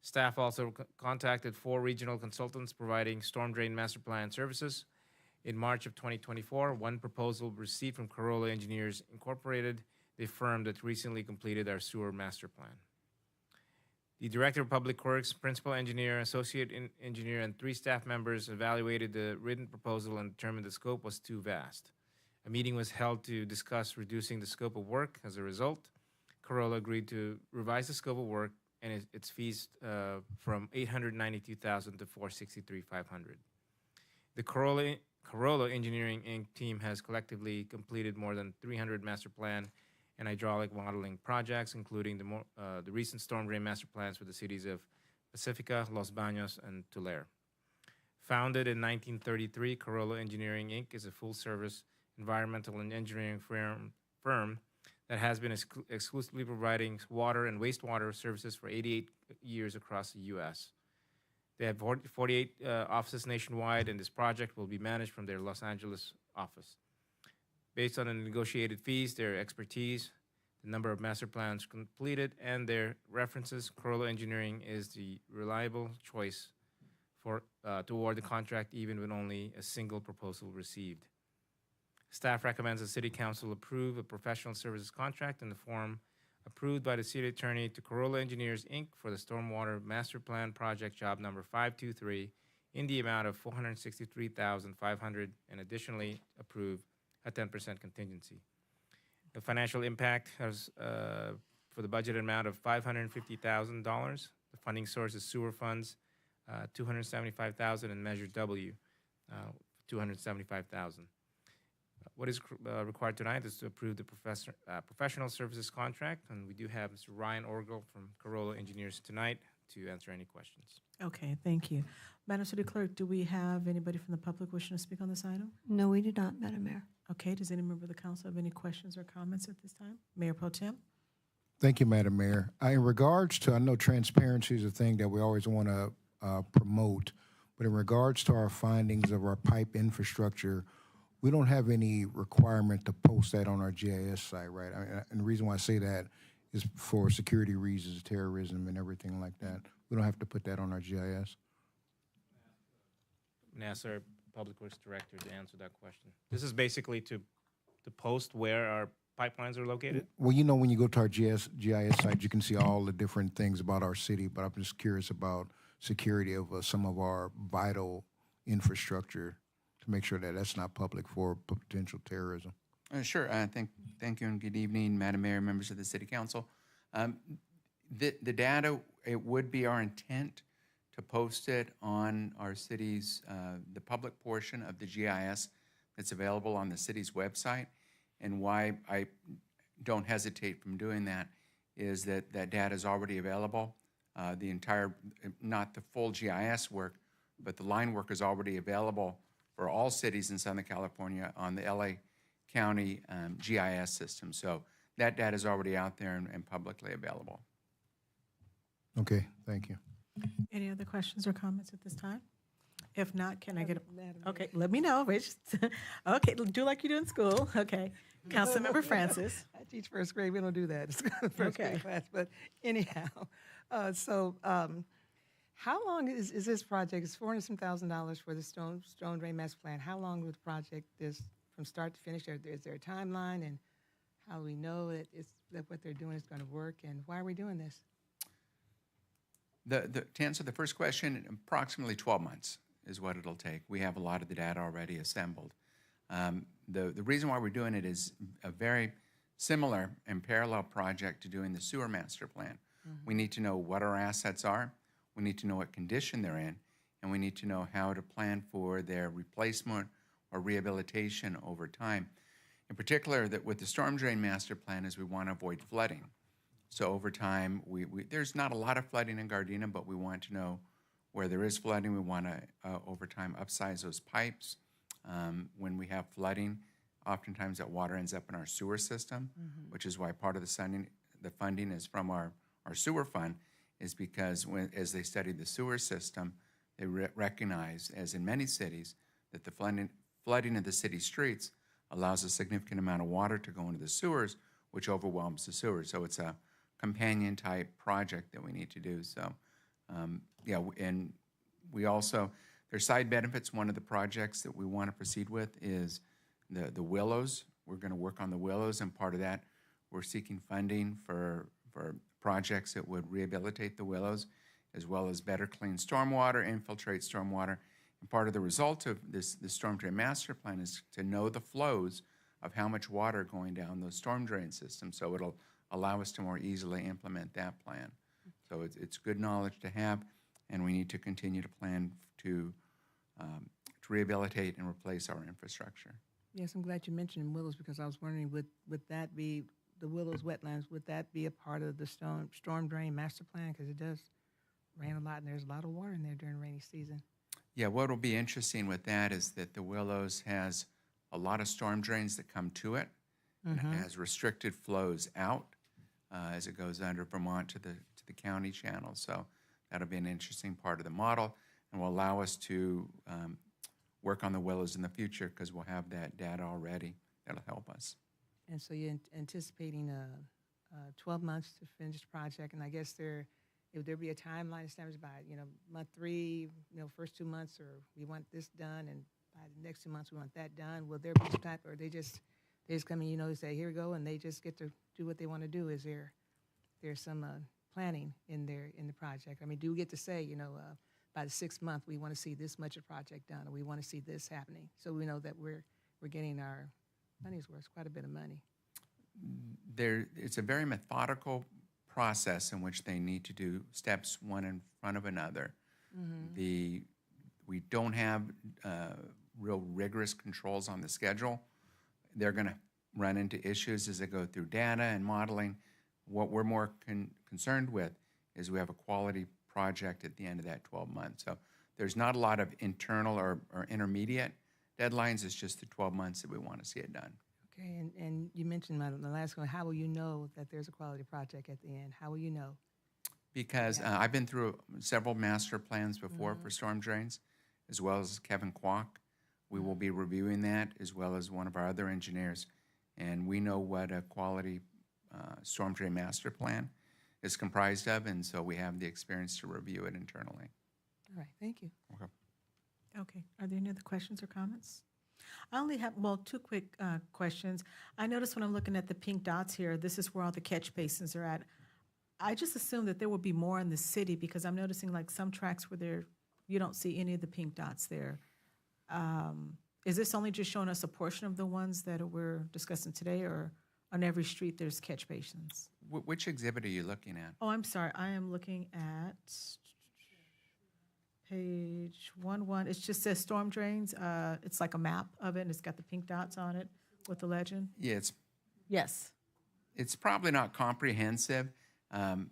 Staff also contacted 4 regional consultants providing storm drain master plan services. In March of 2024, one proposal received from Corolla Engineers Incorporated, the firm that recently completed our sewer master plan. The Director of Public Works, Principal Engineer, Associate Engineer, and 3 staff members evaluated the written proposal and determined the scope was too vast. A meeting was held to discuss reducing the scope of work. As a result, Corolla agreed to revise the scope of work and its fees from $892,000 to $463,500. The Corolla Engineering Inc. team has collectively completed more than 300 master plan and hydraulic modeling projects, including the recent storm drain master plans for the cities of Pacifica, Los Baños, and Tulare. Founded in 1933, Corolla Engineering Inc. is a full-service environmental and engineering firm that has been exclusively providing water and wastewater services for 88 years across the U.S. They have 48 offices nationwide, and this project will be managed from their Los Angeles office. Based on the negotiated fees, their expertise, the number of master plans completed, and their references, Corolla Engineering is the reliable choice to award the contract even when only a single proposal received. Staff recommends the City Council approve a professional services contract in the form approved by the City Attorney to Corolla Engineers, Inc. for the Stormwater Master Plan Project Job Number 523 in the amount of $463,500 and additionally approve a 10% contingency. The financial impact has for the budget amount of $550,000. The funding source is sewer funds, $275,000, and Measure W, $275,000. What is required tonight is to approve the professional services contract, and we do have Mr. Ryan Orgel from Corolla Engineers tonight to answer any questions. Okay, thank you. Madam City Clerk, do we have anybody from the public wishing to speak on this item? No, we do not, Madam Mayor. Okay, does any member of the council have any questions or comments at this time? Mayor Pro Tem? Thank you, Madam Mayor. In regards to, I know transparency is a thing that we always want to promote, but in regards to our findings of our pipe infrastructure, we don't have any requirement to post that on our GIS site, right? And the reason why I say that is for security reasons, terrorism and everything like that. We don't have to put that on our GIS. I'm going to ask our Public Works Director to answer that question. This is basically to post where our pipelines are located. Well, you know, when you go to our GIS site, you can see all the different things about our city, but I'm just curious about security of some of our vital infrastructure to make sure that that's not public for potential terrorism. Sure. Thank you and good evening, Madam Mayor, members of the City Council. The data, it would be our intent to post it on our city's, the public portion of the GIS that's available on the city's website. And why I don't hesitate from doing that is that that data is already available. The entire, not the full GIS work, but the line work is already available for all cities in Southern California on the LA County GIS system. So that data is already out there and publicly available. Okay, thank you. Any other questions or comments at this time? If not, can I get a, okay, let me know, Rich. Okay, do like you do in school. Okay, Councilmember Francis. I teach first grade, we don't do that. It's first Okay. grade class, but anyhow. How long is this project? It's $400,000 for the storm drain master plan. How long will the project is from start to finish? Is there a timeline, and how do we know that what they're doing is going to work, and why are we doing this? To answer the first question, approximately 12 months is what it'll take. We have a lot of the data already assembled. The reason why we're doing it is a very similar and parallel project to doing the sewer master plan. We need to know what our assets are, we need to know what condition they're in, and we need to know how to plan for their replacement or rehabilitation over time. In particular, that with the storm drain master plan is we want to avoid flooding. So over time, there's not a lot of flooding in Gardena, but we want to know where there is flooding. We want to, over time, upsize those pipes. When we have flooding, oftentimes that water ends up in our sewer system, which is why part of the funding is from our sewer fund, is because as they studied the sewer system, they recognize, as in many cities, that the flooding of the city streets allows a significant amount of water to go into the sewers, which overwhelms the sewers. So it's a companion type project that we need to do. So, and we also, there's side benefits. One of the projects that we want to proceed with is the Willows. We're going to work on the Willows, and part of that, we're seeking funding for projects that would rehabilitate the Willows, as well as better clean stormwater, infiltrate stormwater. And part of the result of this storm drain master plan is to know the flows of how much water going down those storm drain systems. So it'll allow us to more easily implement that plan. So it's good knowledge to have, and we need to continue to plan to rehabilitate and replace our infrastructure. Yes, I'm glad you mentioned Willows, because I was wondering, would that be the Willows wetlands? Would that be a part of the storm drain master plan? Because it does rain a lot, and there's a lot of water in there during rainy season. Yeah, what will be interesting with that is that the Willows has a lot of storm drains that come to it, and it has restricted flows out as it goes under Vermont to the county channel. So that'll be an interesting part of the model, and will allow us to work on the Willows in the future, because we'll have that data already. That'll help us. And so you're anticipating 12 months to finish the project, and I guess if there be a timeline established by, month 3, first 2 months, or we want this done, and by the next 2 months we want that done, will there be some type, or they just come in, say, here we go, and they just get to do what they want to do? Is there's some planning in the project? I mean, do we get to say, by the 6th month we want to see this much of project done, or we want to see this happening, so we know that we're getting our money's worth, quite a bit of money? It's a very methodical process in which they need to do steps one in front of another. We don't have real rigorous controls on the schedule. They're going to run into issues as they go through data and modeling. What we're more concerned with is we have a quality project at the end of that 12 months. So there's not a lot of internal or intermediate deadlines. It's just the 12 months that we want to see it done. Okay, and you mentioned the last one, how will you know that there's a quality project at the end? How will you know? Because I've been through several master plans before for storm drains, as well as Kevin Kwok. We will be reviewing that, as well as one of our other engineers, and we know what a quality storm drain master plan is comprised of, and so we have the experience to review it internally. All right, thank you. Okay. Okay, are there any other questions or comments? I only have, 2 quick questions. I noticed when I'm looking at the pink dots here, this is where all the catch basins are at. I just assumed that there would be more in the city, because I'm noticing like some tracks where you don't see any of the pink dots there. Is this only just showing us a portion of the ones that we're discussing today, or on every street there's catch basins? Which exhibit are you looking at? Oh, I'm sorry. I am looking at page 11. It just says storm drains. It's like a map of it, and it's got the pink dots on it with the legend. Yeah, Yes. it's probably not comprehensive. And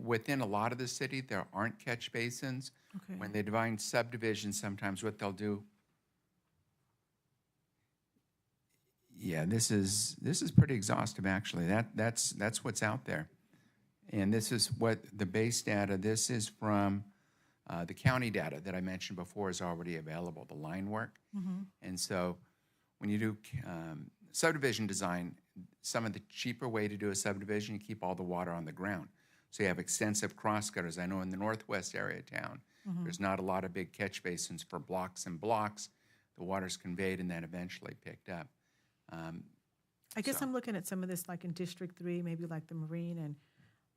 within a lot of the city, there aren't catch basins. Okay. When they divide subdivisions, sometimes what they'll do. Yeah, this is pretty exhaustive, actually. That's what's out there. And this is what the base data, this is from the county data that I mentioned before is already available, the line work. And so when you do subdivision design, some of the cheaper way to do a subdivision, you keep all the water on the ground. So you have extensive cross gutters. I know in the northwest area of town, there's not a lot of big catch basins for blocks and blocks. The water's conveyed and then eventually picked up. I guess I'm looking at some of this like in District 3, maybe like the Marine and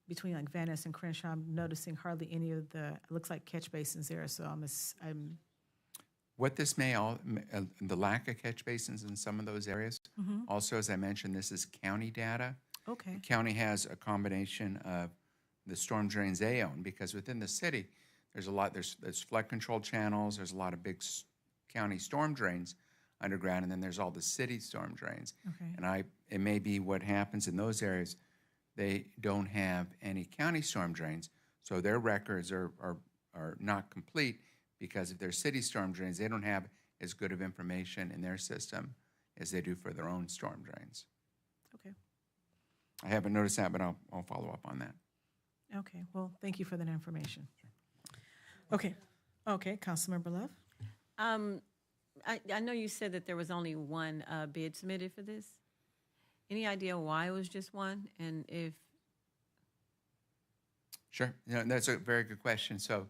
between like Venice and Crenshaw. I'm noticing hardly any of it looks like catch basins there. So I'm What this the lack of catch basins in some of those areas. Also, as I mentioned, this is county data. okay. The county has a combination of the storm drains they own, because within the city, there's flood control channels, there's a lot of big county storm drains underground, and then there's all the city storm drains. Okay. And it may be what happens in those areas, they don't have any county storm drains, so their records are not complete, because if they're city storm drains, they don't have as good of information in their system as they do for their own storm drains. Okay. I haven't noticed that, but I'll follow up on that. Okay. Well, thank you for that information. Okay. Okay. Councilmember Love. I know you said that there was only one bid submitted for this. Any idea why it was just one? And if Sure. That's a very good question. So,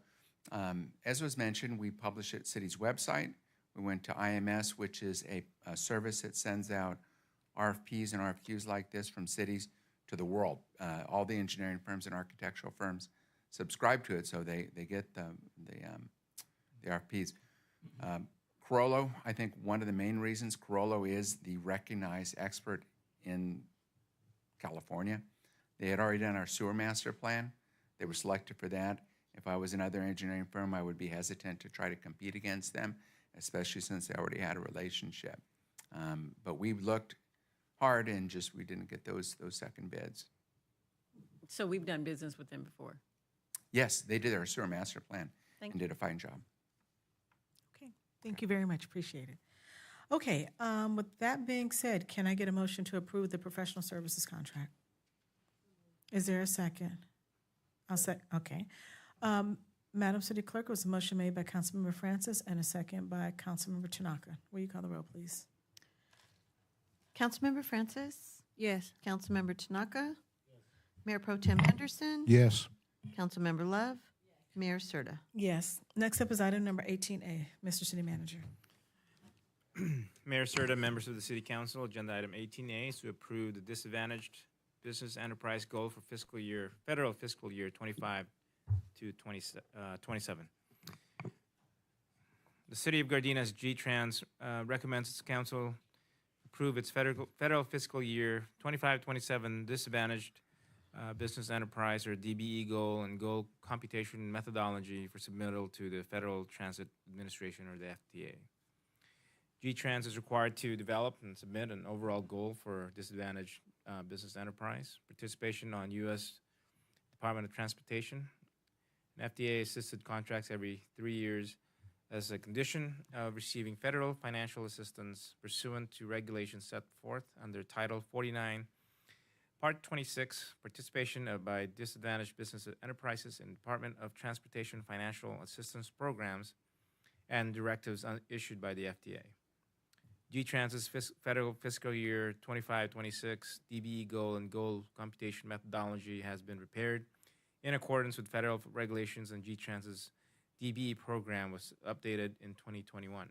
as was mentioned, we publish at city's website. We went to IMS, which is a service that sends out RFPs and RFQs like this from cities to the world. All the engineering firms and architectural firms subscribe to it, so they get the RFPs. Carollo, I think one of the main reasons, Carollo is the recognized expert in California. They had already done our sewer master plan. They were selected for that. If I was another engineering firm, I would be hesitant to try to compete against them, especially since they already had a relationship. But we looked hard and we didn't get those second bids. so we've done business with them before. Yes, they did our sewer master plan Thank and did a fine job. Okay. Thank you very much. Appreciate it. Okay. With that being said, can I get a motion to approve the professional services contract? Is there a second? Okay. Madam City Clerk, was a motion made by Councilmember Francis and a second by Councilmember Tanaka. Will you call the roll, please? Councilmember Francis? Yes. Councilmember Tanaka? Mayor Pro Tem Henderson? Yes. Councilmember Love? Mayor Serta? Yes. Next up is item number 18A. Mr. City Manager. Mayor Serta, members of the City Council, agenda item 18A is to approve the disadvantaged business enterprise goal for federal fiscal year 25 to 27. The City of Gardena G-Trans recommends its council approve its federal fiscal year 25-27 disadvantaged business enterprise or DBE goal and goal computation methodology for submittal to the Federal Transit Administration or the FTA. G-Trans is required to develop and submit an overall goal for disadvantaged business enterprise, participation on U.S. Department of Transportation, and FDA-assisted contracts every 3 years as a condition of receiving federal financial assistance pursuant to regulations set forth under Title 49, Part 26, participation by disadvantaged business enterprises in Department of Transportation financial assistance programs and directives issued by the FDA. G-Trans's federal fiscal year 25-26 DBE goal and goal computation methodology has been prepared in accordance with federal regulations, and G-Trans's DBE program was updated in 2021.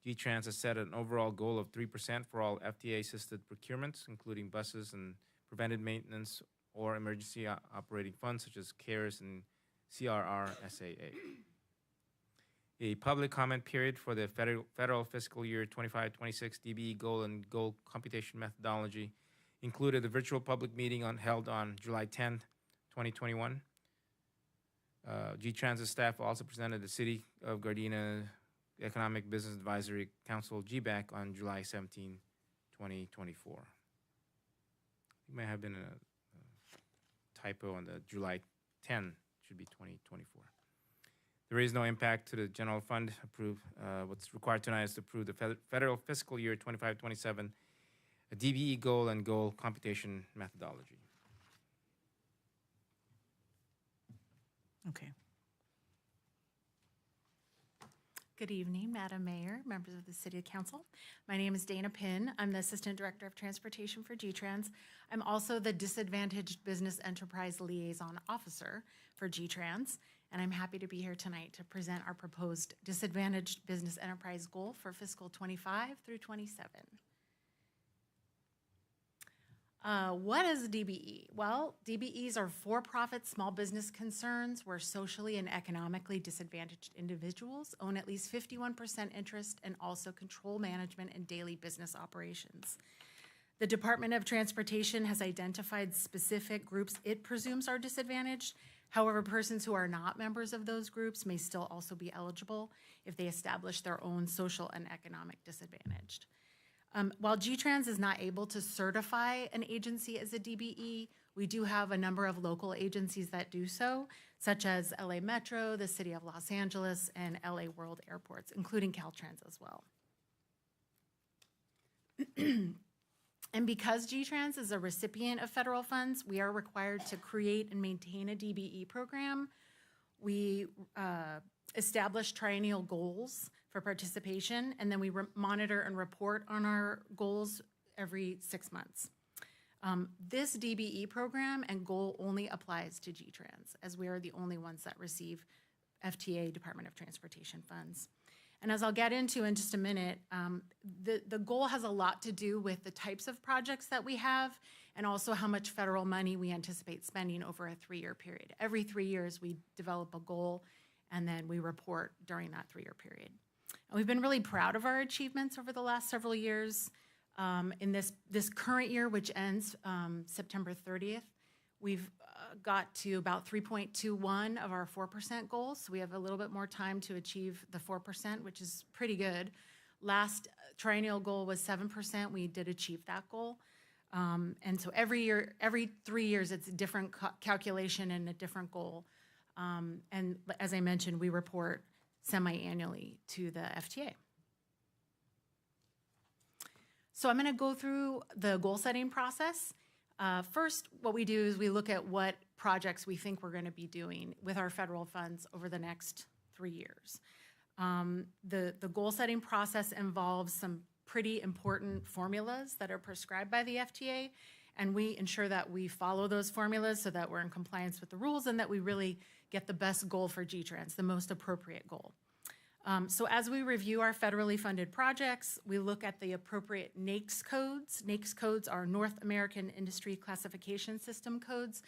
G-Trans has set an overall goal of 3% for all FTA-assisted procurements, including buses and preventive maintenance or emergency operating funds such as CARES and CRRSAA. A public comment period for the federal fiscal year 25-26 DBE goal and goal computation methodology included a virtual public meeting held on July 10th, 2021. G-Trans's staff also presented the City of Gardena Economic Business Advisory Council GBAC on July 17, 2024. It may have been a typo on the July 10, should be 2024. There is no impact to the general fund. What's required tonight is to approve the federal fiscal year 25-27 a DBE goal and goal computation methodology. Okay. Good evening, Madam Mayor, members of the City Council. My name is Dana Pinn. I'm the Assistant Director of Transportation for GTrans. I'm also the Disadvantaged Business Enterprise Liaison Officer for GTrans, and I'm happy to be here tonight to present our proposed Disadvantaged Business Enterprise Goal for fiscal 25 through 27. What is a DBE? Well, DBEs are for-profit small business concerns where socially and economically disadvantaged individuals own at least 51% interest and also control management and daily business operations. The Department of Transportation has identified specific groups it presumes are disadvantaged. However, persons who are not members of those groups may still also be eligible if they establish their own social and economic disadvantaged. While GTrans is not able to certify an agency as a DBE, we do have a number of local agencies that do so, such as LA Metro, the City of Los Angeles, and LA World Airports, including Caltrans as well. And because GTrans is a recipient of federal funds, we are required to create and maintain a DBE program. We establish triennial goals for participation, and then we monitor and report on our goals every 6 months. This DBE program and goal only applies to GTrans, as we are the only ones that receive FTA, Department of Transportation funds. And as I'll get into in just a minute, the goal has a lot to do with the types of projects that we have and also how much federal money we anticipate spending over a 3-year period. Every 3 years, we develop a goal, and then we report during that 3-year period. And we've been really proud of our achievements over the last several years. In this current year, which ends September 30th, we've got to about 3.21 of our 4% goals. So we have a little bit more time to achieve the 4%, which is pretty good. Last triennial goal was 7%. We did achieve that goal. And so every year, every 3 years, it's a different calculation and a different goal. And as I mentioned, we report semi-annually to the FTA. So I'm going to go through the goal setting process. First, what we do is we look at what projects we think we're going to be doing with our federal funds over the next 3 years. The goal setting process involves some pretty important formulas that are prescribed by the FTA, and we ensure that we follow those formulas so that we're in compliance with the rules and that we really get the best goal for GTrans, the most appropriate goal. So as we review our federally funded projects, we look at the appropriate NAICS codes. NAICS codes are North American Industry Classification System codes,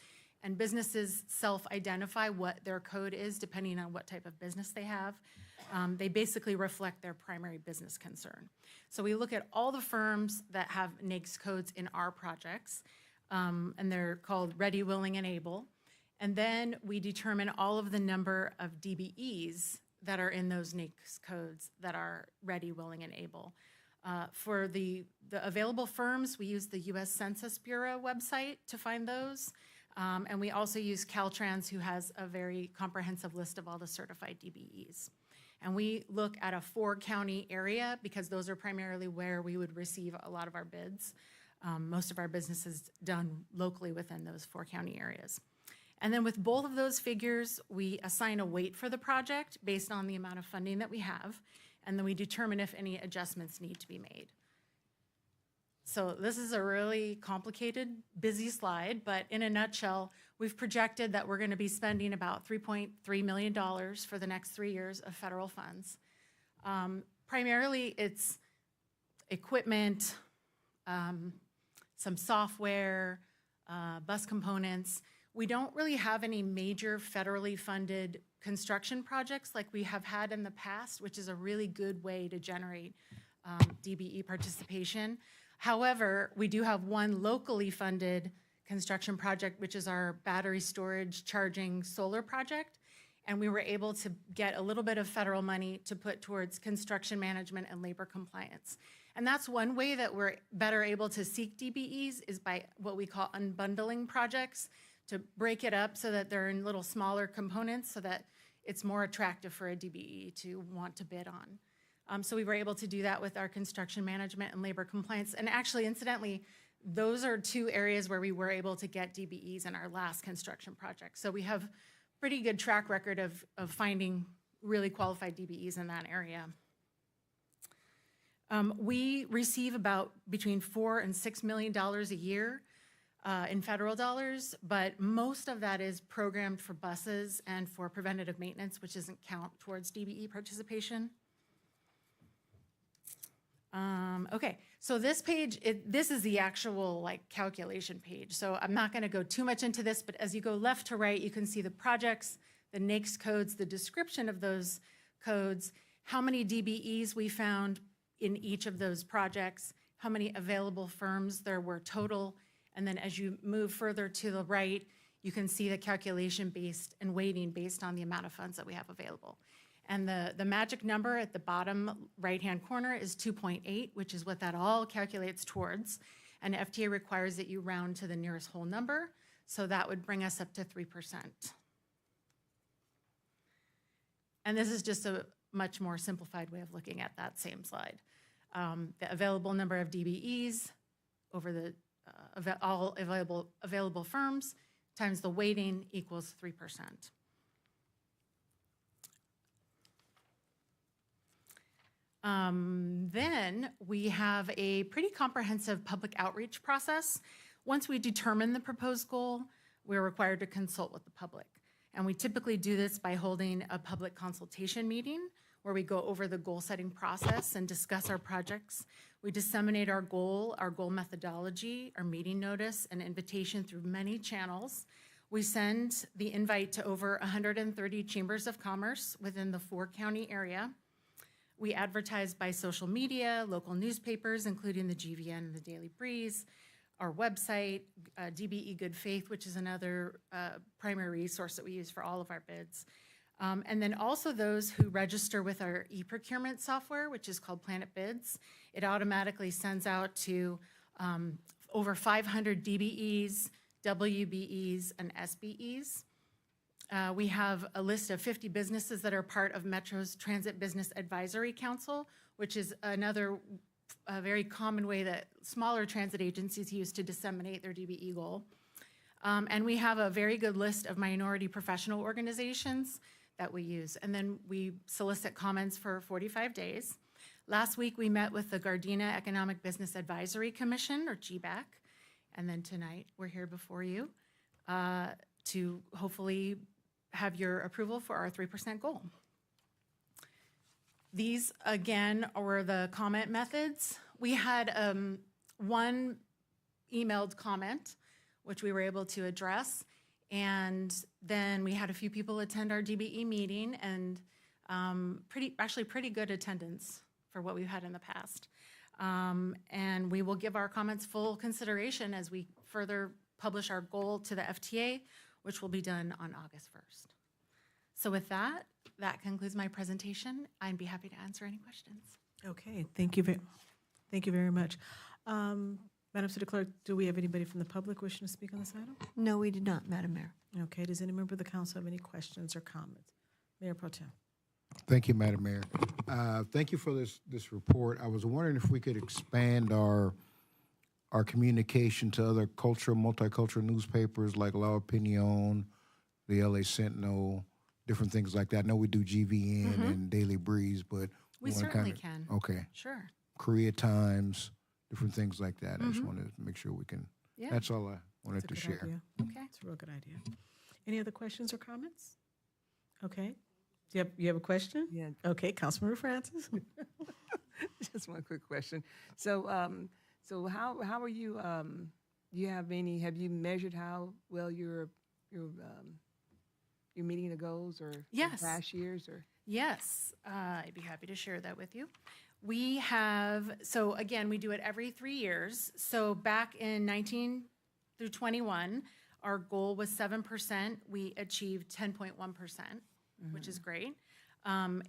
and businesses self-identify what their code is depending on what type of business they have. They basically reflect their primary business concern. So we look at all the firms that have NAICS codes in our projects, and they're called Ready, Willing, and Able. And then we determine all of the number of DBEs that are in those NAICS codes that are ready, willing, and able. For the available firms, we use the U.S. Census Bureau website to find those. And we also use Caltrans, who has a very comprehensive list of all the certified DBEs. And we look at a 4-county area because those are primarily where we would receive a lot of our bids. Most of our business is done locally within those 4-county areas. And then with both of those figures, we assign a weight for the project based on the amount of funding that we have, and then we determine if any adjustments need to be made. So this is a really complicated, busy slide, but in a nutshell, we've projected that we're going to be spending about $3.3 million for the next 3 years of federal funds. Primarily, it's equipment, some software, bus components. We don't really have any major federally funded construction projects like we have had in the past, which is a really good way to generate DBE participation. However, we do have one locally funded construction project, which is our battery storage charging solar project. And we were able to get a little bit of federal money to put towards construction management and labor compliance. And that's one way that we're better able to seek DBEs is by what we call unbundling projects, to break it up so that they're in little smaller components so that it's more attractive for a DBE to want to bid on. So we were able to do that with our construction management and labor compliance. And actually, incidentally, those are 2 areas where we were able to get DBEs in our last construction project. So we have pretty good track record of finding really qualified DBEs in that area. We receive about between $4 and $6 million a year in federal dollars, but most of that is programmed for buses and for preventative maintenance, which doesn't count towards DBE participation. Okay, so this page, this is the actual like calculation page. So I'm not gonna go too much into this, but as you go left to right, you can see the projects, the NAICS codes, the description of those codes, how many DBEs we found in each of those projects, how many available firms there were total, and then as you move further to the right, you can see the calculation based and weighting based on the amount of funds that we have available. And the magic number at the bottom right-hand corner is 2.8, which is what that all calculates towards. And FTA requires that you round to the nearest whole number, so that would bring us up to 3%. And this is just a much more simplified way of looking at that same slide. The available number of DBEs over the all available firms times the weighting equals 3%. Then we have a pretty comprehensive public outreach process. Once we determine the proposed goal, we're required to consult with the public. And we typically do this by holding a public consultation meeting where we go over the goal setting process and discuss our projects. We disseminate our goal methodology, our meeting notice, and invitation through many channels. We send the invite to over 130 chambers of commerce within the 4-county area. We advertise by social media, local newspapers, including the GVN and the Daily Breeze, our website, DBE Good Faith, which is another primary resource that we use for all of our bids. And then also those who register with our e-procurement software, which is called Planet Bids. It automatically sends out to over 500 DBEs, WBEs, and SBEs. We have a list of 50 businesses that are part of Metro's Transit Business Advisory Council, which is another very common way that smaller transit agencies use to disseminate their DBE goal. And we have a very good list of minority professional organizations that we use. And then we solicit comments for 45 days. Last week, we met with the Gardena Economic Business Advisory Commission, or GBAC. And then tonight, we're here before you to hopefully have your approval for our 3% goal. These, again, are the comment methods. We had one emailed comment, which we were able to address. And then we had a few people attend our DBE meeting, and actually pretty good attendance for what we've had in the past. And we will give our comments full consideration as we further publish our goal to the FTA, which will be done on August 1st. So with that, that concludes my presentation. I'd be happy to answer any questions. Okay, thank you very much. Madam City Clerk, do we have anybody from the public wishing to speak on this item? No, we did not, Madam Mayor. Okay, does any member of the council have any questions or comments? Mayor Pro Tem. Thank you, Madam Mayor. Thank you for this report. I was wondering if we could expand our communication to other multicultural newspapers like La Opinion, the LA Sentinel, different things like that. I know we do GVN and Daily Breeze, but we wanna certainly can. Okay. Sure. Korea Times, different things like that. I just wanted to make sure we can. Yeah. That's all I wanted to That's a good share. idea. Okay. It's a real good idea. Any other questions or comments? Okay. Do you have a question? Yeah. Okay, Councilmember Francis. Just one quick question. So, how are you? Have you measured how well you're meeting the goals, or Yes. past years, or? Yes, I'd be happy to share that with you. We have, so again, we do it every 3 years. So back in 19 through 21, our goal was 7%. We achieved 10.1%, which is great.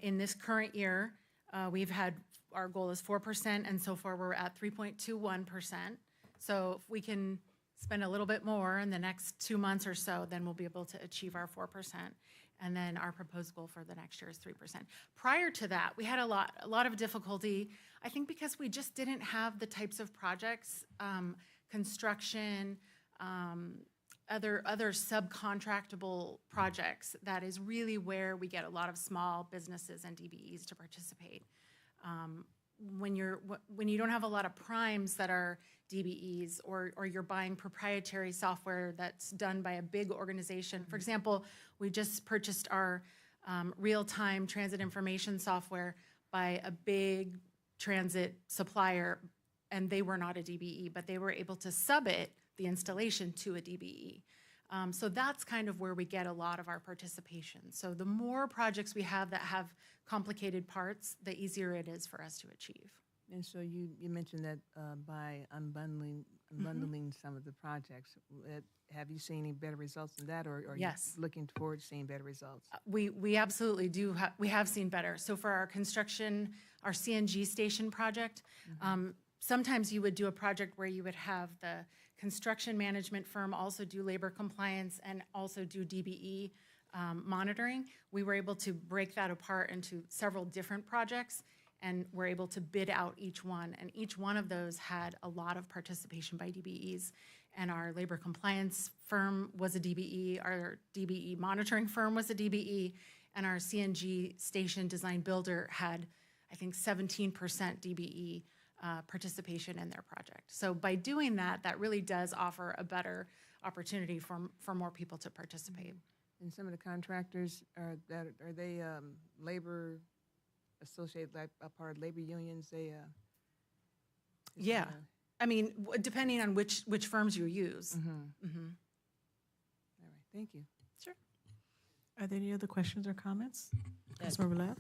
In this current year, our goal is 4%, and so far we're at 3.21%. So if we can spend a little bit more in the next 2 months or so, then we'll be able to achieve our 4%. And then our proposed goal for the next year is 3%. Prior to that, we had a lot of difficulty, I think because we just didn't have the types of projects, construction, other subcontractable projects, that is really where we get a lot of small businesses and DBEs to participate. When you don't have a lot of primes that are DBEs, or you're buying proprietary software that's done by a big organization. For example, we just purchased our real-time transit information software by a big transit supplier, and they were not a DBE, but they were able to sub it, the installation, to a DBE. So that's kind of where we get a lot of our participation. So the more projects we have that have complicated parts, the easier it is for us to achieve. And so you mentioned that by unbundling some of the projects, have you seen any better results than that, or are Yes. you looking forward to seeing better results? We absolutely do. We have seen better. So for our construction, our CNG station project, sometimes you would do a project where you would have the construction management firm also do labor compliance and also do DBE monitoring. We were able to break that apart into several different projects, and we're able to bid out each one. And each one of those had a lot of participation by DBEs. And our labor compliance firm was a DBE, our DBE monitoring firm was a DBE, and our CNG station design builder had, I think, 17% DBE participation in their project. So by doing that, that really does offer a better opportunity for more people to participate. And some of the contractors, are they labor associated, like a part of labor unions? Yeah. I mean, depending on which firms you use. All right, thank you. Sure. Are there any other questions or comments? Councilmember Lev?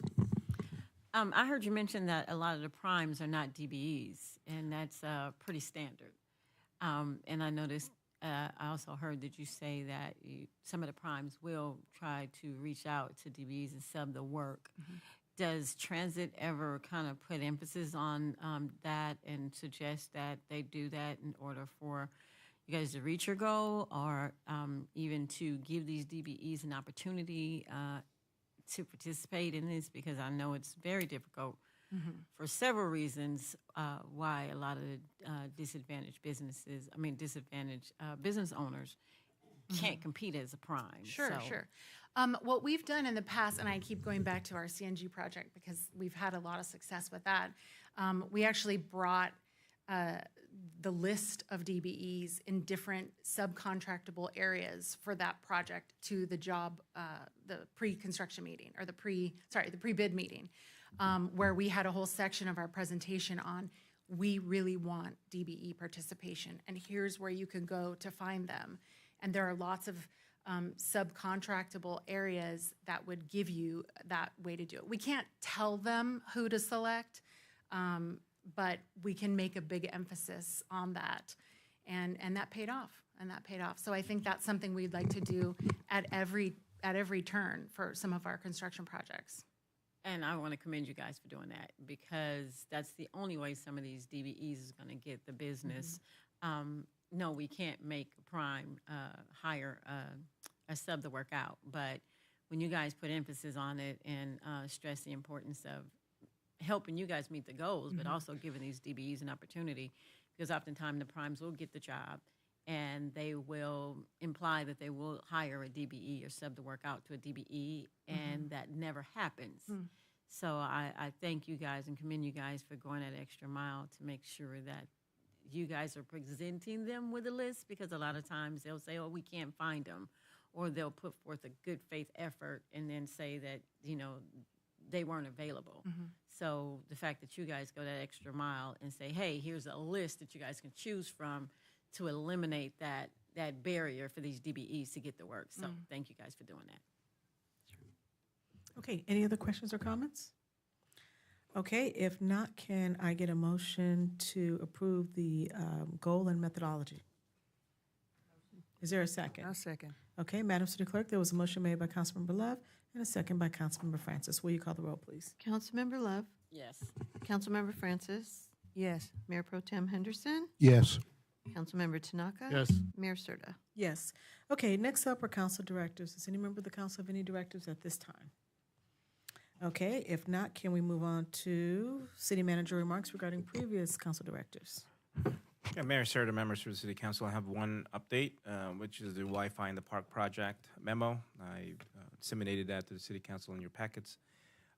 I heard you mention that a lot of the primes are not DBEs, and that's pretty standard. And I noticed, I also heard that you say that some of the primes will try to reach out to DBEs and sub the work. Does transit ever kind of put emphasis on that and suggest that they do that in order for you guys to reach your goal, or even to give these DBEs an opportunity to participate in this? Because I know it's very difficult for several reasons why a lot of the disadvantaged business owners can't compete as a prime. Sure, So- sure. What we've done in the past, and I keep going back to our CNG project because we've had a lot of success with that, we actually brought the list of DBEs in different subcontractable areas for that project to the job, the pre-construction meeting, or the pre-bid meeting, where we had a whole section of our presentation on, we really want DBE participation, and here's where you can go to find them. And there are lots of subcontractable areas that would give you that way to do it. We can't tell them who to select, but we can make a big emphasis on that. And that paid off, So I think that's something we'd like to do at every turn for some of our construction projects. And I want to commend you guys for doing that, because that's the only way some of these DBEs is going to get the business. No, we can't make a prime hire a sub the work out, but when you guys put emphasis on it and stress the importance of helping you guys meet the goals, but also giving these DBEs an opportunity, because oftentimes the primes will get the job and they will imply that they will hire a DBE or sub the work out to a DBE, and that never happens. So I thank you guys and commend you guys for going that extra mile to make sure that you guys are presenting them with a list, because a lot of times they'll say, oh, we can't find them, or they'll put forth a good faith effort and then say that, they weren't available. So the fact that you guys go that extra mile and say, hey, here's a list that you guys can choose from to eliminate that barrier for these DBEs to get the work. So thank you guys for doing that. Okay, any other questions or comments? Okay, if not, can I get a motion to approve the goal and methodology? Is there a second? I'll second. Okay, Madam City Clerk, there was a motion made by Councilmember Love and a second by Councilmember Francis. Will you call the roll, please? Councilmember Love? Yes. Councilmember Francis? Yes. Mayor Pro Tem Henderson? Yes. Councilmember Tanaka? Yes. Mayor Serta? Yes. Okay, next up are council directives. Does any member of the council have any directives at this time? Okay, if not, can we move on to city manager remarks regarding previous council directives? Yeah, Mayor, Sir, the members of the City Council, I have one update, which is the Wi-Fi in the Park project memo. I disseminated that to the City Council in your packets.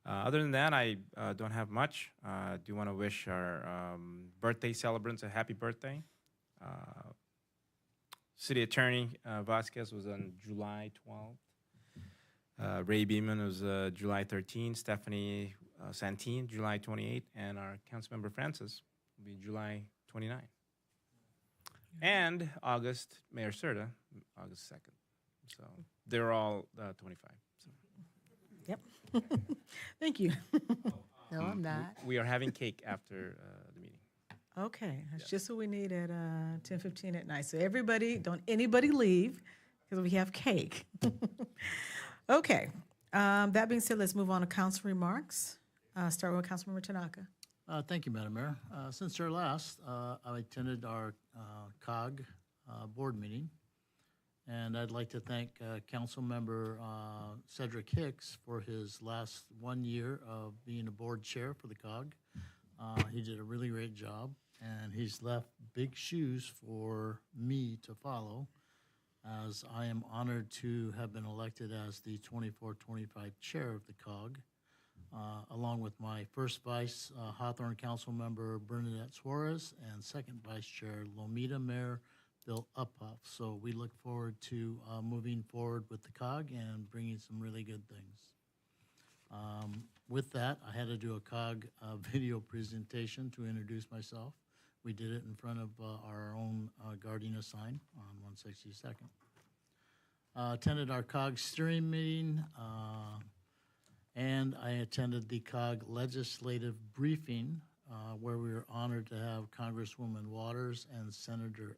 Other than that, I don't have much. I do want to wish our birthday celebrants a happy birthday. City Attorney Vasquez was on July 12th. Ray Beeman was July 13th. Stephanie Santine, July 28th. And our Councilmember Francis will be July 29th. And August, Mayor Serta, August 2nd. So they're all 25. So. Yep. Thank you. No, I'm not. We are having cake after the meeting. Okay, that's just what we need at 10:15 at night. So everybody, don't anybody leave because we have cake. Okay, that being said, let's move on to council remarks. Start with Councilmember Tanaka. Thank you, Madam Mayor. Since our last, I attended our COG board meeting, and I'd like to thank Council Member Cedric Hicks for his last 1 year of being a board chair for the COG. He did a really great job, and he's left big shoes for me to follow, as I am honored to have been elected as the 24-25 chair of the COG. Along with my first vice, Hawthorne Council Member Bernadette Suarez, and second vice chair, Lomita Mayor Bill Uphoff. So we look forward to moving forward with the COG and bringing some really good things. With that, I had to do a COG video presentation to introduce myself. We did it in front of our own Gardena sign on 162nd. Attended our COG steering meeting, and I attended the COG legislative briefing, where we were honored to have Congresswoman Waters and Senator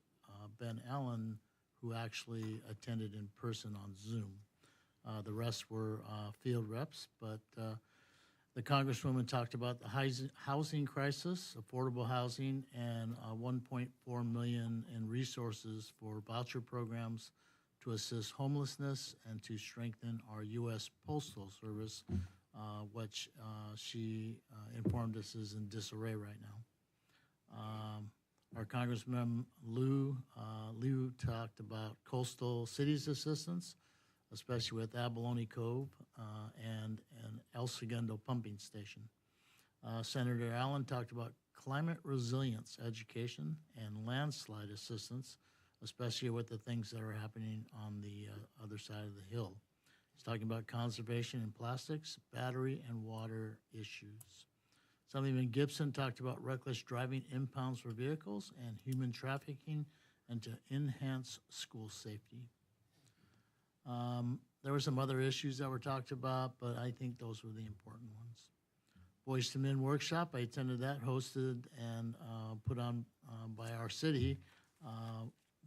Ben Allen, who actually attended in person on Zoom. The rest were field reps, but the Congresswoman talked about the housing crisis, affordable housing, and $1.4 million in resources for voucher programs to assist homelessness and to strengthen our U.S. Postal Service, which she informed us is in disarray right now. Our Congressman Liu talked about coastal cities assistance, especially with Abalone Cove and El Segundo pumping station. Senator Allen talked about climate resilience education and landslide assistance, especially with the things that are happening on the other side of the hill. He's talking about conservation in plastics, battery, and water issues. Assemblyman Gibson talked about reckless driving impounds for vehicles and human trafficking and to enhance school safety. There were some other issues that were talked about, but I think those were the important ones. Boys to Men workshop, I attended that, hosted and put on by our city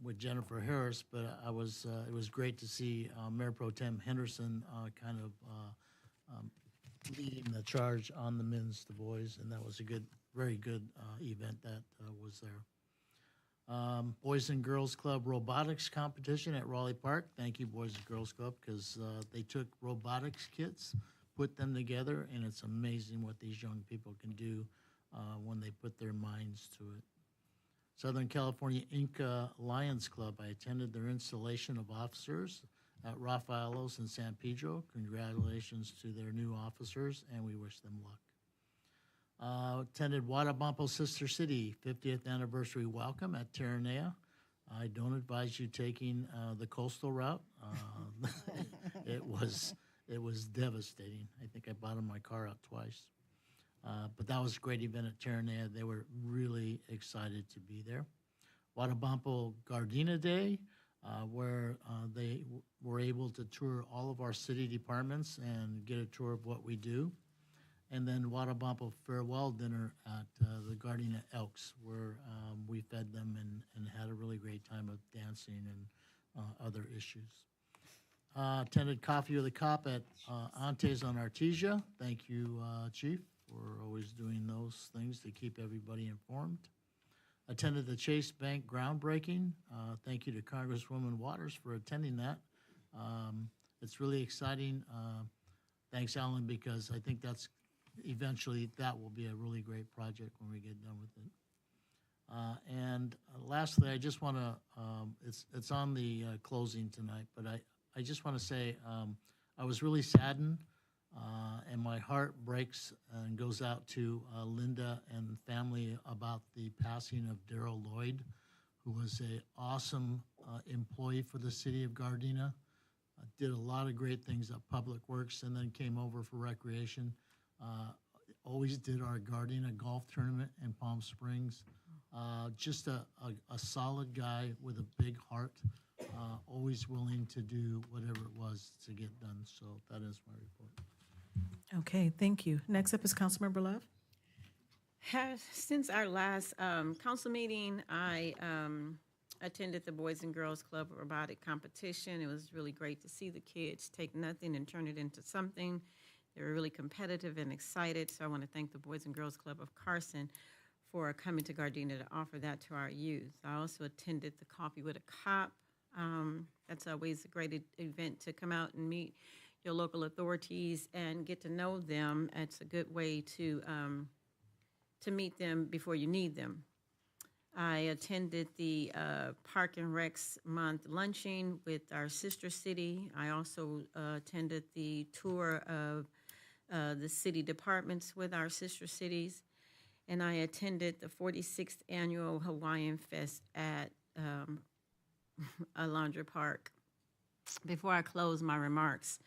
with Jennifer Harris, but it was great to see Mayor Pro Tem Henderson kind of leading the charge on the men's to boys, and that was a very good event that was there. Boys and Girls Club robotics competition at Raleigh Park. Thank you, Boys and Girls Club, because they took robotics kits, put them together, and it's amazing what these young people can do when they put their minds to it. Southern California Inca Lions Club. I attended their installation of officers at Rafaelos and San Pedro. Congratulations to their new officers, and we wish them luck. Attended Watabampo Sister City 50th anniversary welcome at Terranea. I don't advise you taking the coastal route. It was devastating. I think I bottomed my car out twice. But that was a great event at Terranea. They were really excited to be there. Watabampo Gardena Day, where they were able to tour all of our city departments and get a tour of what we do. And then Watabampo Farewell Dinner at the Gardena Elks, where we fed them and had a really great time of dancing and other issues. Attended Coffee with the Cop at Antes on Artesia. Thank you, Chief, for always doing those things to keep everybody informed. Attended the Chase Bank groundbreaking. Thank you to Congresswoman Waters for attending that. It's really exciting. Thanks, Alan, because I think eventually that will be a really great project when we get done with it. And lastly, I just want to, it's on the closing tonight, but I just want to say I was really saddened, and my heart breaks and goes out to Linda and family about the passing of Daryl Lloyd, who was an awesome employee for the city of Gardena. Did a lot of great things at Public Works and then came over for recreation. Always did our Gardena golf tournament in Palm Springs. Just a solid guy with a big heart, always willing to do whatever it was to get done. So that is my report. Okay, thank you. Next up is Councilmember Love. Since our last council meeting, I attended the Boys and Girls Club robotic competition. It was really great to see the kids take nothing and turn it into something. They were really competitive and excited, so I want to thank the Boys and Girls Club of Carson for coming to Gardena to offer that to our youth. I also attended the Coffee with a Cop. That's always a great event to come out and meet your local authorities and get to know them. It's a good way to meet them before you need them. I attended the Park and Recs Month luncheon with our sister city. I also attended the tour of the city departments with our sister cities. And I attended the 46th annual Hawaiian Fest at Alondra Park. Before I close my remarks,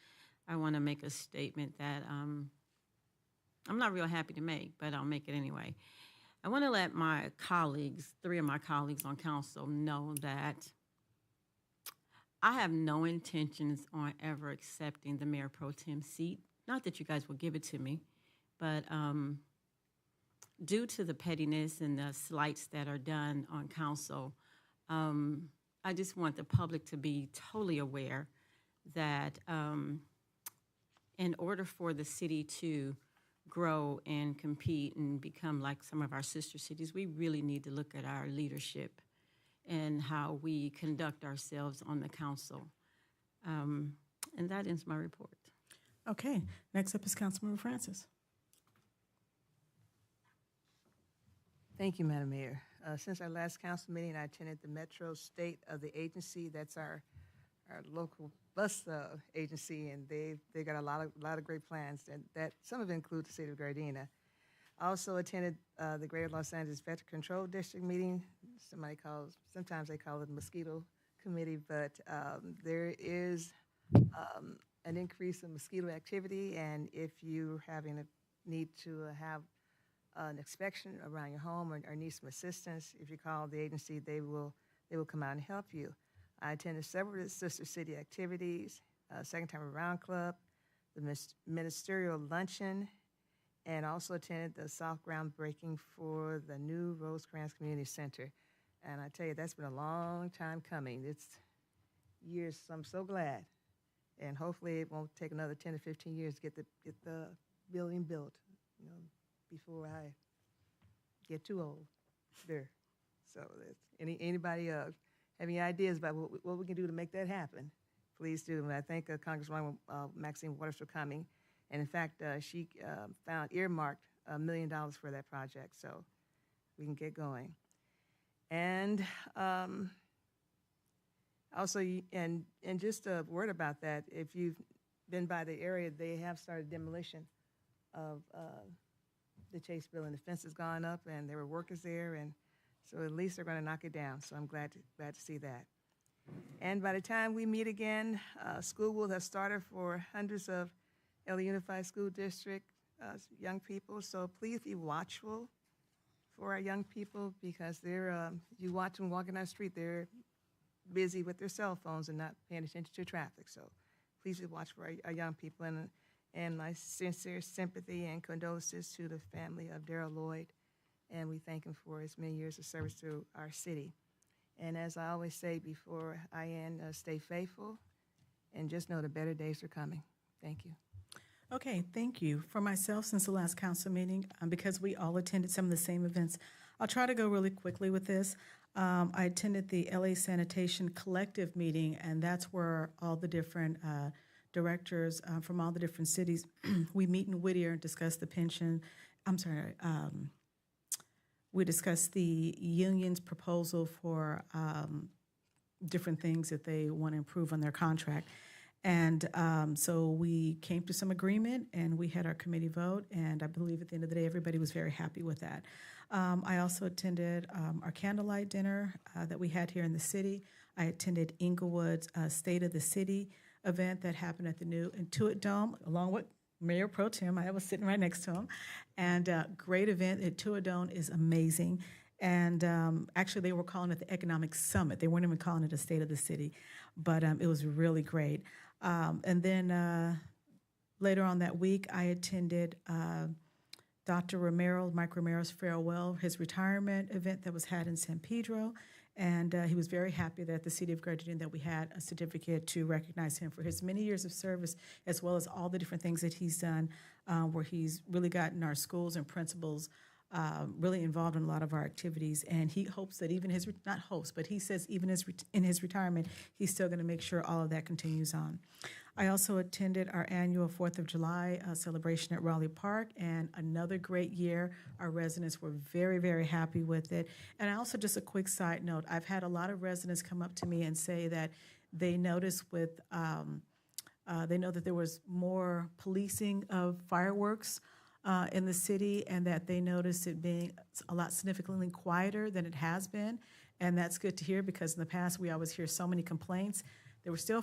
I want to make a statement that I'm not real happy to make, but I'll make it anyway. I want to let my colleagues, 3 of my colleagues on council, know that I have no intentions on ever accepting the mayor pro tem seat. Not that you guys will give it to me, but due to the pettiness and the slights that are done on council, I just want the public to be totally aware that in order for the city to grow and compete and become like some of our sister cities, we really need to look at our leadership and how we conduct ourselves on the council. And that ends my report. Okay, next up is Councilmember Francis. Thank you, Madam Mayor. Since our last council meeting, I attended the Metro State of the Agency. That's our local bus agency, and they got a lot of great plans, and that some of it includes the city of Gardena. I also attended the Greater Los Angeles Vector Control District meeting. Sometimes they call it the mosquito committee, but there is an increase in mosquito activity, and if you're having a need to have an inspection around your home or need some assistance, if you call the agency, they will come out and help you. I attended several of the sister city activities, Second Time Around Club, the ministerial luncheon, and also attended the soft groundbreaking for the new Rosecrans Community Center. And I tell you, that's been a long time coming. It's years, so I'm so glad. And hopefully it won't take another 10 to 15 years to get the building built, before I get too old there. So anybody have any ideas about what we can do to make that happen, please do. And I thank Congresswoman Maxine Waters for coming. And in fact, she found earmarked $1 million for that project, so we can get going. And also, and just a word about that, if you've been by the area, they have started demolition of the Chase building. The fence has gone up, and there were workers there, and so at least they're going to knock it down. So I'm glad to see that. And by the time we meet again, school will have started for hundreds of LA Unified School District young people. So please be watchful for our young people, because you watch them walking down the street, they're busy with their cell phones and not paying attention to traffic. So please be watchful for our young people. And my sincere sympathy and condolences to the family of Daryl Lloyd, and we thank him for his many years of service to our city. And as I always say before I end, stay faithful, and just know the better days are coming. Thank you. Okay, thank you. For myself, since the last council meeting, because we all attended some of the same events, I'll try to go really quickly with this. I attended the LA Sanitation Collective meeting, and that's where all the different directors from all the different cities, we meet in Whittier and discuss the pension, We discussed the union's proposal for different things that they want to improve on their contract. And so we came to some agreement, and we had our committee vote, and I believe at the end of the day, everybody was very happy with that. I also attended our candlelight dinner that we had here in the city. I attended Inglewood's State of the City event that happened at the new Intuit Dome, along with Mayor Pro Tem. I was sitting right next to him. And great event. Intuit Dome is amazing. And actually, they were calling it the Economic Summit. They weren't even calling it a State of the City, but it was really great. And then later on that week, I attended Dr. Mike Romero's farewell, his retirement event that was had in San Pedro. And he was very happy that the city of Gardena, that we had a certificate to recognize him for his many years of service, as well as all the different things that he's done, where he's really gotten our schools and principals really involved in a lot of our activities. And he hopes that even not hopes, but he says even in his retirement, he's still going to make sure all of that continues on. I also attended our annual 4th of July celebration at Raleigh Park, and another great year. Our residents were very, very happy with it. And also, just a quick side note, I've had a lot of residents come up to me and say that they noticed they know that there was more policing of fireworks in the city, and that they noticed it being a lot significantly quieter than it has been. And that's good to hear, because in the past, we always hear so many complaints. There were still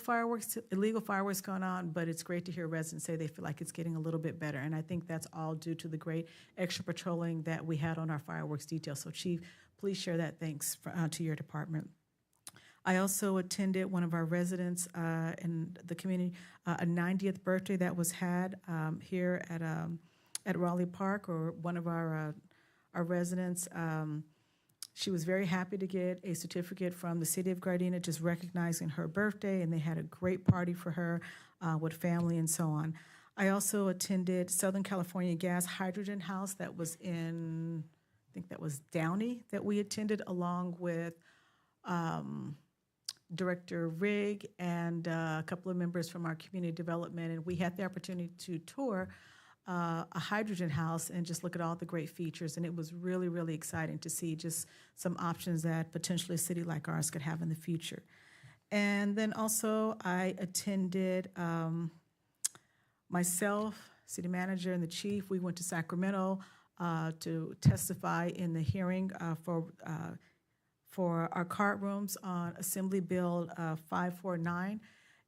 illegal fireworks going on, but it's great to hear residents say they feel like it's getting a little bit better. And I think that's all due to the great extra patrolling that we had on our fireworks detail. So, Chief, please share that thanks to your department. I also attended one of our residents in the community, a 90th birthday that was had here at Raleigh Park, or one of our residents. She was very happy to get a certificate from the city of Gardena just recognizing her birthday, and they had a great party for her with family and so on. I also attended Southern California Gas Hydrogen House that was in, I think that was Downey, that we attended along with Director Rigg and a couple of members from our community development, and we had the opportunity to tour a hydrogen house and just look at all the great features. And it was really, really exciting to see just some options that potentially a city like ours could have in the future. And then also I attended myself, city manager, and the chief. We went to Sacramento to testify in the hearing for our cart rooms on Assembly Bill 549.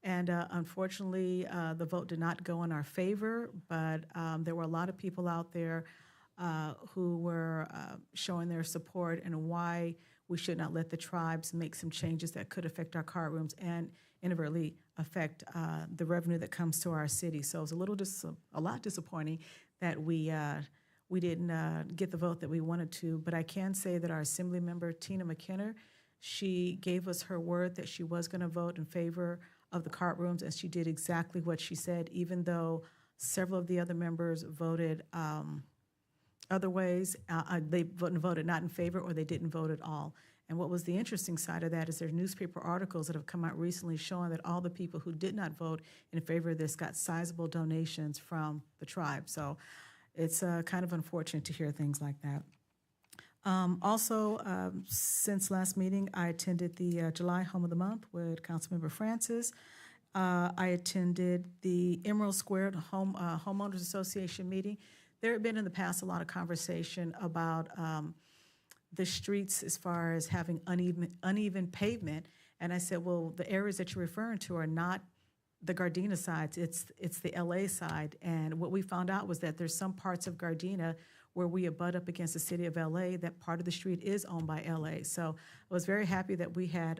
And unfortunately, the vote did not go in our favor, but there were a lot of people out there who were showing their support and why we should not let the tribes make some changes that could affect our cart rooms and inadvertently affect the revenue that comes to our city. So it was a lot disappointing that we didn't get the vote that we wanted to. But I can say that our Assembly member, Tina McKenna, she gave us her word that she was going to vote in favor of the cart rooms, and she did exactly what she said, even though several of the other members voted other ways. They voted not in favor, or they didn't vote at all. And what was the interesting side of that is there are newspaper articles that have come out recently showing that all the people who did not vote in favor of this got sizable donations from the tribe. So it's kind of unfortunate to hear things like that. Also, since last meeting, I attended the July Home of the Month with Councilmember Francis. I attended the Emerald Square Homeowners Association meeting. There had been in the past a lot of conversation about the streets as far as having uneven pavement. And I said, well, the areas that you're referring to are not the Gardena sides, it's the LA side. And what we found out was that there's some parts of Gardena where we abut up against the city of LA, that part of the street is owned by LA. So I was very happy that we had,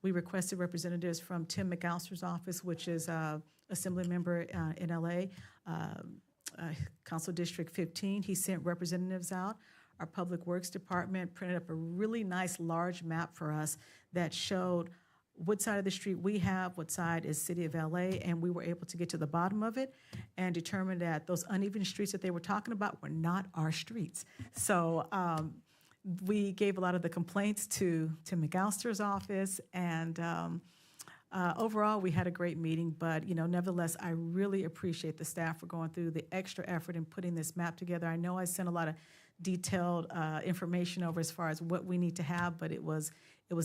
we requested representatives from Tim McAllister's office, which is Assembly member in LA, Council District 15. He sent representatives out. Our Public Works Department printed up a really nice large map for us that showed what side of the street we have, what side is City of LA, and we were able to get to the bottom of it and determine that those uneven streets that they were talking about were not our streets. So we gave a lot of the complaints to Tim McAllister's office, and overall we had a great meeting. But nevertheless, I really appreciate the staff for going through the extra effort in putting this map together. I know I sent a lot of detailed information over as far as what we need to have, but it was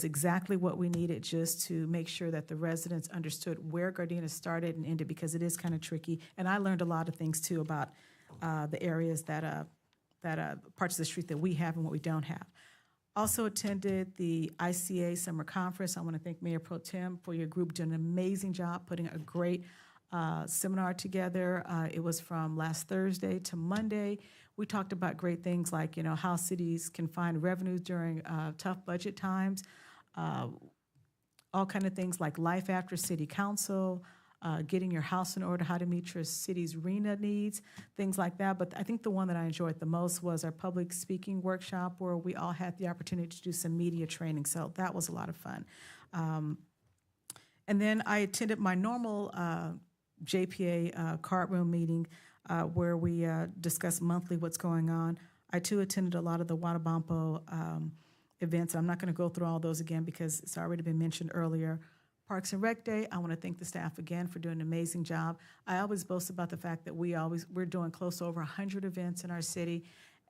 exactly what we needed just to make sure that the residents understood where Gardena started and ended, because it is kind of tricky. And I learned a lot of things too about the areas that parts of the street that we have and what we don't have. Also attended the ICA Summer Conference. I want to thank Mayor Pro Tem for your group doing an amazing job putting a great seminar together. It was from last Thursday to Monday. We talked about great things like, how cities can find revenues during tough budget times, all kind of things like life after city council, getting your house in order, how to meet your city's RENA needs, things like that. But I think the one that I enjoyed the most was our public speaking workshop, where we all had the opportunity to do some media training. So that was a lot of fun. And then I attended my normal JPA card room meeting, where we discuss monthly what's going on. I too attended a lot of the Watabampo events. I'm not going to go through all those again because it's already been mentioned earlier. Parks and Rec Day, I want to thank the staff again for doing an amazing job. I always boast about the fact that we're doing close to over 100 events in our city.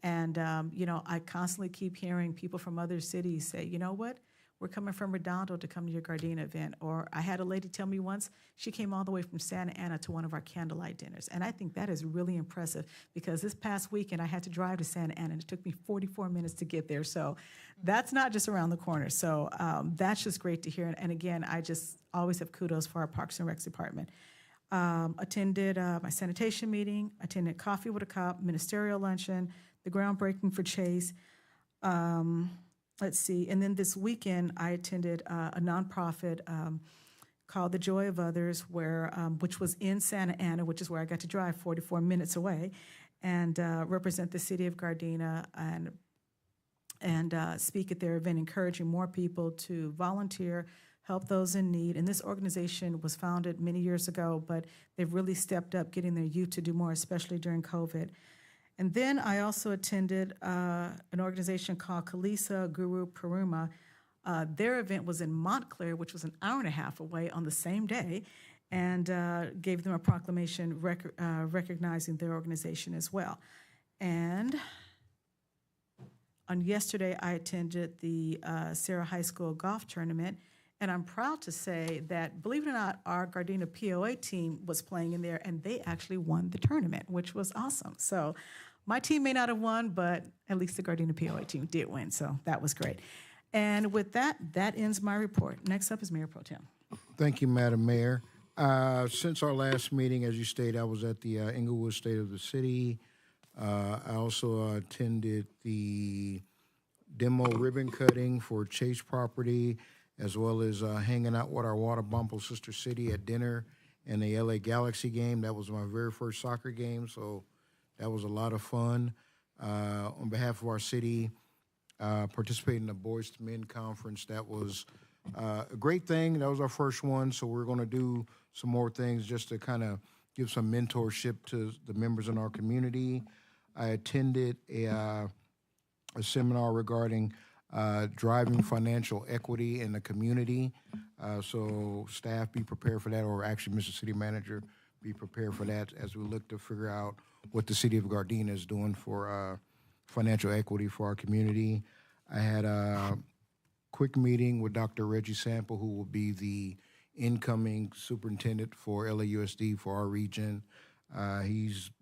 And, I constantly keep hearing people from other cities say, you know what? We're coming from Redondo to come to your Gardena event. Or I had a lady tell me once she came all the way from Santa Ana to one of our candlelight dinners. And I think that is really impressive, because this past weekend I had to drive to Santa Ana and it took me 44 minutes to get there. So that's not just around the corner. So that's just great to hear. And again, I just always have kudos for our Parks and Recs department. Attended my sanitation meeting, attended Coffee with a Cop, ministerial luncheon, the groundbreaking for Chase. Let's see. And then this weekend, I attended a nonprofit called The Joy of Others, which was in Santa Ana, which is where I got to drive 44 minutes away, and represent the city of Gardena and speak at their event, encouraging more people to volunteer, help those in need. And this organization was founded many years ago, but they've really stepped up getting their youth to do more, especially during COVID. And then I also attended an organization called Kalisa Guru Paruma. Their event was in Montclair, which was an hour and a half away on the same day, and gave them a proclamation recognizing their organization as well. And on yesterday, I attended the Sarah High School golf tournament, and I'm proud to say that, believe it or not, our Gardena POA team was playing in there, and they actually won the tournament, which was awesome. So my team may not have won, but at least the Gardena POA team did win, so that was great. And with that, that ends my report. Next up is Mayor Pro Tem. Thank you, Madam Mayor. Since our last meeting, as you stated, I was at the Inglewood State of the City. I also attended the demo ribbon cutting for Chase property, as well as hanging out with our Watabampo sister city at dinner and the LA Galaxy game. That was my very first soccer game, so that was a lot of fun. On behalf of our city, participating in the Boys to Men Conference, that was a great thing. That was our first one, so we're going to do some more things just to kind of give some mentorship to the members in our community. I attended a seminar regarding driving financial equity in the community. So staff, be prepared for that, or actually, Mr. City Manager, be prepared for that as we look to figure out what the city of Gardena is doing for financial equity for our community. I had a quick meeting with Dr. Reggie Sample, who will be the incoming superintendent for LAUSD for our region. He's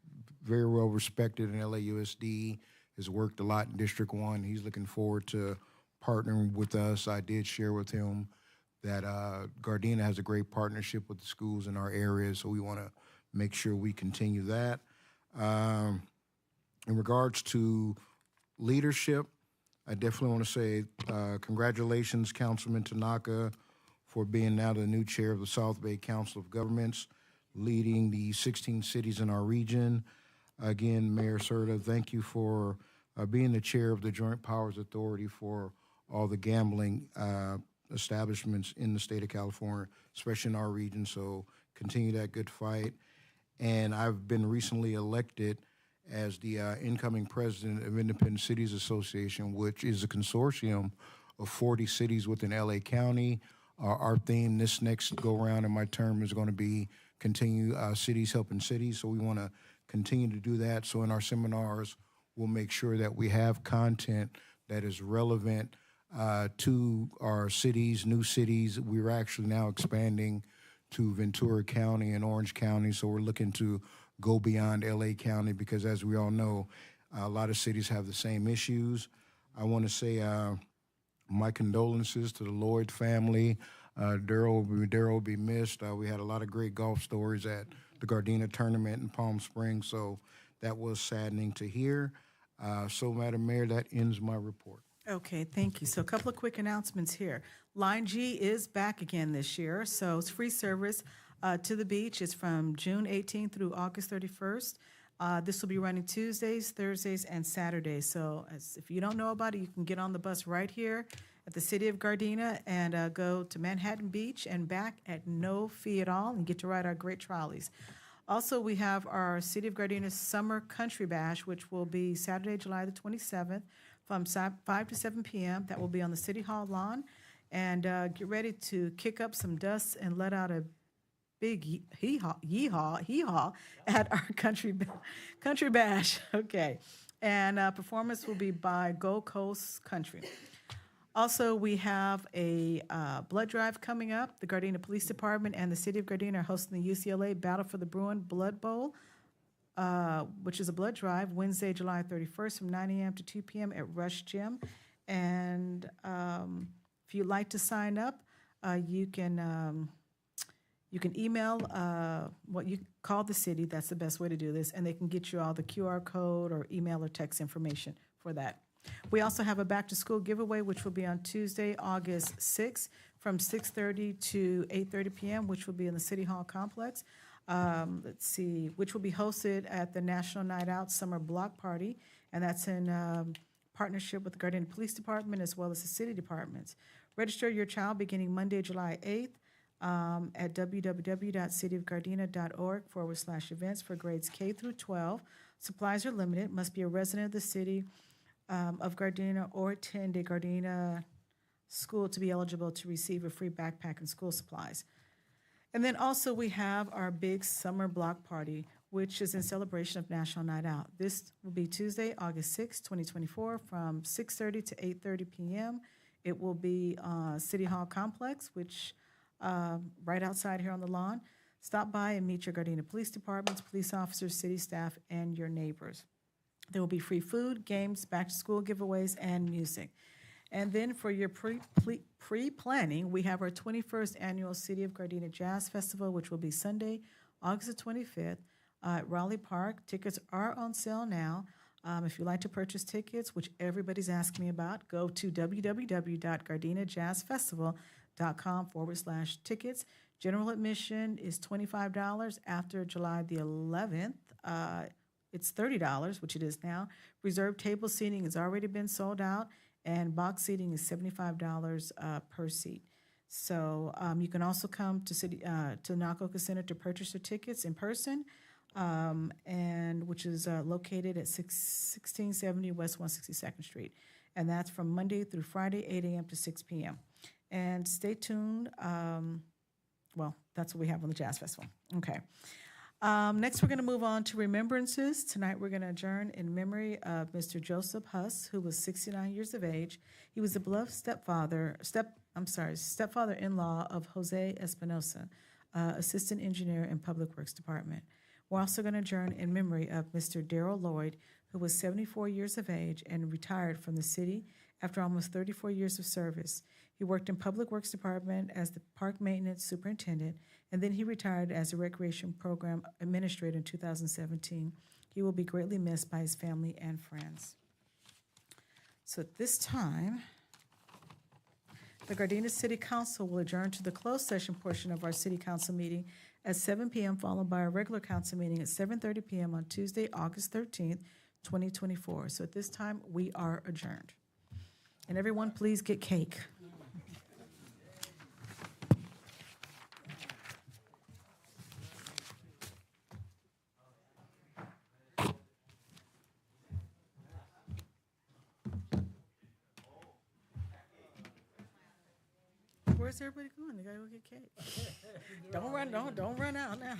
very well respected in LAUSD, has worked a lot in District 1. He's looking forward to partnering with us. I did share with him that Gardena has a great partnership with the schools in our area, so we want to make sure we continue that. In regards to leadership, I definitely want to say congratulations, Councilman Tanaka, for being now the new chair of the South Bay Council of Governments, leading the 16 cities in our region. Again, Mayor Serta, thank you for being the chair of the Joint Powers Authority for all the gambling establishments in the state of California, especially in our region. So continue that good fight. And I've been recently elected as the incoming president of Independent Cities Association, which is a consortium of 40 cities within LA County. Our theme this next go-round in my term is going to be continue cities helping cities. So we want to continue to do that. So in our seminars, we'll make sure that we have content that is relevant to our cities, new cities. We're actually now expanding to Ventura County and Orange County, so we're looking to go beyond LA County because, as we all know, a lot of cities have the same issues. I want to say my condolences to the Lloyd family. Daryl will be missed. We had a lot of great golf stories at the Gardena tournament in Palm Springs, so that was saddening to hear. So, Madam Mayor, that ends my report. Okay, thank you. So a couple of quick announcements here. Line G is back again this year, so it's free service to the beach. It's from June 18th through August 31st. This will be running Tuesdays, Thursdays, and Saturdays. So if you don't know about it, you can get on the bus right here at the City of Gardena and go to Manhattan Beach and back at no fee at all and get to ride our great trolleys. Also, we have our City of Gardena Summer Country Bash, which will be Saturday, July the 27th from 5 to 7 p.m. That will be on the City Hall lawn. And get ready to kick up some dust and let out a big hee-haw at our country bash. Okay. And performance will be by Gold Coast Country. Also, we have a blood drive coming up. The Gardena Police Department and the City of Gardena are hosting the UCLA Battle for the Bruin Blood Bowl, which is a blood drive, Wednesday, July 31st from 9 a.m. to 2 p.m. at Rush Gym. And if you'd like to sign up, you can email you call the city. That's the best way to do this, and they can get you all the QR code or email or text information for that. We also have a back-to-school giveaway, which will be on Tuesday, August 6th, from 6:30 to 8:30 p.m., which will be in the City Hall complex. Which will be hosted at the National Night Out Summer Block Party, and that's in partnership with the Gardena Police Department as well as the city departments. Register your child beginning Monday, July 8th at www.cityofgardena.org/events for grades K through 12. Supplies are limited, must be a resident of the city of Gardena or attend a Gardena school to be eligible to receive a free backpack and school supplies. And then also we have our big summer block party, which is in celebration of National Night Out. This will be Tuesday, August 6, 2024, from 6:30 to 8:30 p.m. It will be City Hall complex, which right outside here on the lawn. Stop by and meet your Gardena Police Departments, police officers, city staff, and your neighbors. There will be free food, games, back-to-school giveaways, and music. And then for your pre-planning, we have our 21st Annual City of Gardena Jazz Festival, which will be Sunday, August the 25th at Raleigh Park. Tickets are on sale now. If you'd like to purchase tickets, which everybody's asking me about, go to www.gardenajazzfestival.com/tickets. General admission is $25. After July the 11th, it's $30, which it is now. Reserved table seating has already been sold out, and box seating is $75 per seat. So you can also come to Nacoka Center to purchase your tickets in person, and which is located at 1670 West 162nd Street. And that's from Monday through Friday, 8 a.m. to 6 p.m. And stay tuned. That's what we have on the Jazz Festival. Okay. Next, we're going to move on to remembrances. Tonight, we're going to adjourn in memory of Mr. Joseph Huss, who was 69 years of age. He was the beloved stepfather-in-law of Jose Espinosa, Assistant Engineer in Public Works Department. We're also going to adjourn in memory of Mr. Darrell Lloyd, who was 74 years of age and retired from the city after almost 34 years of service. He worked in Public Works Department as the Park Maintenance Superintendent, and then he retired as a Recreation Program Administrator in 2017. He will be greatly missed by his family and friends. So at this time, the Gardena City Council will adjourn to the closed session portion of our City Council meeting at 7 p.m., followed by a regular council meeting at 7:30 p.m. on Tuesday, August 13th, 2024. So at this time, we are adjourned. And everyone, please get cake. Where's everybody going? They gotta go get cake. Don't run out now.